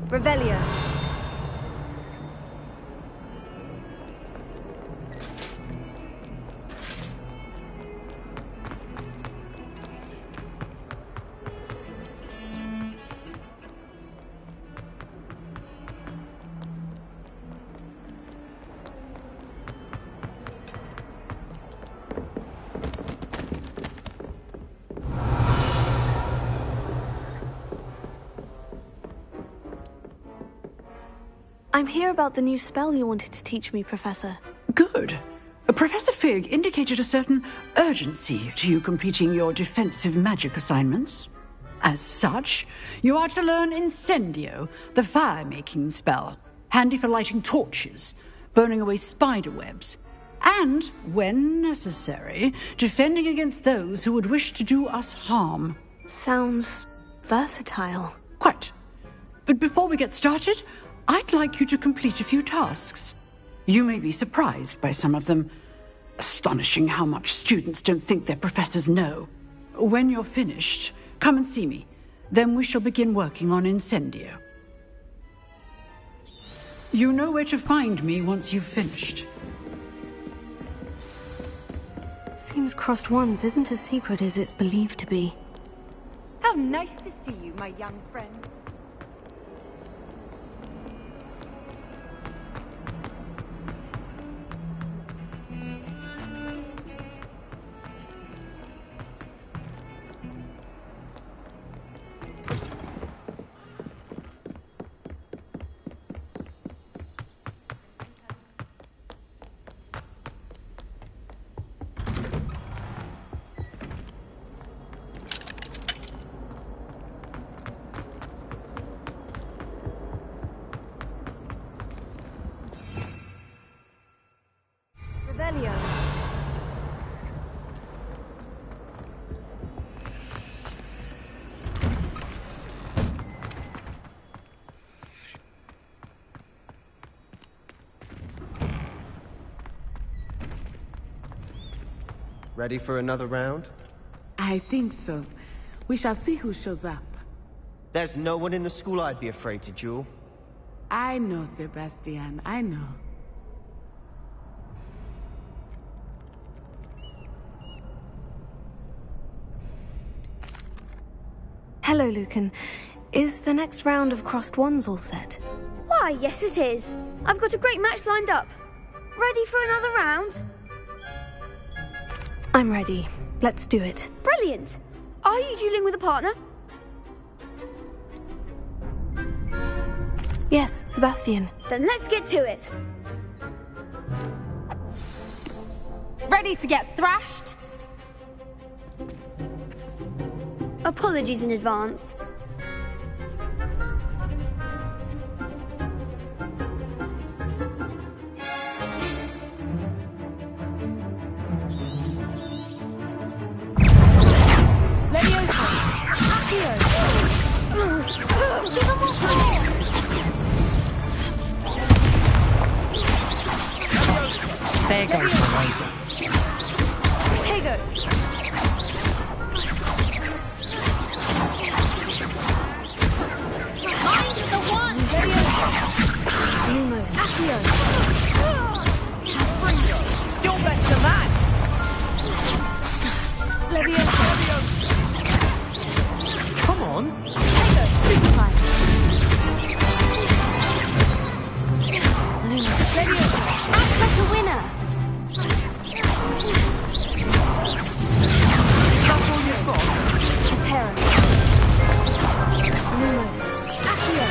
Revelio. I'm here about the new spell you wanted to teach me, Professor. Good. Professor Fig indicated a certain urgency to you completing your defensive magic assignments. As such, you are to learn Incendio, the fire-making spell, handy for lighting torches, burning away spider webs, and, when necessary, defending against those who would wish to do us harm. Sounds versatile. Quite. But before we get started, I'd like you to complete a few tasks. You may be surprised by some of them. Astonishing how much students don't think their professors know. When you're finished, come and see me. Then we shall begin working on Incendio. You know where to find me once you've finished. Seems Crossed Wands isn't as secret as it's believed to be. How nice to see you, my young friend. Revelio. Ready for another round? I think so. We shall see who shows up. There's no one in the school I'd be afraid to duel. I know, Sebastian, I know. Hello, Lucan. Is the next round of Crossed Wands all set? Why, yes it is. I've got a great match lined up. Ready for another round? I'm ready. Let's do it. Brilliant. Are you dueling with a partner? Yes, Sebastian. Then let's get to it. Ready to get thrashed? Apologies in advance. There goes the wager. Tego. Mind the one. Lumos. Accio. You're better than that. Leviosa. Come on. Tego. Stupefy. Lumos. Leviosa. Act like a winner. That's all you've got. Terra. Lumos. Accio.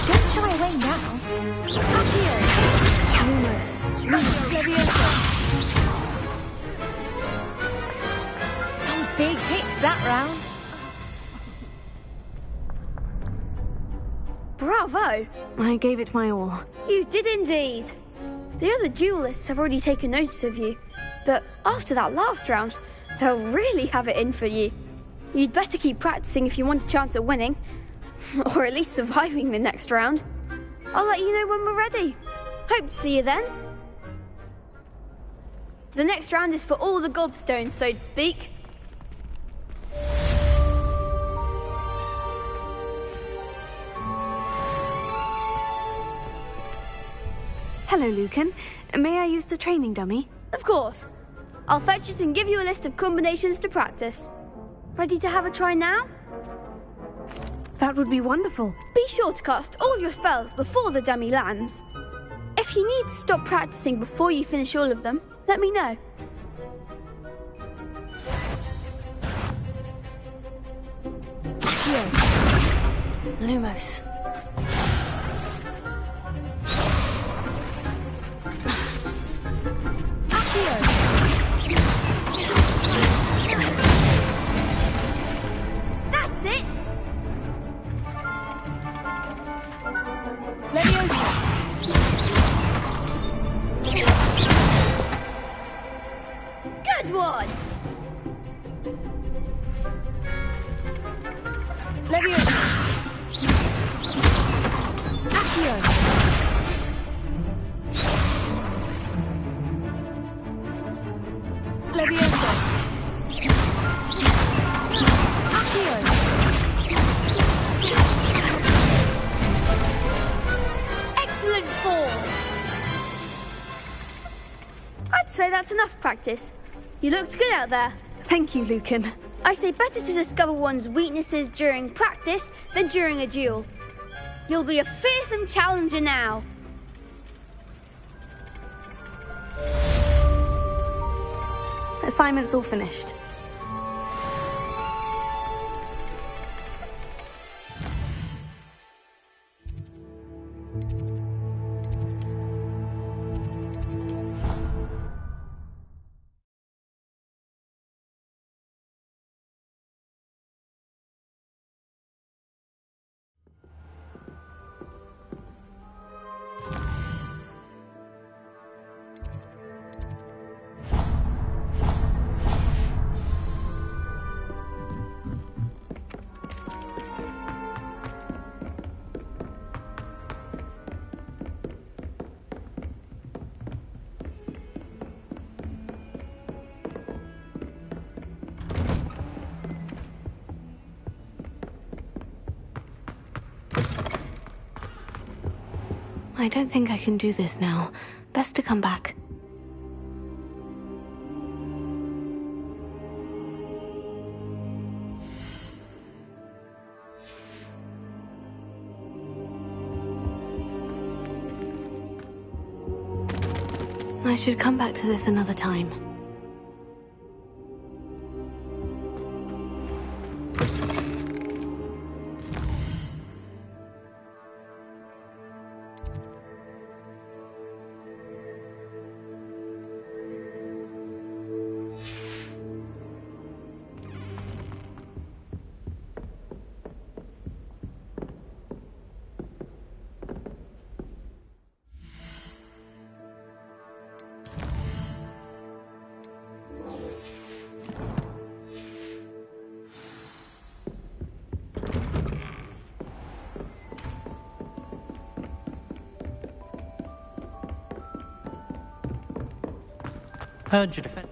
Don't shy away now. Accio. Lumos. Lumos. Leviosa. Some big hits that round. Bravo! I gave it my all. You did indeed. The other duelists have already taken notice of you, but after that last round, they'll really have it in for you. You'd better keep practicing if you want a chance at winning, or at least surviving the next round. I'll let you know when we're ready. Hope to see you then. The next round is for all the gobstones, so to speak. Hello, Lucan. May I use the training dummy? Of course. I'll fetch it and give you a list of combinations to practice. Ready to have a try now? That would be wonderful. Be sure to cast all your spells before the dummy lands. If you need to stop practicing before you finish all of them, let me know. Here. Lumos. That's it! Good one! Leviosa. Accio. Leviosa. Accio. Excellent form! I'd say that's enough practice. You looked good out there. Thank you, Lucan. I say better to discover one's weaknesses during practice than during a duel. You'll be a fearsome challenger now. Assignment's all finished. I don't think I can do this now. Best to come back. I should come back to this another time. Heard your defense.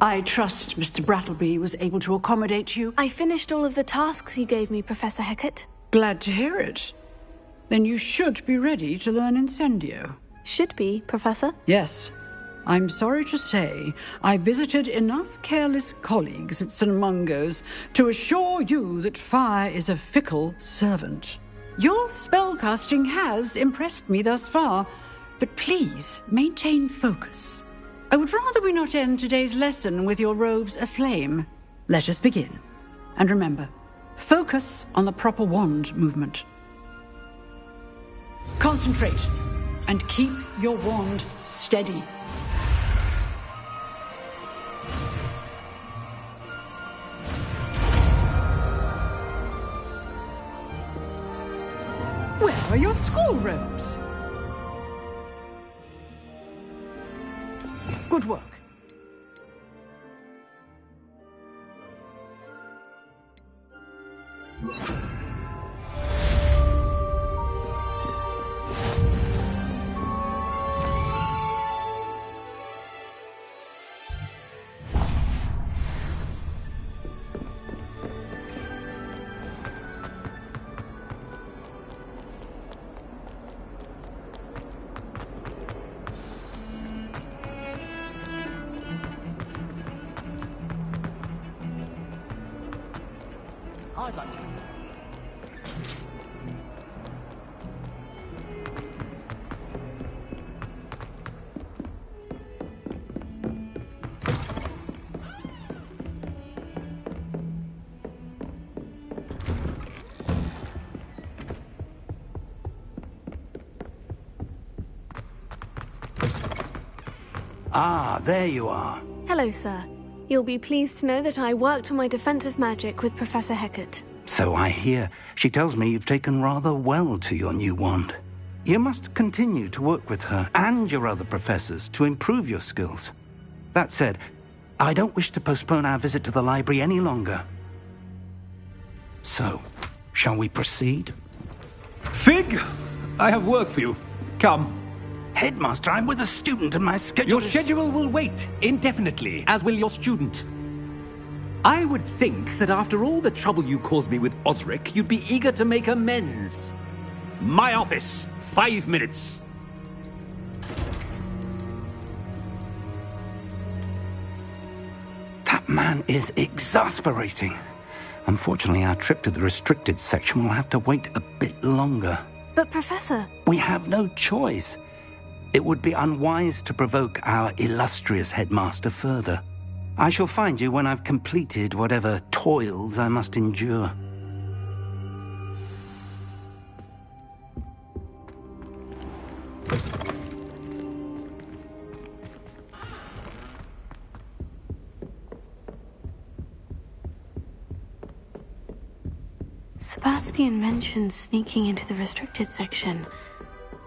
I trust Mr. Brattleby was able to accommodate you. I finished all of the tasks you gave me, Professor Hecat. Glad to hear it. Then you should be ready to learn Incendio. Should be, Professor? Yes. I'm sorry to say I visited enough careless colleagues at St. Mungo's to assure you that fire is a fickle servant. Your spellcasting has impressed me thus far, but please maintain focus. I would rather we not end today's lesson with your robes aflame. Let us begin. And remember, focus on the proper wand movement. Concentrate and keep your wand steady. Where are your school robes? Good work. I'd like to. Ah, there you are. Hello, sir. You'll be pleased to know that I worked on my defensive magic with Professor Hecat. So I hear. She tells me you've taken rather well to your new wand. You must continue to work with her and your other professors to improve your skills. That said, I don't wish to postpone our visit to the library any longer. So, shall we proceed? Fig! I have work for you. Come. Headmaster, I'm with a student and my schedule Your schedule will wait indefinitely, as will your student. I would think that after all the trouble you caused me with Osric, you'd be eager to make amends. My office, 5 minutes. That man is exasperating. Unfortunately, our trip to the restricted section will have to wait a bit longer. But, Professor... We have no choice. It would be unwise to provoke our illustrious headmaster further. I shall find you when I've completed whatever toils I must endure. Sebastian mentioned sneaking into the restricted section.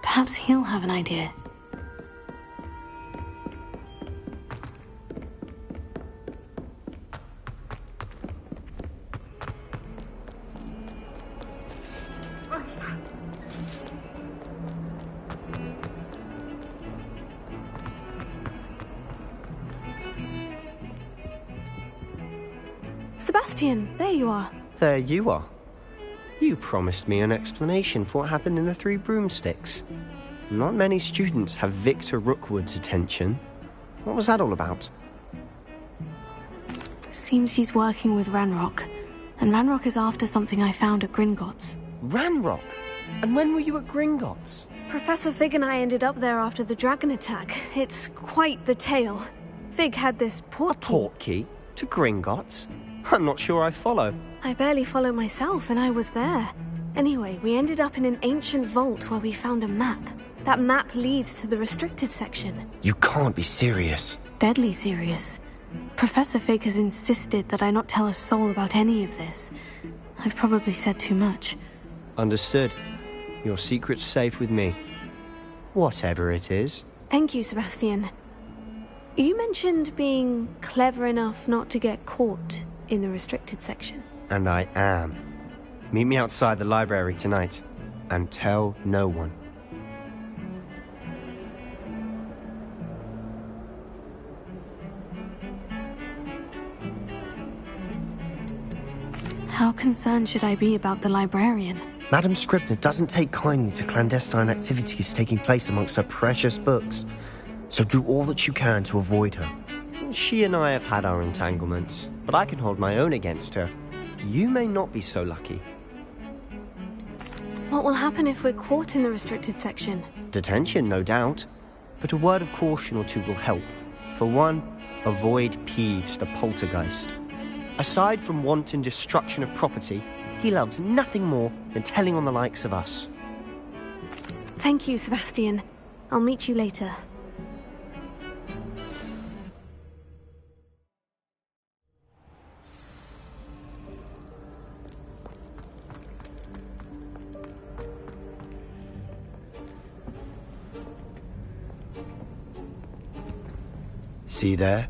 Perhaps he'll have an idea. Sebastian, there you are. There you are. You promised me an explanation for what happened in the Three Broomsticks. Not many students have Victor Rukwood's attention. What was that all about? Seems he's working with Ranrock. And Ranrock is after something I found at Gringotts. Ranrock? And when were you at Gringotts? Professor Fig and I ended up there after the dragon attack. It's quite the tale. Fig had this portkey. A portkey? To Gringotts? I'm not sure I follow. I barely follow myself, and I was there. Anyway, we ended up in an ancient vault where we found a map. That map leads to the restricted section. You can't be serious. Deadly serious. Professor Fig has insisted that I not tell a soul about any of this. I've probably said too much. Understood. Your secret's safe with me. Whatever it is. Thank you, Sebastian. You mentioned being clever enough not to get caught in the restricted section. And I am. Meet me outside the library tonight. And tell no one. How concerned should I be about the librarian? Madam Scribner doesn't take kindly to clandestine activities taking place amongst her precious books. So do all that you can to avoid her. She and I have had our entanglements, but I can hold my own against her. You may not be so lucky. What will happen if we're caught in the restricted section? Detention, no doubt. But a word of caution or two will help. For one, avoid Peeves, the poltergeist. Aside from wanton destruction of property, he loves nothing more than telling on the likes of us. Thank you, Sebastian. I'll meet you later. See there?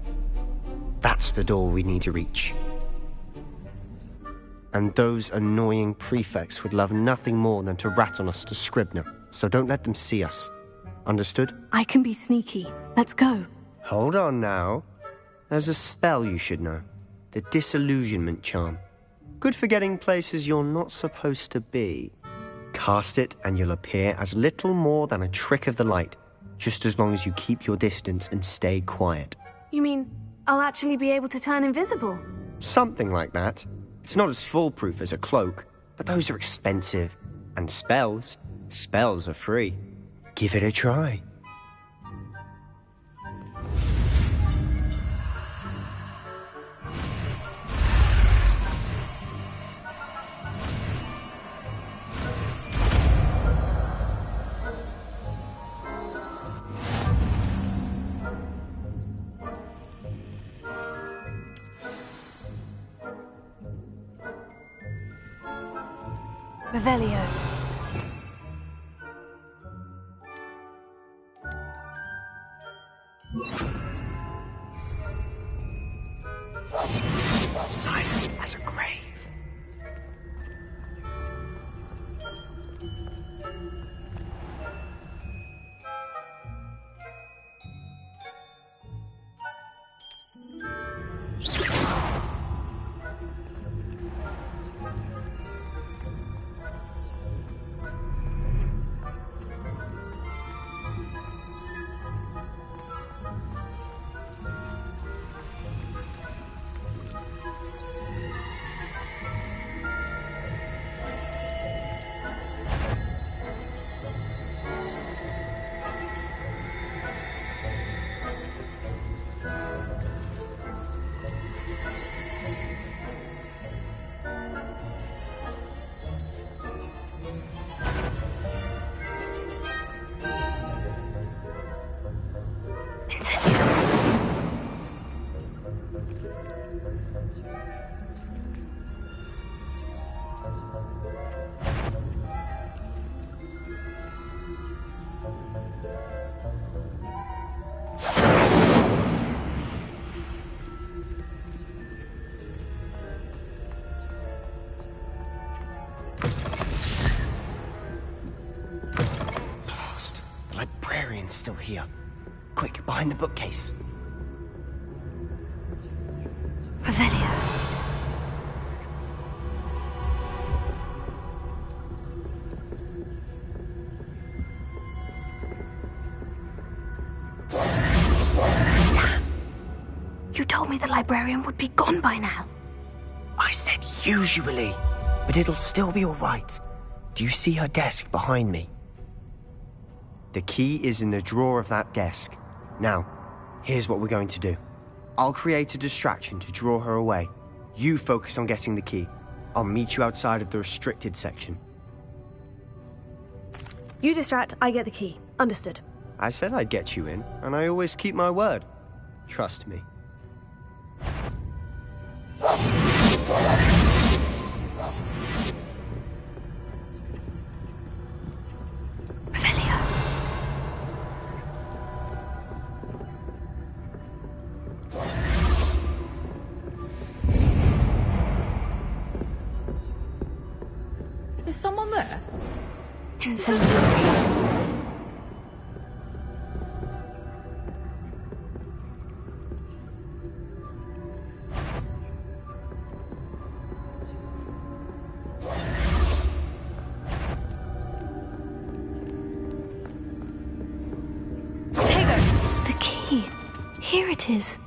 That's the door we need to reach. And those annoying prefects would love nothing more than to rat on us to Scribner, so don't let them see us. Understood? I can be sneaky. Let's go. Hold on now. There's a spell you should know. The disillusionment charm. Good for getting places you're not supposed to be. Cast it and you'll appear as little more than a trick of the light, just as long as you keep your distance and stay quiet. You mean I'll actually be able to turn invisible? Something like that. It's not as foolproof as a cloak, but those are expensive. And spells are free. Give it a try. Revelio. Silent as a grave. Still here. Quick, behind the bookcase. Revelio. You told me the librarian would be gone by now. I said usually, but it'll still be all right. Do you see her desk behind me? The key is in the drawer of that desk. Now, here's what we're going to do. I'll create a distraction to draw her away. You focus on getting the key. I'll meet you outside of the restricted section. You distract, I get the key. Understood. I said I'd get you in, and I always keep my word. Trust me. Is someone there? The key. Here it is.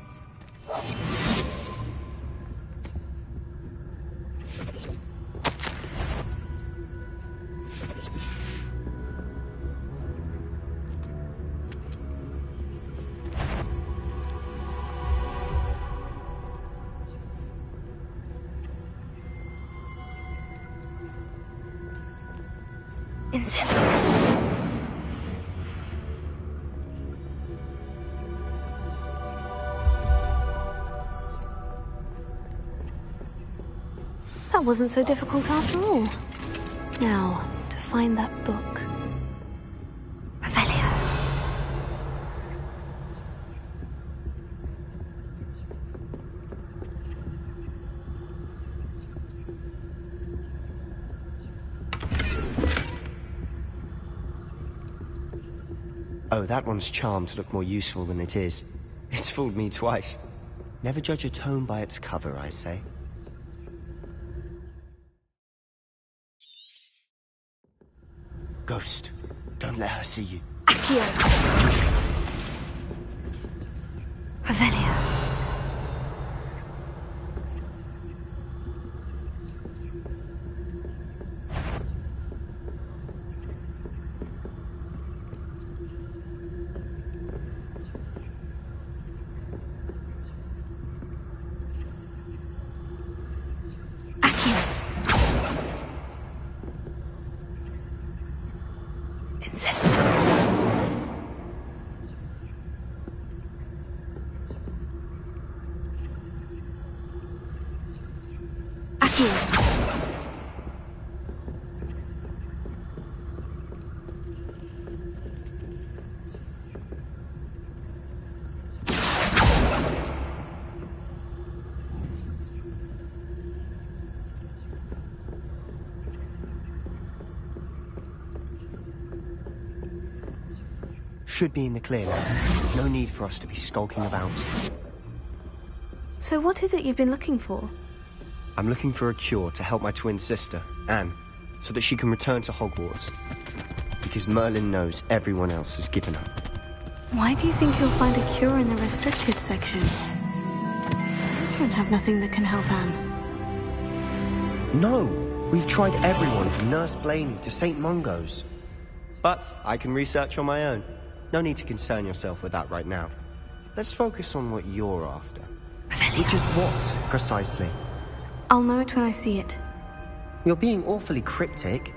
That wasn't so difficult after all. Now, to find that book. Revelio. Oh, that one's charmed to look more useful than it is. It's fooled me twice. Never judge a tome by its cover, I say. Ghost, don't let her see you. Accio. Revelio. Should be in the clear now. No need for us to be skulking about. So what is it you've been looking for? I'm looking for a cure to help my twin sister, Anne, so that she can return to Hogwarts. Because Merlin knows everyone else has given up. Why do you think you'll find a cure in the restricted section? Children have nothing that can help Anne. No! We've tried everyone from Nurse Blaney to St. Mungo's. But I can research on my own. No need to concern yourself with that right now. Let's focus on what you're after. Which is what, precisely? I'll know it when I see it. You're being awfully cryptic.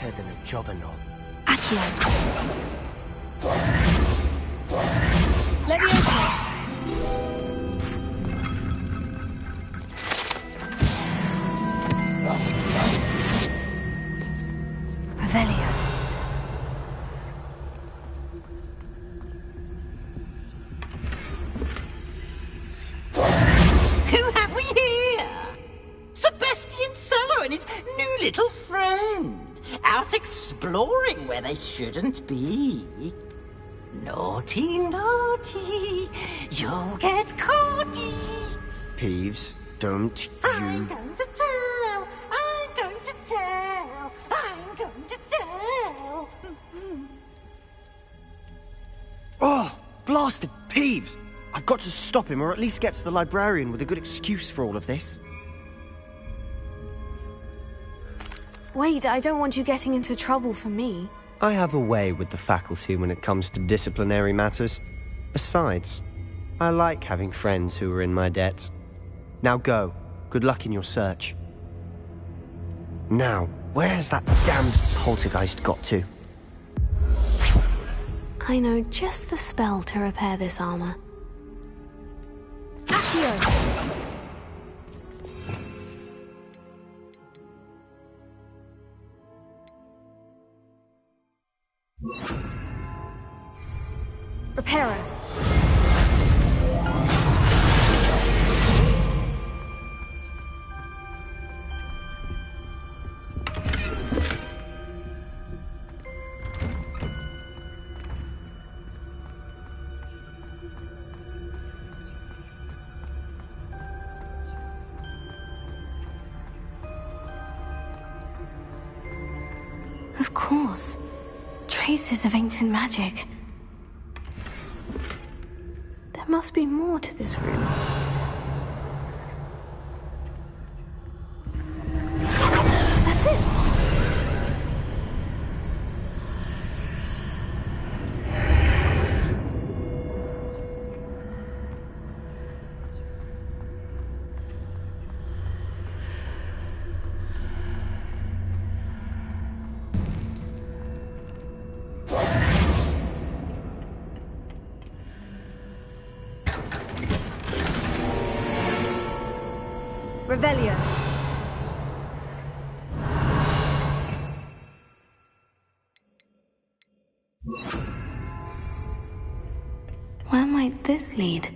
Than a jobberknock. Accio. Leviosa. Revelio. Who have we here? Sebastian Cello and his new little friend. Out exploring where they shouldn't be. Naughty, naughty, you'll get caughty. Peeves, don't you... I'm going to tell, I'm going to tell, I'm going to tell. Oh, blasted Peeves! I've got to stop him, or at least get to the librarian with a good excuse for all of this. Wait, I don't want you getting into trouble for me. I have a way with the faculty when it comes to disciplinary matters. Besides, I like having friends who are in my debt. Now go. Good luck in your search. Now, where's that damned poltergeist got to? I know just the spell to repair this armor. Accio! Reparo. Of course. Traces of ancient magic. There must be more to this room. That's it! Revelio. Where might this lead?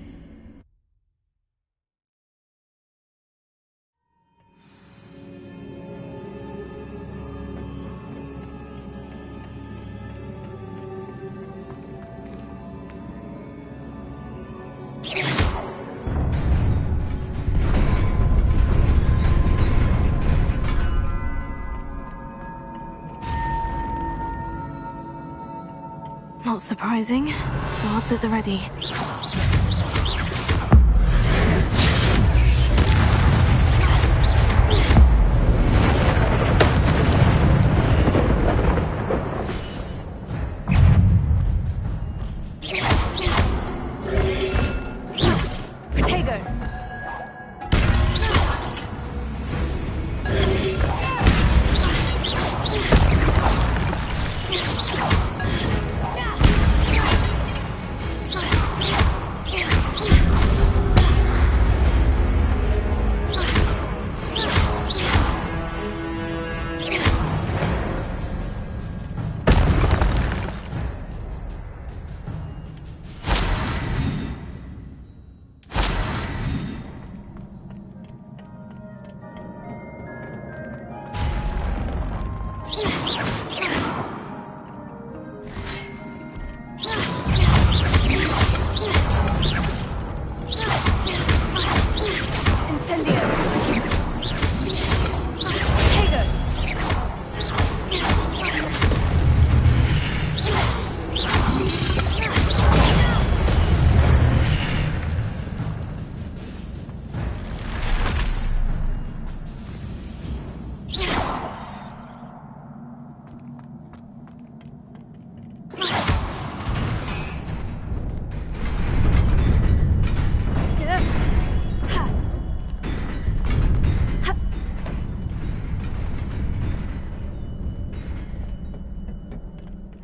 Not surprising. Guards at the ready.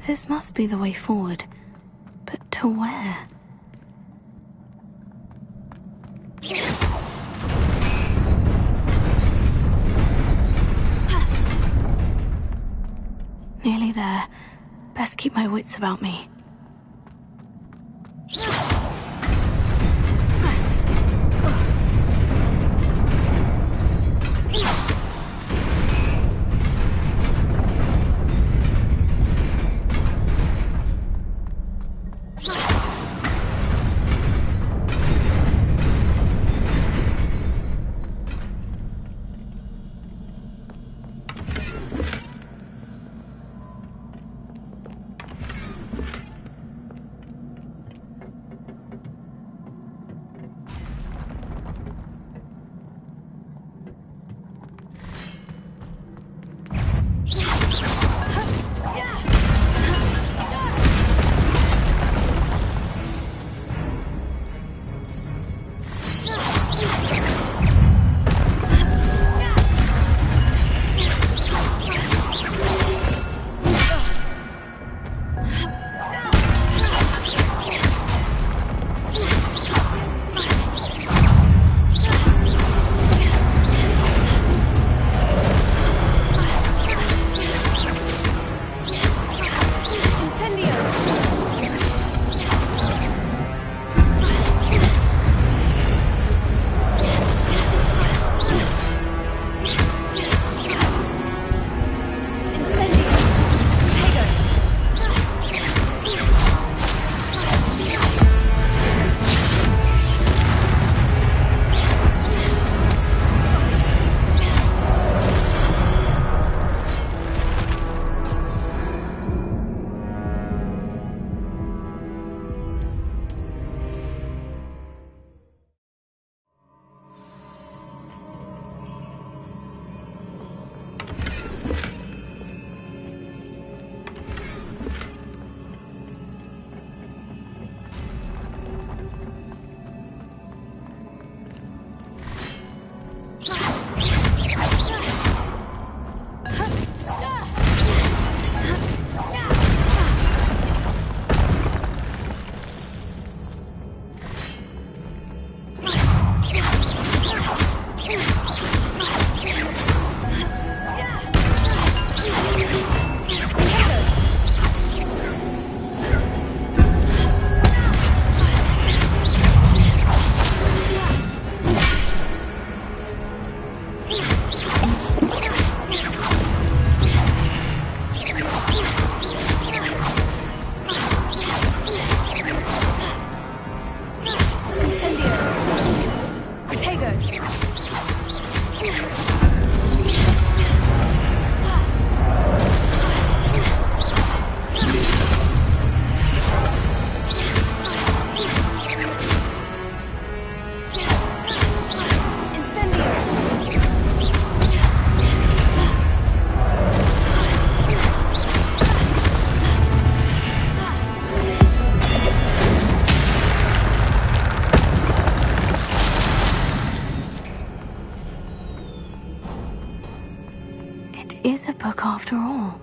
This must be the way forward. But to where? Nearly there. Best keep my wits about me. is a book after all.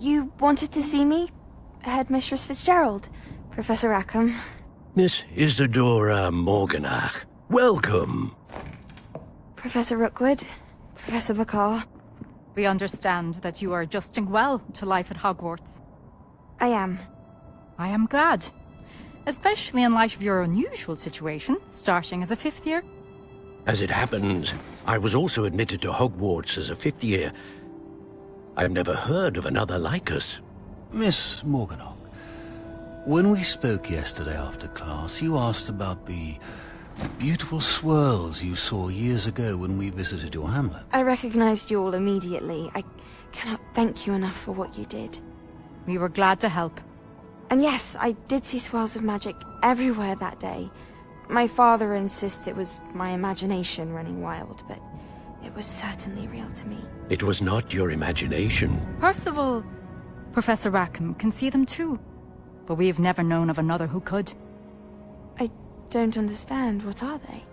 You wanted to see me? Headmistress Fitzgerald, Professor Rackham. Miss Isadora Morganach, welcome. Professor Rookwood, Professor McCaw. We understand that you are adjusting well to life at Hogwarts. I am. I am glad. Especially in light of your unusual situation, starting as a 5th year. As it happens, I was also admitted to Hogwarts as a 5th year. I've never heard of another like us. Miss Morganach, when we spoke yesterday after class, you asked about the beautiful swirls you saw years ago when we visited your hamlet. I recognized you all immediately. I cannot thank you enough for what you did. We were glad to help. And yes, I did see swirls of magic everywhere that day. My father insists it was my imagination running wild, but it was certainly real to me. It was not your imagination. Percival, Professor Rackham can see them too. But we have never known of another who could. I don't understand. What are they?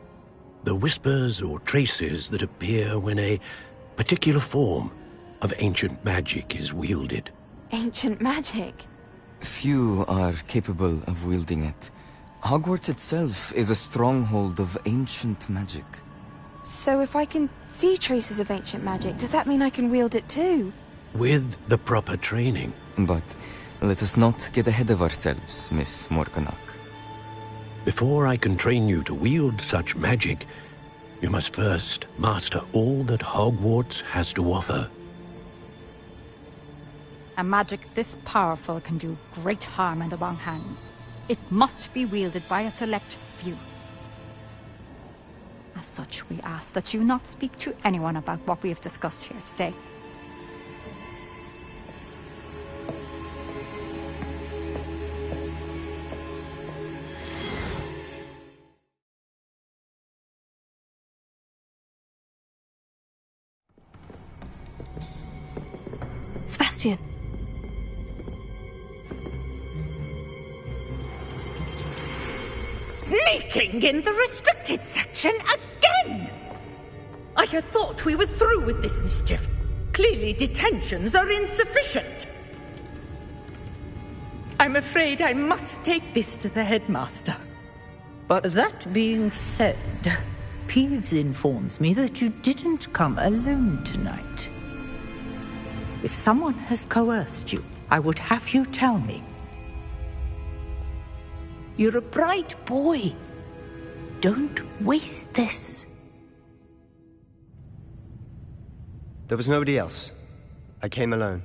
The whispers or traces that appear when a particular form of ancient magic is wielded. Ancient magic? Few are capable of wielding it. Hogwarts itself is a stronghold of ancient magic. So if I can see traces of ancient magic, does that mean I can wield it too? With the proper training. But let us not get ahead of ourselves, Miss Morganach. Before I can train you to wield such magic, you must first master all that Hogwarts has to offer. A magic this powerful can do great harm in the wrong hands. It must be wielded by a select few. As such, we ask that you not speak to anyone about what we have discussed here today. Sebastian. Sneaking in the restricted section again! I had thought we were through with this mischief. Clearly detentions are insufficient. I'm afraid I must take this to the headmaster. but... That being said, Peeves informs me that you didn't come alone tonight. If someone has coerced you, I would have you tell me. You're a bright boy. Don't waste this. There was nobody else. I came alone.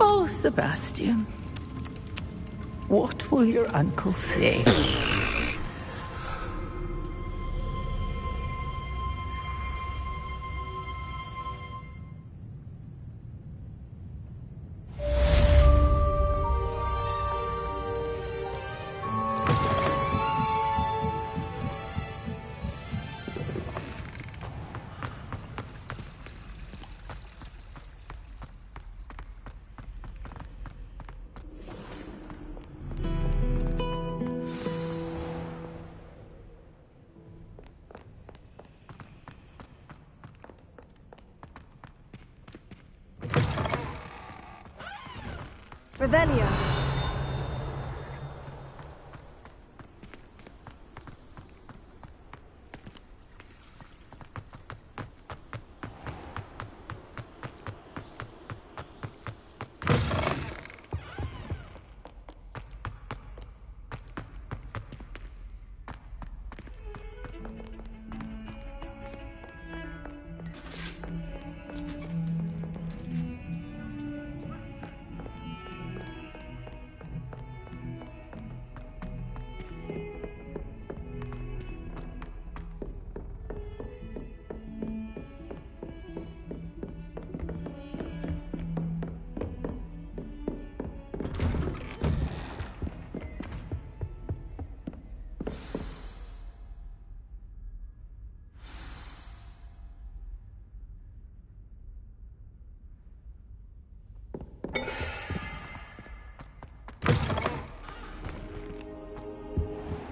Oh, Sebastian. What will your uncle say? Revelio.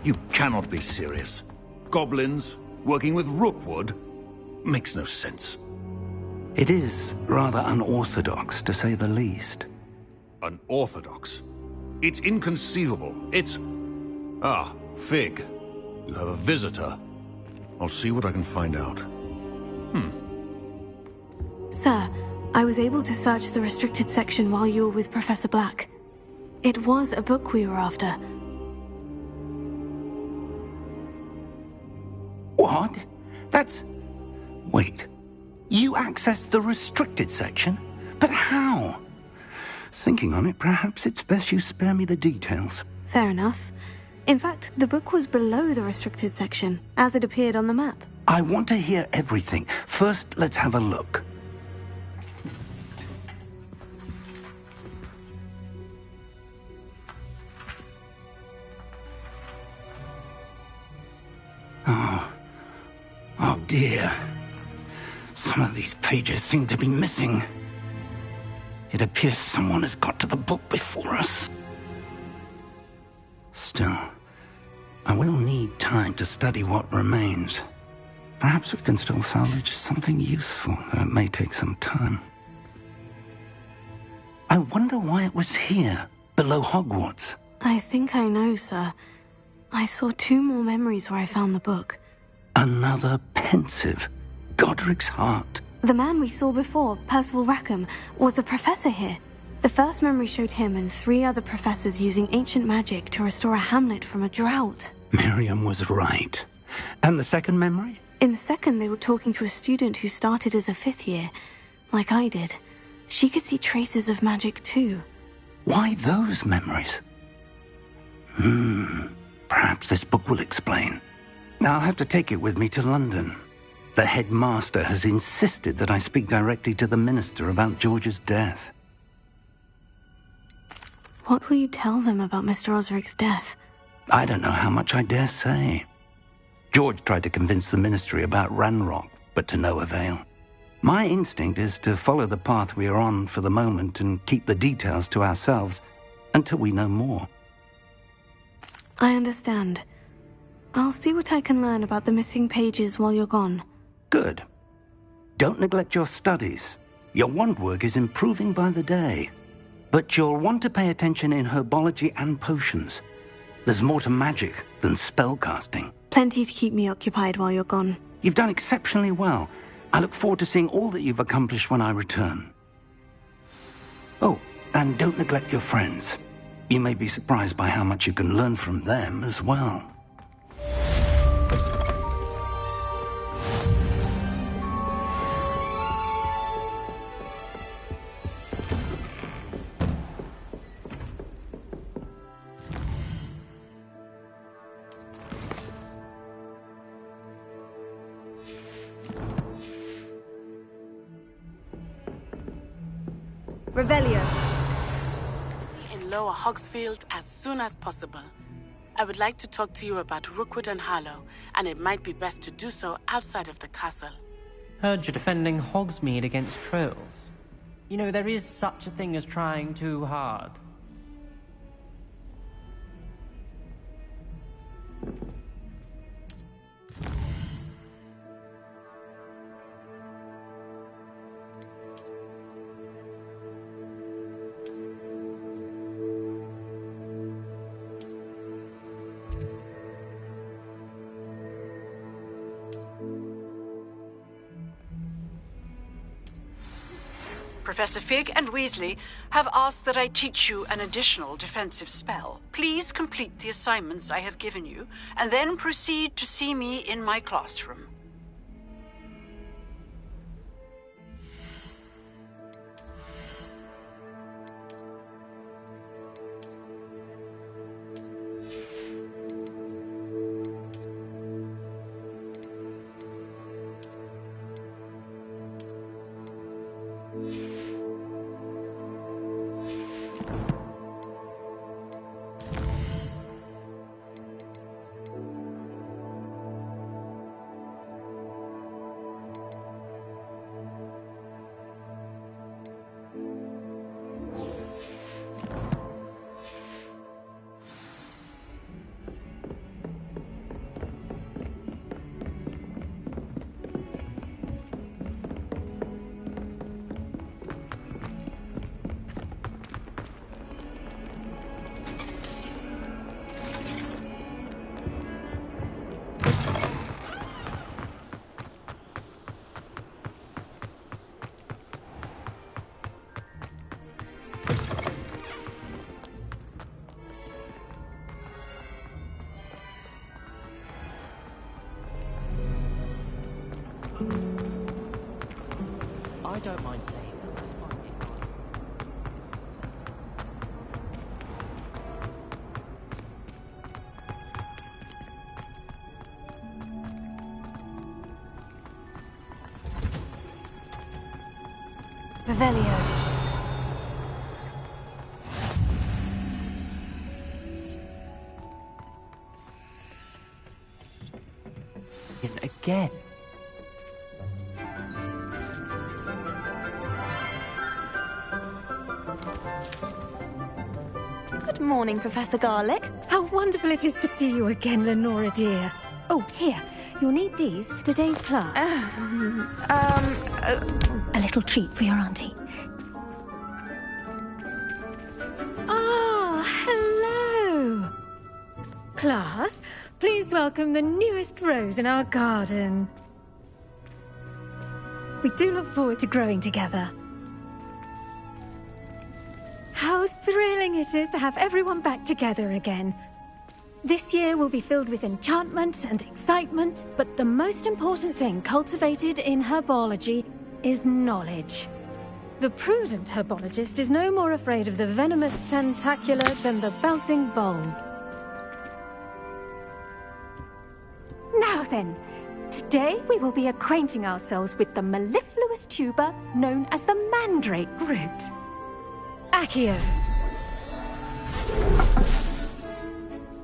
You cannot be serious. Goblins working with Rookwood makes no sense. It is rather unorthodox, to say the least. Unorthodox? It's inconceivable. It's... Ah, Fig. You have a visitor. I'll see what I can find out. Sir, I was able to search the restricted section while you were with Professor Black. It was a book we were after. What? That's... Wait. You accessed the restricted section? But how? Thinking on it, perhaps it's best you spare me the details. Fair enough. In fact, the book was below the restricted section, as it appeared on the map. I want to hear everything. First, let's have a look. Oh dear. Some of these pages seem to be missing. It appears someone has got to the book before us. Still, I will need time to study what remains. Perhaps we can still salvage something useful, though it may take some time. I wonder why it was here, below Hogwarts. I think I know, sir. I saw 2 more memories where I found the book. Another pensive. Godric's heart. The man we saw before, Percival Rackham, was a professor here. The first memory showed him and 3 other professors using ancient magic to restore a hamlet from a drought. Miriam was right. And the second memory? In the second, they were talking to a student who started as a 5th year, like I did. She could see traces of magic too. Why those memories? Perhaps this book will explain. I'll have to take it with me to London. The headmaster has insisted that I speak directly to the minister about George's death. What will you tell them about Mr. Osric's death? I don't know how much I dare say. George tried to convince the ministry about Ranrock, but to no avail. My instinct is to follow the path we are on for the moment and keep the details to ourselves until we know more. I understand. I'll see what I can learn about the missing pages while you're gone. Good. Don't neglect your studies. Your wand work is improving by the day. But you'll want to pay attention in herbology and potions. There's more to magic than spellcasting. Plenty to keep me occupied while you're gone. You've done exceptionally well. I look forward to seeing all that you've accomplished when I return. Oh, and don't neglect your friends. You may be surprised by how much you can learn from them as well. Revelio. In Lower Hogsfield as soon as possible. I would like to talk to you about Rookwood and Harlow, and it might be best to do so outside of the castle. Heard you're defending Hogsmeade against trolls. You know, there is such a thing as trying too hard. Professor Fig and Weasley have asked that I teach you an additional defensive spell. Please complete the assignments I have given you, and then proceed to see me in my classroom. I don't mind saying Revelio. again. Good morning, Professor Garlick. How wonderful it is to see you again, Lenora dear. Oh, here. You'll need these for today's class. A little treat for your auntie. Ah, hello. Class, please welcome the newest rose in our garden. We do look forward to growing together. How thrilling it is to have everyone back together again. This year will be filled with enchantment and excitement, but the most important thing cultivated in herbology is knowledge. The prudent herbologist is no more afraid of the venomous tentacula than the bouncing bulb. Now then, today we will be acquainting ourselves with the mellifluous tuber known as the mandrake root. Accio.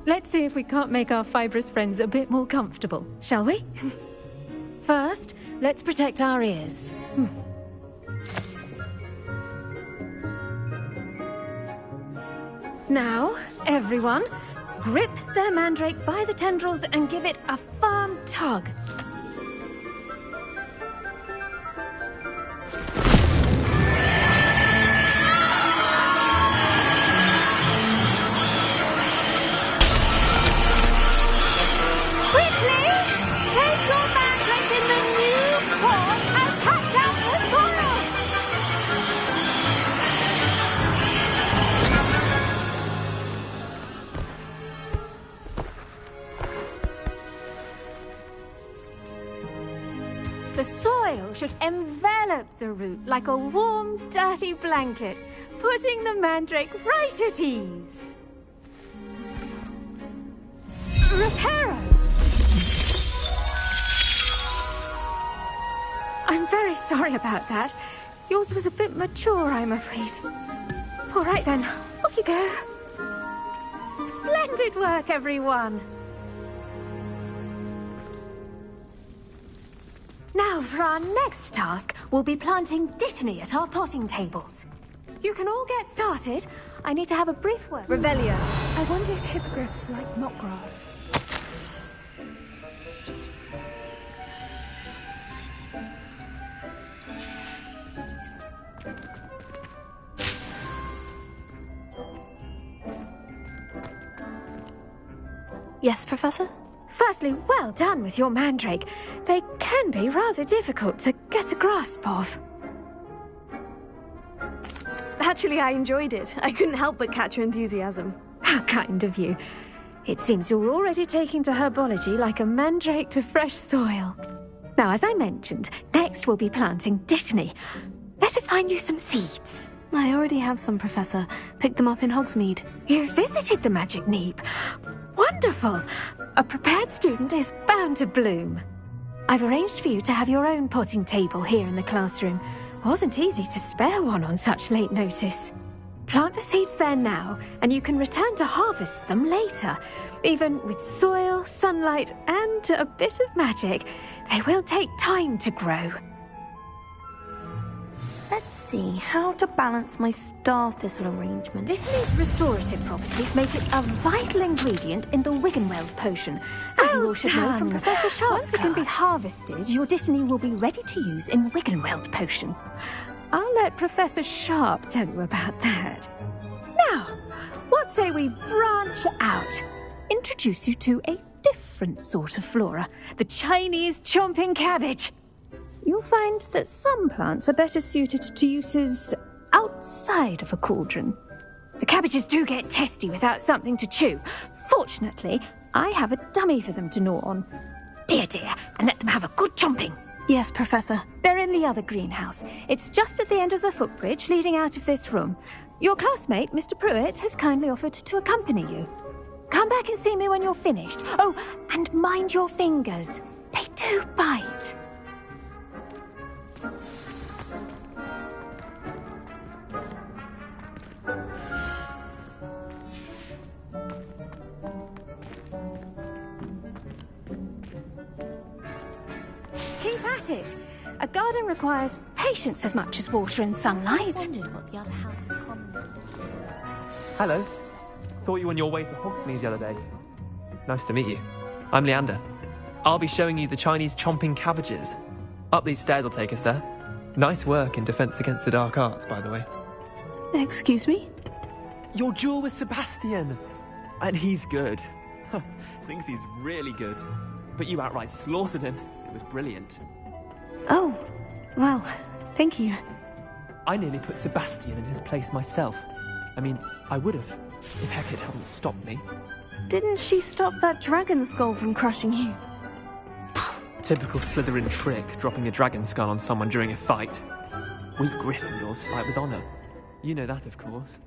Let's see if we can't make our fibrous friends a bit more comfortable, shall we? First, let's protect our ears. Now, everyone, grip their mandrake by the tendrils and give it a firm tug. The soil should envelop the root like a warm, dirty blanket, putting the mandrake right at ease. Reparo! I'm very sorry about that. Yours was a bit mature, I'm afraid. All right then, off you go. Splendid work, everyone. Now, for our next task, we'll be planting dittany at our potting tables. You can all get started. I need to have a brief word. Revelio. I wonder if hippogriffs like knotgrass. Yes, Professor? Firstly, well done with your mandrake. They can be rather difficult to get a grasp of. Actually, I enjoyed it. I couldn't help but catch your enthusiasm. How kind of you. It seems you're already taking to herbology like a mandrake to fresh soil. Now, as I mentioned, next we'll be planting dittany. Let us find you some seeds. I already have some, Professor. Picked them up in Hogsmeade. You visited the Magic Neep. Wonderful! A prepared student is bound to bloom. I've arranged for you to have your own potting table here in the classroom. Wasn't easy to spare one on such late notice. Plant the seeds there now, and you can return to harvest them later. Even with soil, sunlight, and a bit of magic, they will take time to grow. Let's see, how to balance my star thistle arrangement. Dittany's restorative properties make it a vital ingredient in the Wiggenweld potion. As you all should know from Professor Sharp's Once it can be harvested, your dittany will be ready to use in Wiggenweld potion. I'll let Professor Sharp tell you about that. Now, what say we branch out? Introduce you to a different sort of flora, the Chinese chomping cabbage. You'll find that some plants are better suited to uses outside of a cauldron. The cabbages do get testy without something to chew. Fortunately, I have a dummy for them to gnaw on. Be a dear and let them have a good chomping. Yes, Professor. They're in the other greenhouse. It's just at the end of the footbridge leading out of this room. Your classmate, Mr. Pruitt, has kindly offered to accompany you. Come back and see me when you're finished. Oh, and mind your fingers. They do bite. Keep at it. A garden requires patience as much as water and sunlight. Hello. Thought you were on your way to Hogsmeade the other day. Nice to meet you. I'm Leander. I'll be showing you the Chinese chomping cabbages. Up these stairs will take us there. Nice work in Defense Against the Dark Arts, by the way. Excuse me? Your duel with Sebastian. And he's good. Thinks he's really good. But you outright slaughtered him. It was brilliant. Oh, well, thank you. I nearly put Sebastian in his place myself. I mean, I would have, if Hecate hadn't stopped me. Didn't she stop that dragon skull from crushing you? Typical Slytherin trick, dropping a dragon skull on someone during a fight. We Gryffindors fight with honor. You know that, of course.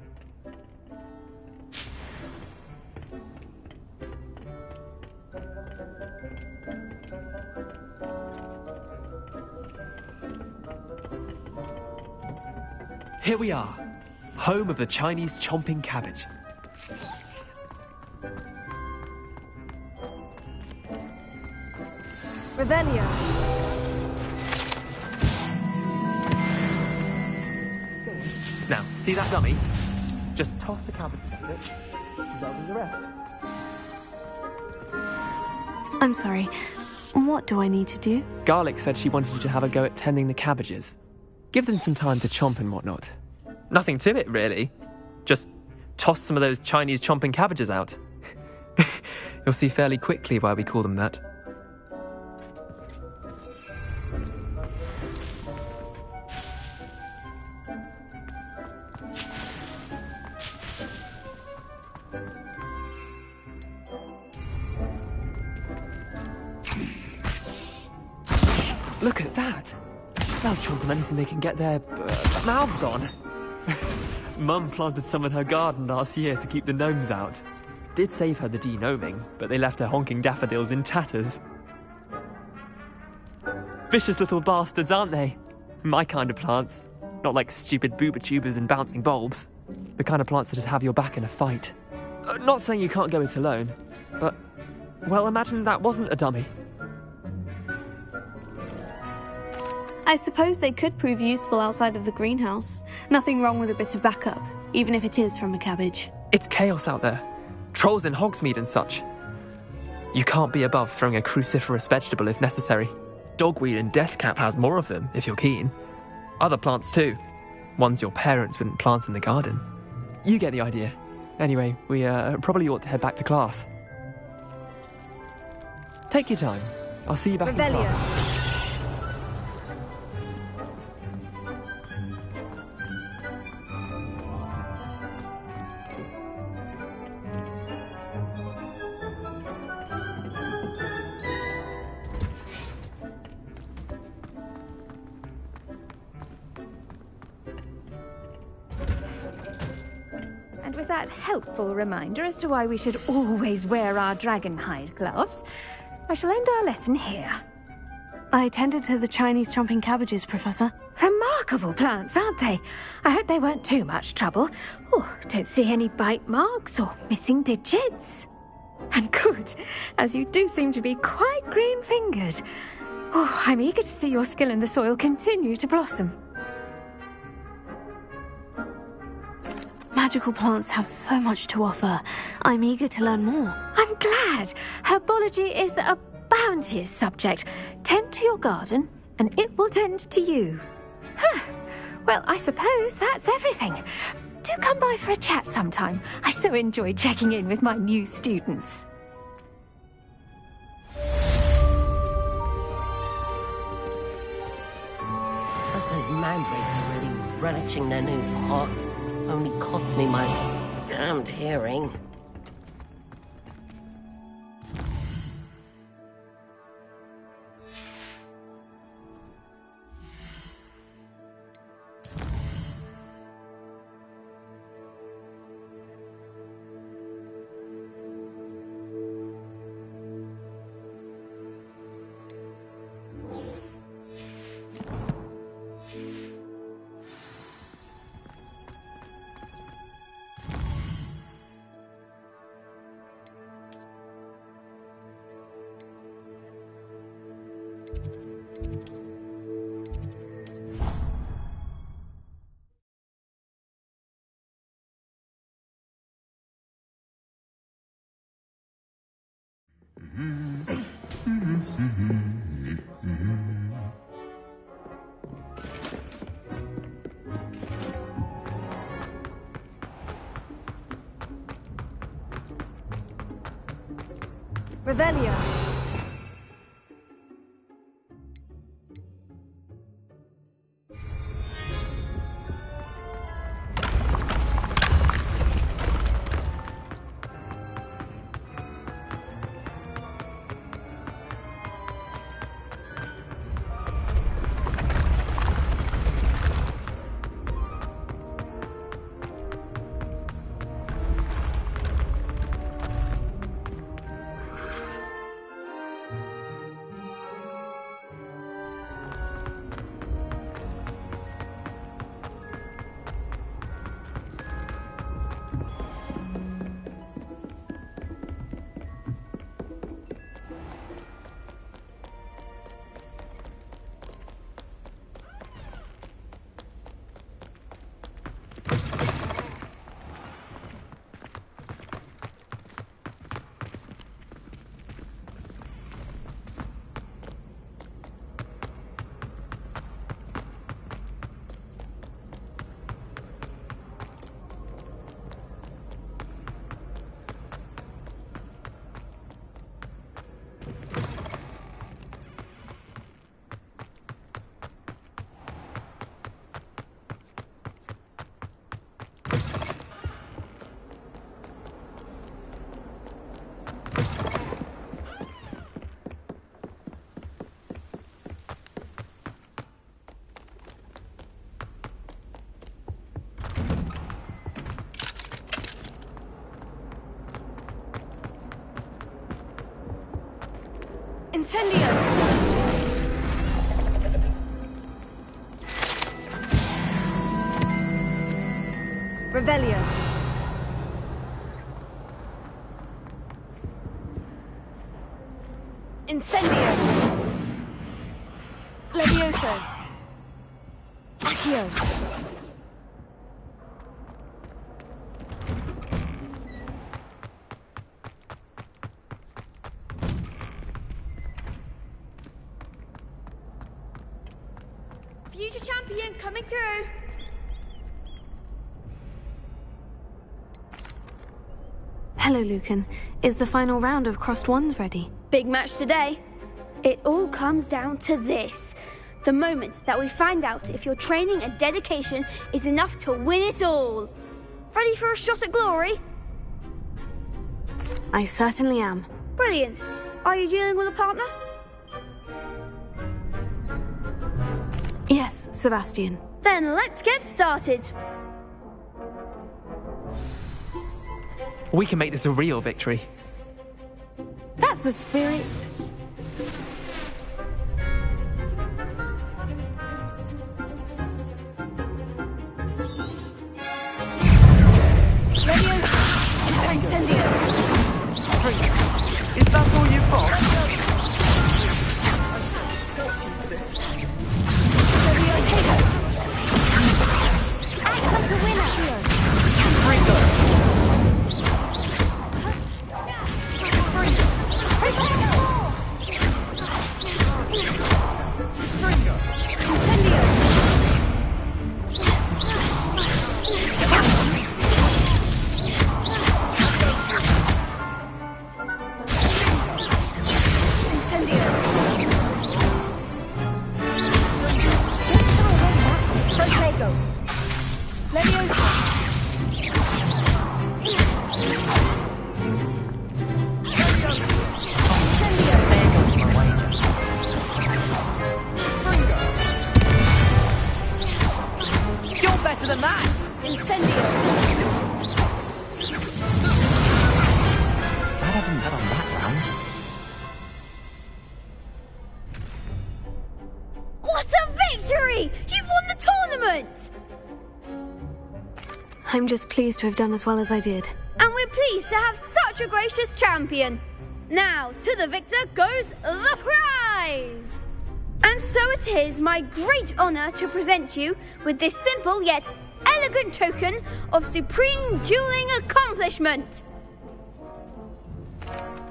Here we are, home of the Chinese chomping cabbage. Revelio. Now, see that dummy? Just toss the cabbage into it, well as the rest. I'm sorry. What do I need to do? Garlic said she wanted you to have a go at tending the cabbages. Give them some time to chomp and whatnot. Nothing to it, really. Just toss some of those Chinese chomping cabbages out. You'll see fairly quickly why we call them that. Look at that. They'll chomp on anything they can get their mouths on. Mum planted some in her garden last year to keep the gnomes out. Did save her the de-gnoming, but they left her honking daffodils in tatters. Vicious little bastards, aren't they? My kind of plants. Not like stupid booba tubers and bouncing bulbs. The kind of plants that'd have your back in a fight. Not saying you can't go it alone, but, well, imagine that wasn't a dummy. I suppose they could prove useful outside of the greenhouse. Nothing wrong with a bit of backup, even if it is from a cabbage. It's chaos out there. Trolls in Hogsmeade and such. You can't be above throwing a cruciferous vegetable if necessary. Dogweed and deathcap has more of them, if you're keen. Other plants too. Ones your parents wouldn't plant in the garden. You get the idea. Anyway, we probably ought to head back to class. Take your time. I'll see you back in class. With that helpful reminder as to why we should always wear our dragon hide gloves, I shall end our lesson here. I attended to the Chinese chomping cabbages, Professor. Remarkable plants, aren't they? I hope they weren't too much trouble. Oh, don't see any bite marks or missing digits. And good, as you do seem to be quite green-fingered. Oh, I'm eager to see your skill in the soil continue to blossom. Magical plants have so much to offer. I'm eager to learn more. I'm glad. Herbology is a bounteous subject. Tend to your garden, and it will tend to you. Well, I suppose that's everything. Do come by for a chat sometime. I so enjoy checking in with my new students. Those mandrakes are really relishing their new pots. Only cost me my damned hearing. Revelio. Incendio! Revelio. Incendio. Levioso. Accio. Future champion coming through. Hello, Lucan. Is the final round of Crossed Wands ready? Big match today. It all comes down to this. The moment that we find out if your training and dedication is enough to win it all. Ready for a shot at glory? I certainly am. Brilliant. Are you dealing with a partner? Yes, Sebastian. Then let's get started. We can make this a real victory. That's the spirit. Incendio. Is that all you've got? Act like a winner. I'm just pleased to have done as well as I did. And we're pleased to have such a gracious champion. Now, to the victor goes the prize! And so it is my great honour to present you with this simple yet elegant token of supreme dueling accomplishment.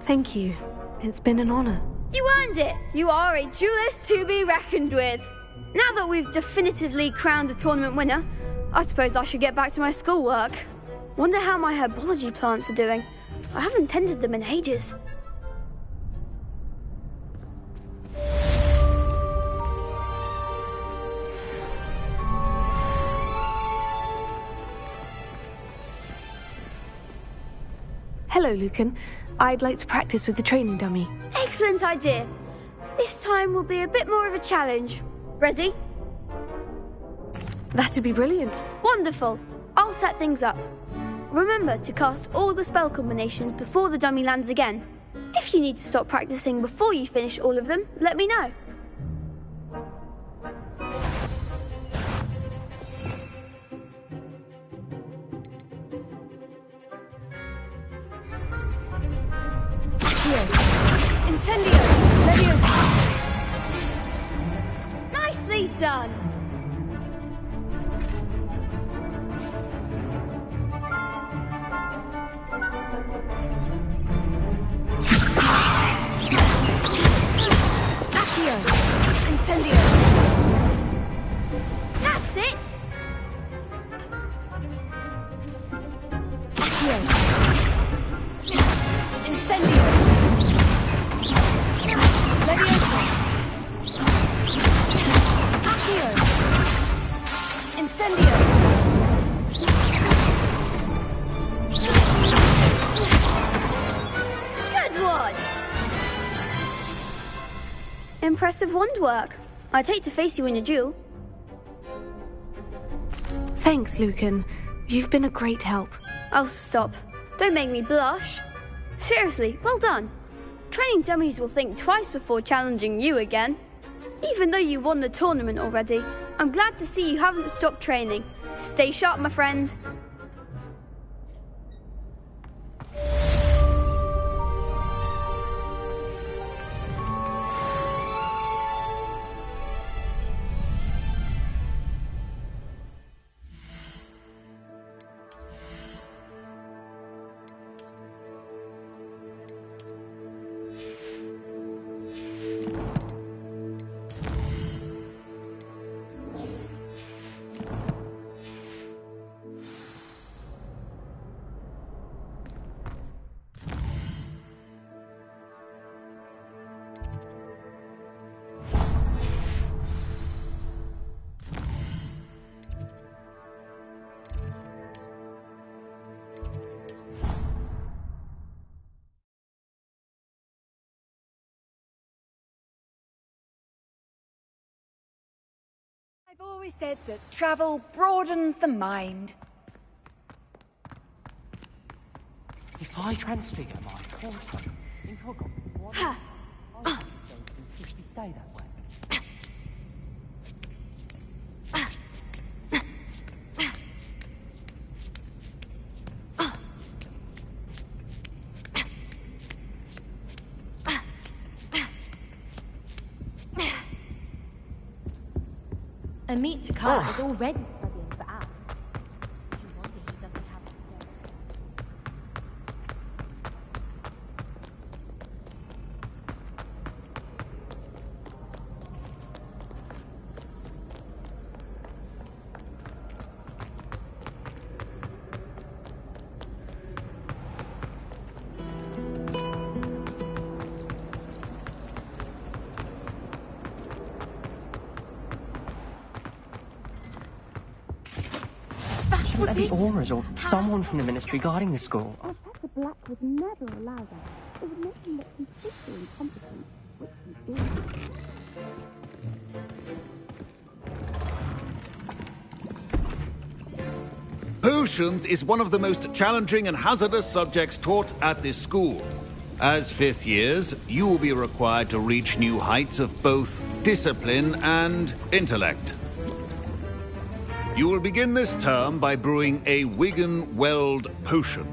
Thank you. It's been an honour. You earned it. You are a duelist to be reckoned with. Now that we've definitively crowned the tournament winner, I suppose I should get back to my schoolwork. Wonder how my herbology plants are doing. I haven't tended them in ages. Hello, Lucan. I'd like to practice with the training dummy. Excellent idea. This time will be a bit more of a challenge. Ready? That'd be brilliant. Wonderful. I'll set things up. Remember to cast all the spell combinations before the dummy lands again. If you need to stop practicing before you finish all of them, let me know. Incendio! Leviosa! Nicely done! Accio! Incendio! That's it! Accio! Incendio! Leviosa! Accio! Incendio! Good one! Impressive wand work. I'd hate to face you in a duel. Thanks, Lucan. You've been a great help. Oh, stop. Don't make me blush. Seriously, well done. Training dummies will think twice before challenging you again. Even though you won the tournament already, I'm glad to see you haven't stopped training. Stay sharp, my friend. I've always said that travel broadens the mind. If I transfigure my course in Hogwarts, stay that way. A meet to come is already studying for hours. You wonder he doesn't have it. Shouldn't there be auras or someone from the ministry guarding the school? Professor Black would never allow that. It would make him look completely incompetent, which he is. Potions is one of the most challenging and hazardous subjects taught at this school. As fifth years, you will be required to reach new heights of both discipline and intellect. You will begin this term by brewing a Wigan-Weld potion.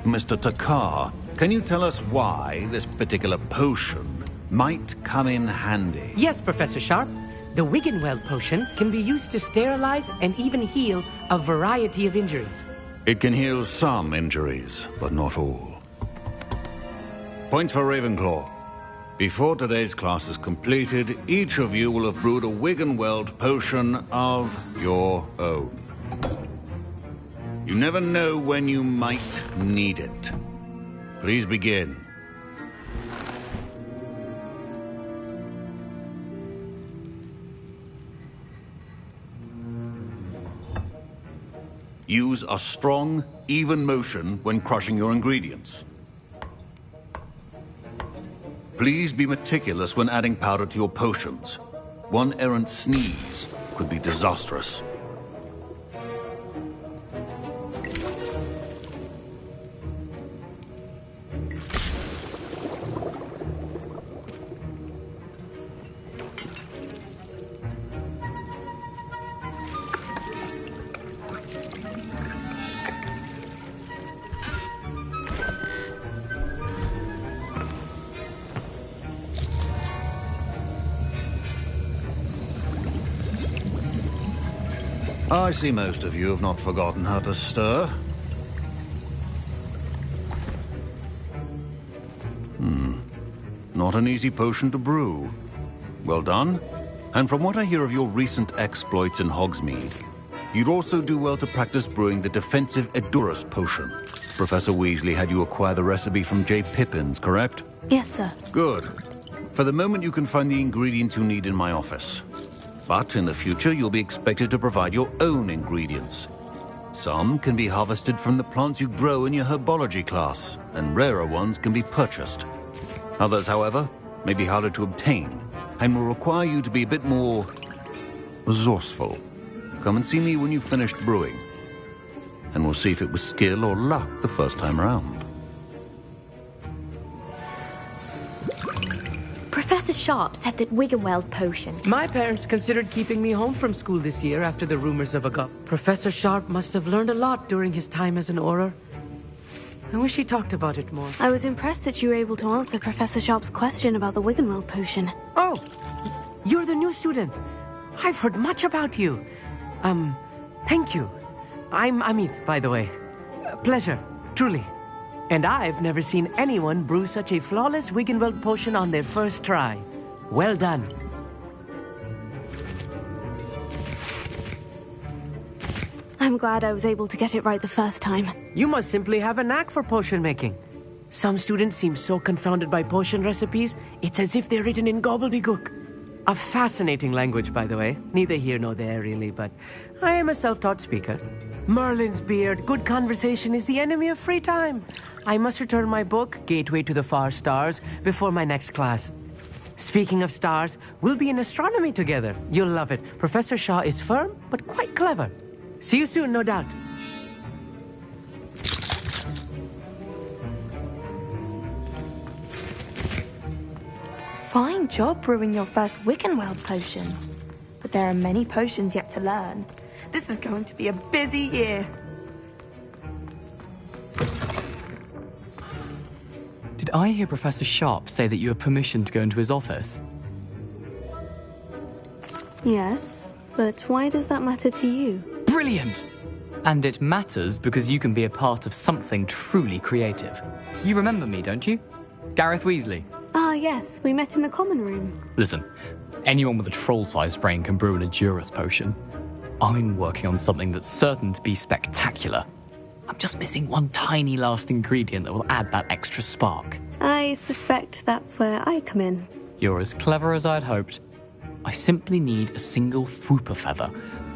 Mr. Takar, can you tell us why this particular potion might come in handy? Yes, Professor Sharp. The Wigan-Weld potion can be used to sterilize and even heal a variety of injuries. It can heal some injuries, but not all. Points for Ravenclaw. Before today's class is completed, each of you will have brewed a Wigan-Weld potion of your own. You never know when you might need it. Please begin. Use a strong, even motion when crushing your ingredients. Please be meticulous when adding powder to your potions. One errant sneeze could be disastrous. I see most of you have not forgotten how to stir. Not an easy potion to brew. Well done. And from what I hear of your recent exploits in Hogsmeade, you'd also do well to practice brewing the defensive Edurus potion. Professor Weasley had you acquire the recipe from J. Pippin's, correct? Yes, sir. Good. For the moment, you can find the ingredients you need in my office. But in the future, you'll be expected to provide your own ingredients. Some can be harvested from the plants you grow in your herbology class, and rarer ones can be purchased. Others, however, may be harder to obtain, and will require you to be a bit more resourceful. Come and see me when you've finished brewing, and we'll see if it was skill or luck the first time around. Professor Sharp said that Wiggenweld potion. My parents considered keeping me home from school this year after the rumors of a Professor Sharp must have learned a lot during his time as an Auror. I wish he talked about it more. I was impressed that you were able to answer Professor Sharp's question about the Wiggenweld potion. Oh, you're the new student. I've heard much about you. Thank you. I'm Amit, by the way. Pleasure, truly. And I've never seen anyone brew such a flawless Wiggenweld potion on their first try. Well done. I'm glad I was able to get it right the first time. You must simply have a knack for potion making. Some students seem so confounded by potion recipes, it's as if they're written in gobbledygook. A fascinating language, by the way. Neither here nor there, really, but I am a self-taught speaker. Merlin's beard, good conversation is the enemy of free time. I must return my book, Gateway to the Far Stars, before my next class. Speaking of stars, we'll be in astronomy together. You'll love it. Professor Shaw is firm, but quite clever. See you soon, no doubt. Fine job brewing your first Wiggenweld potion. But there are many potions yet to learn. This is going to be a busy year. Did I hear Professor Sharp say that you have permission to go into his office? Yes, but why does that matter to you? Brilliant! And it matters because you can be a part of something truly creative. You remember me, don't you? Gareth Weasley. Ah, yes, we met in the common room. Listen, anyone with a troll-sized brain can brew an Edurus potion. I'm working on something that's certain to be spectacular. I'm just missing one tiny last ingredient that will add that extra spark. I suspect that's where I come in. You're as clever as I'd hoped. I simply need a single Fwooper feather.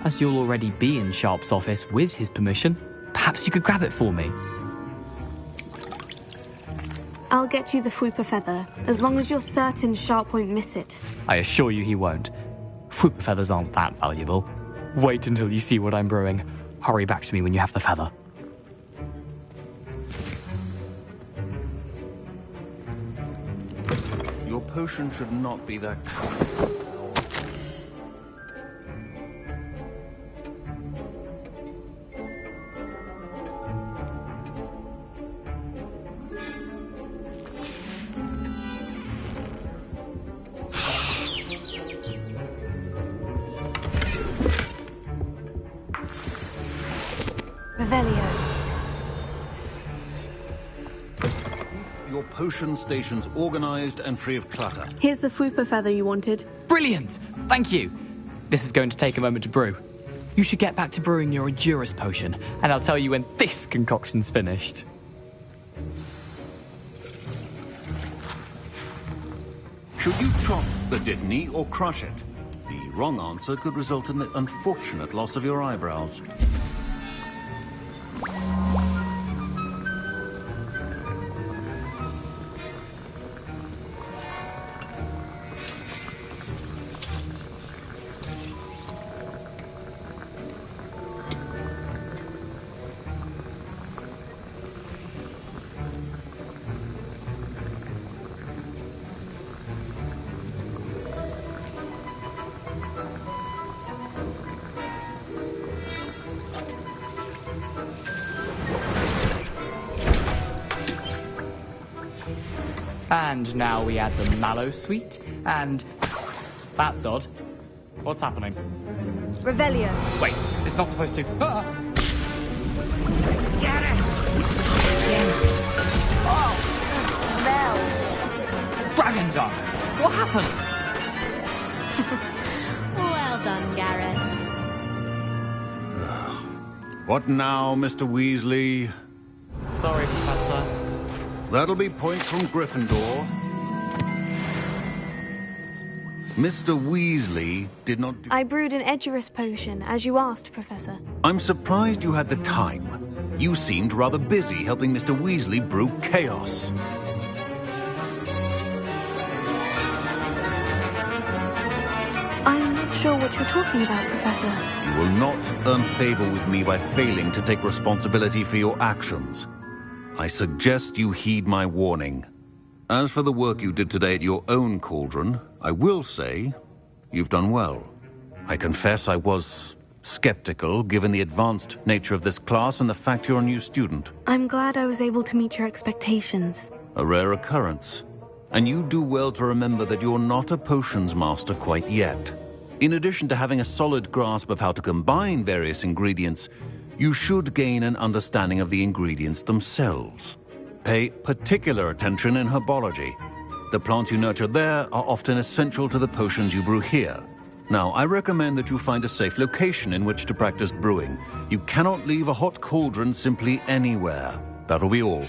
As you'll already be in Sharp's office with his permission, perhaps you could grab it for me. I'll get you the Fwooper feather, as long as you're certain Sharp won't miss it. I assure you he won't. Fwooper feathers aren't that valuable. Wait until you see what I'm brewing. Hurry back to me when you have the feather. Your potion should not be that... Your potion station's organized and free of clutter. Here's the Fwooper feather you wanted. Brilliant! Thank you! This is going to take a moment to brew. You should get back to brewing your Edurus potion, and I'll tell you when this concoction's finished. Should you chop the Dittany or crush it? The wrong answer could result in the unfortunate loss of your eyebrows. And now we add the mallow sweet, and... That's odd. What's happening? Revelio. Wait, it's not supposed to... Ah! Get it! Oh, smell. Dragon dung! What happened? Well done, Gareth. What now, Mr. Weasley? Sorry, Professor. That'll be points from Gryffindor. Mr. Weasley did not do... I brewed an Edurus potion, as you asked, Professor. I'm surprised you had the time. You seemed rather busy helping Mr. Weasley brew chaos. I'm not sure what you're talking about, Professor. You will not earn favor with me by failing to take responsibility for your actions. I suggest you heed my warning. As for the work you did today at your own cauldron, I will say you've done well. I confess I was skeptical, given the advanced nature of this class and the fact you're a new student. I'm glad I was able to meet your expectations. A rare occurrence. And you do well to remember that you're not a potions master quite yet. In addition to having a solid grasp of how to combine various ingredients, you should gain an understanding of the ingredients themselves. Pay particular attention in herbology. The plants you nurture there are often essential to the potions you brew here. Now, I recommend that you find a safe location in which to practice brewing. You cannot leave a hot cauldron simply anywhere. That'll be all.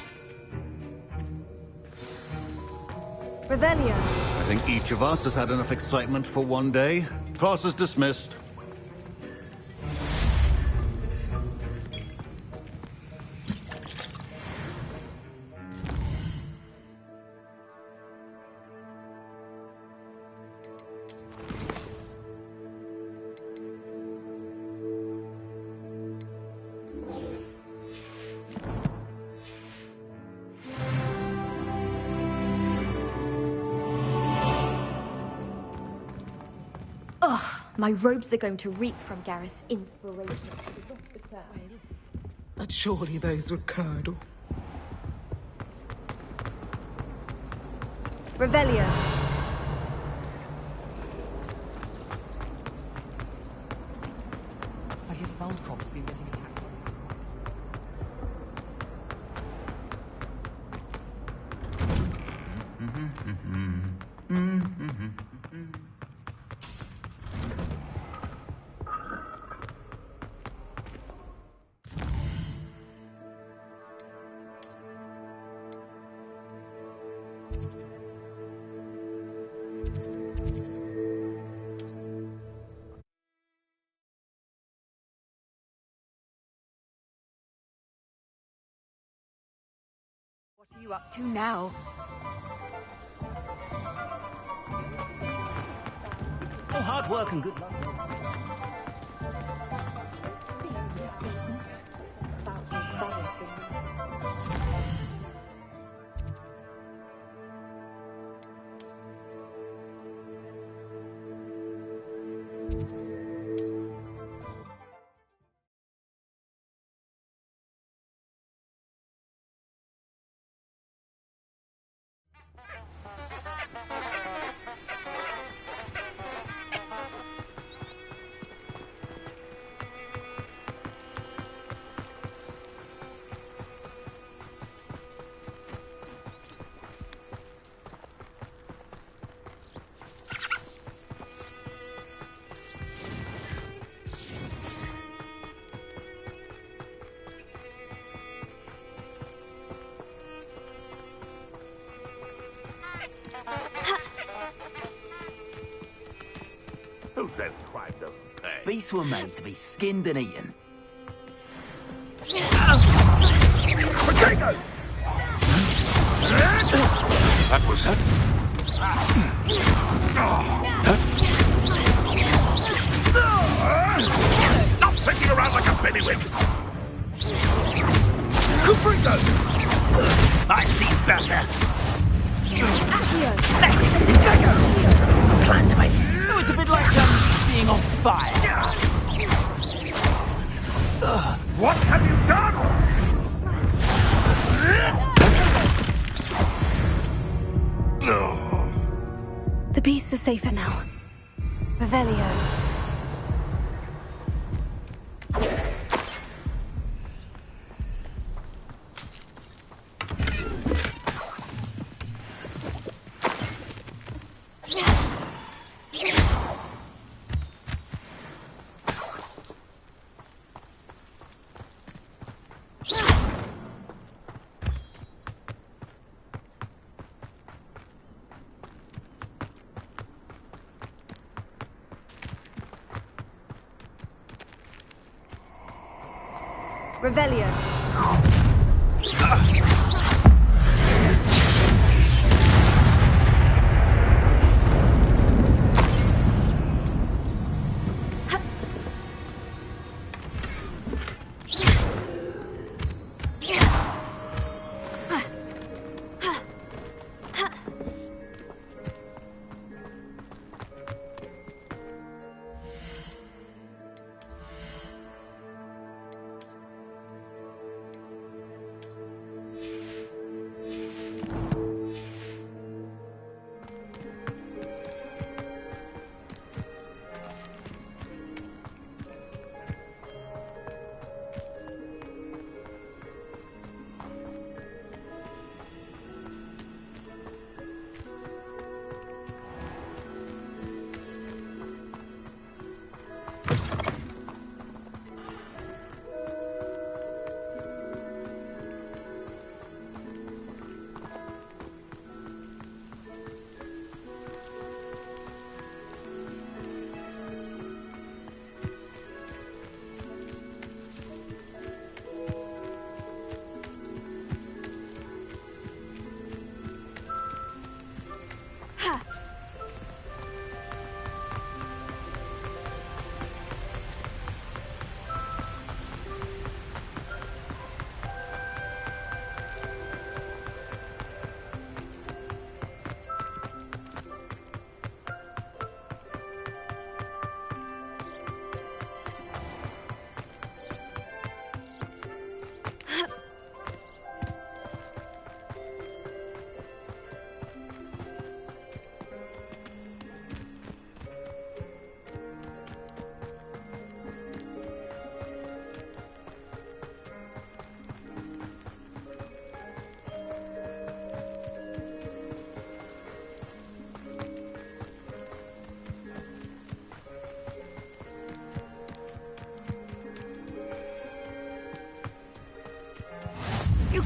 Revelio. I think each of us has had enough excitement for one day. Class is dismissed. My robes are going to reek from Gareth's inspiration for the rest of the term. But surely those would curdle. Revelio. I hear found crops being getting attacked. What are you up to now? Oh, hard work and good luck. Who says crime doesn't pay? Beasts were made to be skinned and eaten. Potato! That was it. Stop sitting around like a bellywig! Cuprico! I see better! Plan to make. Oh, it's a bit like being on fire. What have you done? The beasts are safer now. Revelio. Revelio.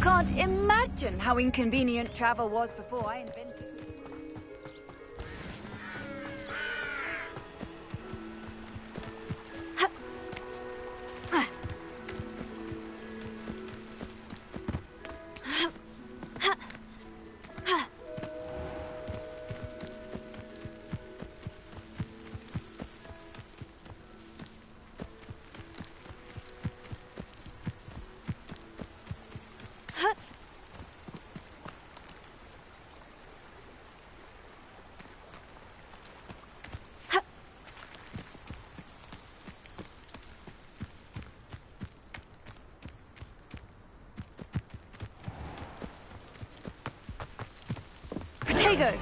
can't imagine how inconvenient travel was before I invented it. Potato!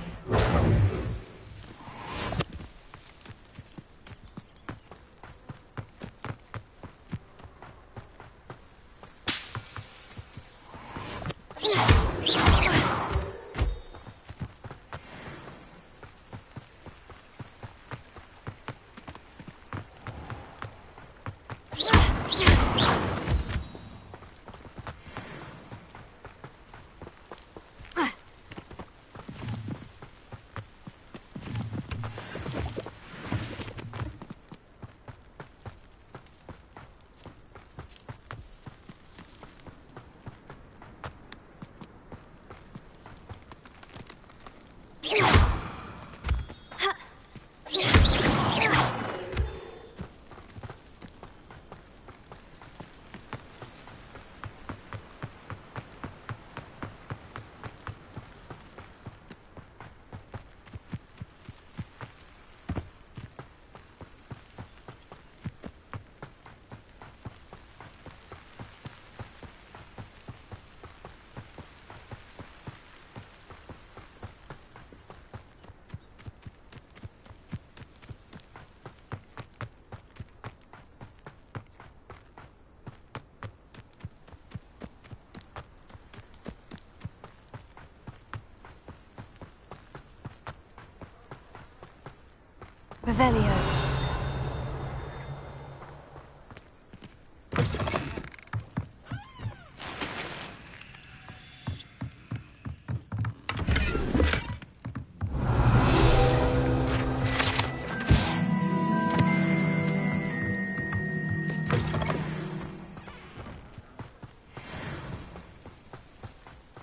Revelio.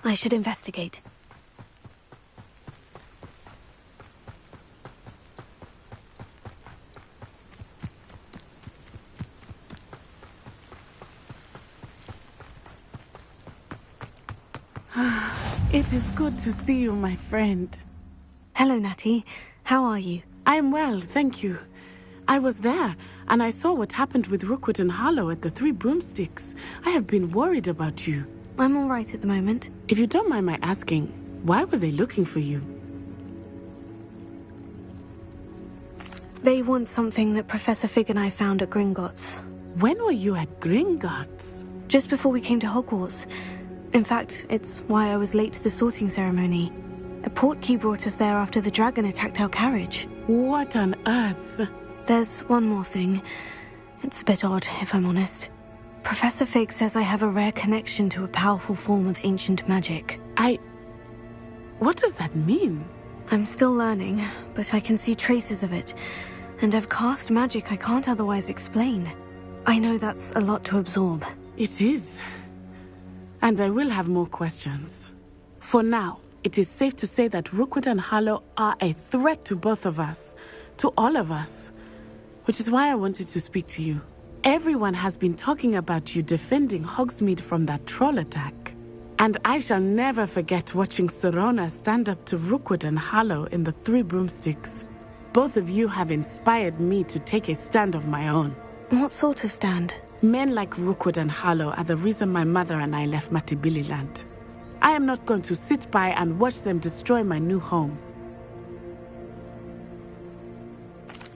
I should investigate. It is good to see you, my friend. Hello, Natty. How are you? I am well, thank you. I was there, and I saw what happened with Rukwood and Harlow at the Three Broomsticks. I have been worried about you. I'm all right at the moment. If you don't mind my asking, why were they looking for you? They want something that Professor Fig and I found at Gringotts. When were you at Gringotts? Just before we came to Hogwarts. In fact, it's why I was late to the sorting ceremony. A portkey brought us there after the dragon attacked our carriage. What on earth? There's one more thing. It's a bit odd, if I'm honest. Professor Fig says I have a rare connection to a powerful form of ancient magic. What does that mean? I'm still learning, but I can see traces of it. And I've cast magic I can't otherwise explain. I know that's a lot to absorb. It is. And I will have more questions. For now, it is safe to say that Rukwood and Harlow are a threat to both of us. To all of us. Which is why I wanted to speak to you. Everyone has been talking about you defending Hogsmeade from that troll attack. And I shall never forget watching Sorona stand up to Rukwood and Harlow in the Three Broomsticks. Both of you have inspired me to take a stand of my own. What sort of stand? Men like Rukwood and Harlow are the reason my mother and I left Matibililand. I am not going to sit by and watch them destroy my new home.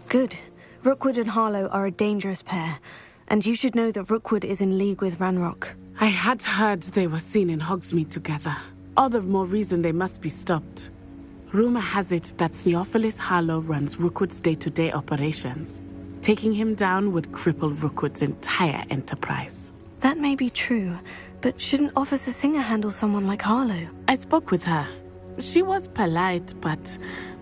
Good. Rookwood and Harlow are a dangerous pair, and you should know that Rookwood is in league with Ranrock. I had heard they were seen in Hogsmeade together. All the more reason they must be stopped. Rumor has it that Theophilus Harlow runs Rookwood's day-to-day operations. Taking him down would cripple Rookwood's entire enterprise. That may be true, But shouldn't Officer Singer handle someone like Harlow? I spoke with her. She was polite, but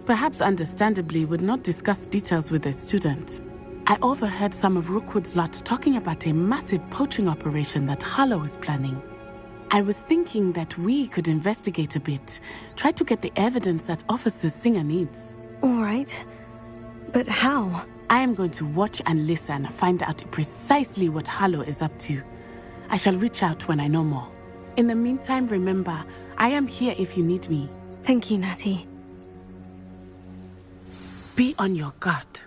perhaps understandably would not discuss details with a student. I overheard some of Rookwood's lot talking about a massive poaching operation that Harlow is planning. I was thinking that we could investigate a bit, try to get the evidence that Officer Singer needs. All right. But how? I am going to watch and listen, find out precisely what Harlow is up to. I shall reach out when I know more. In the meantime, remember, I am here if you need me. Thank you, Natty. Be on your guard.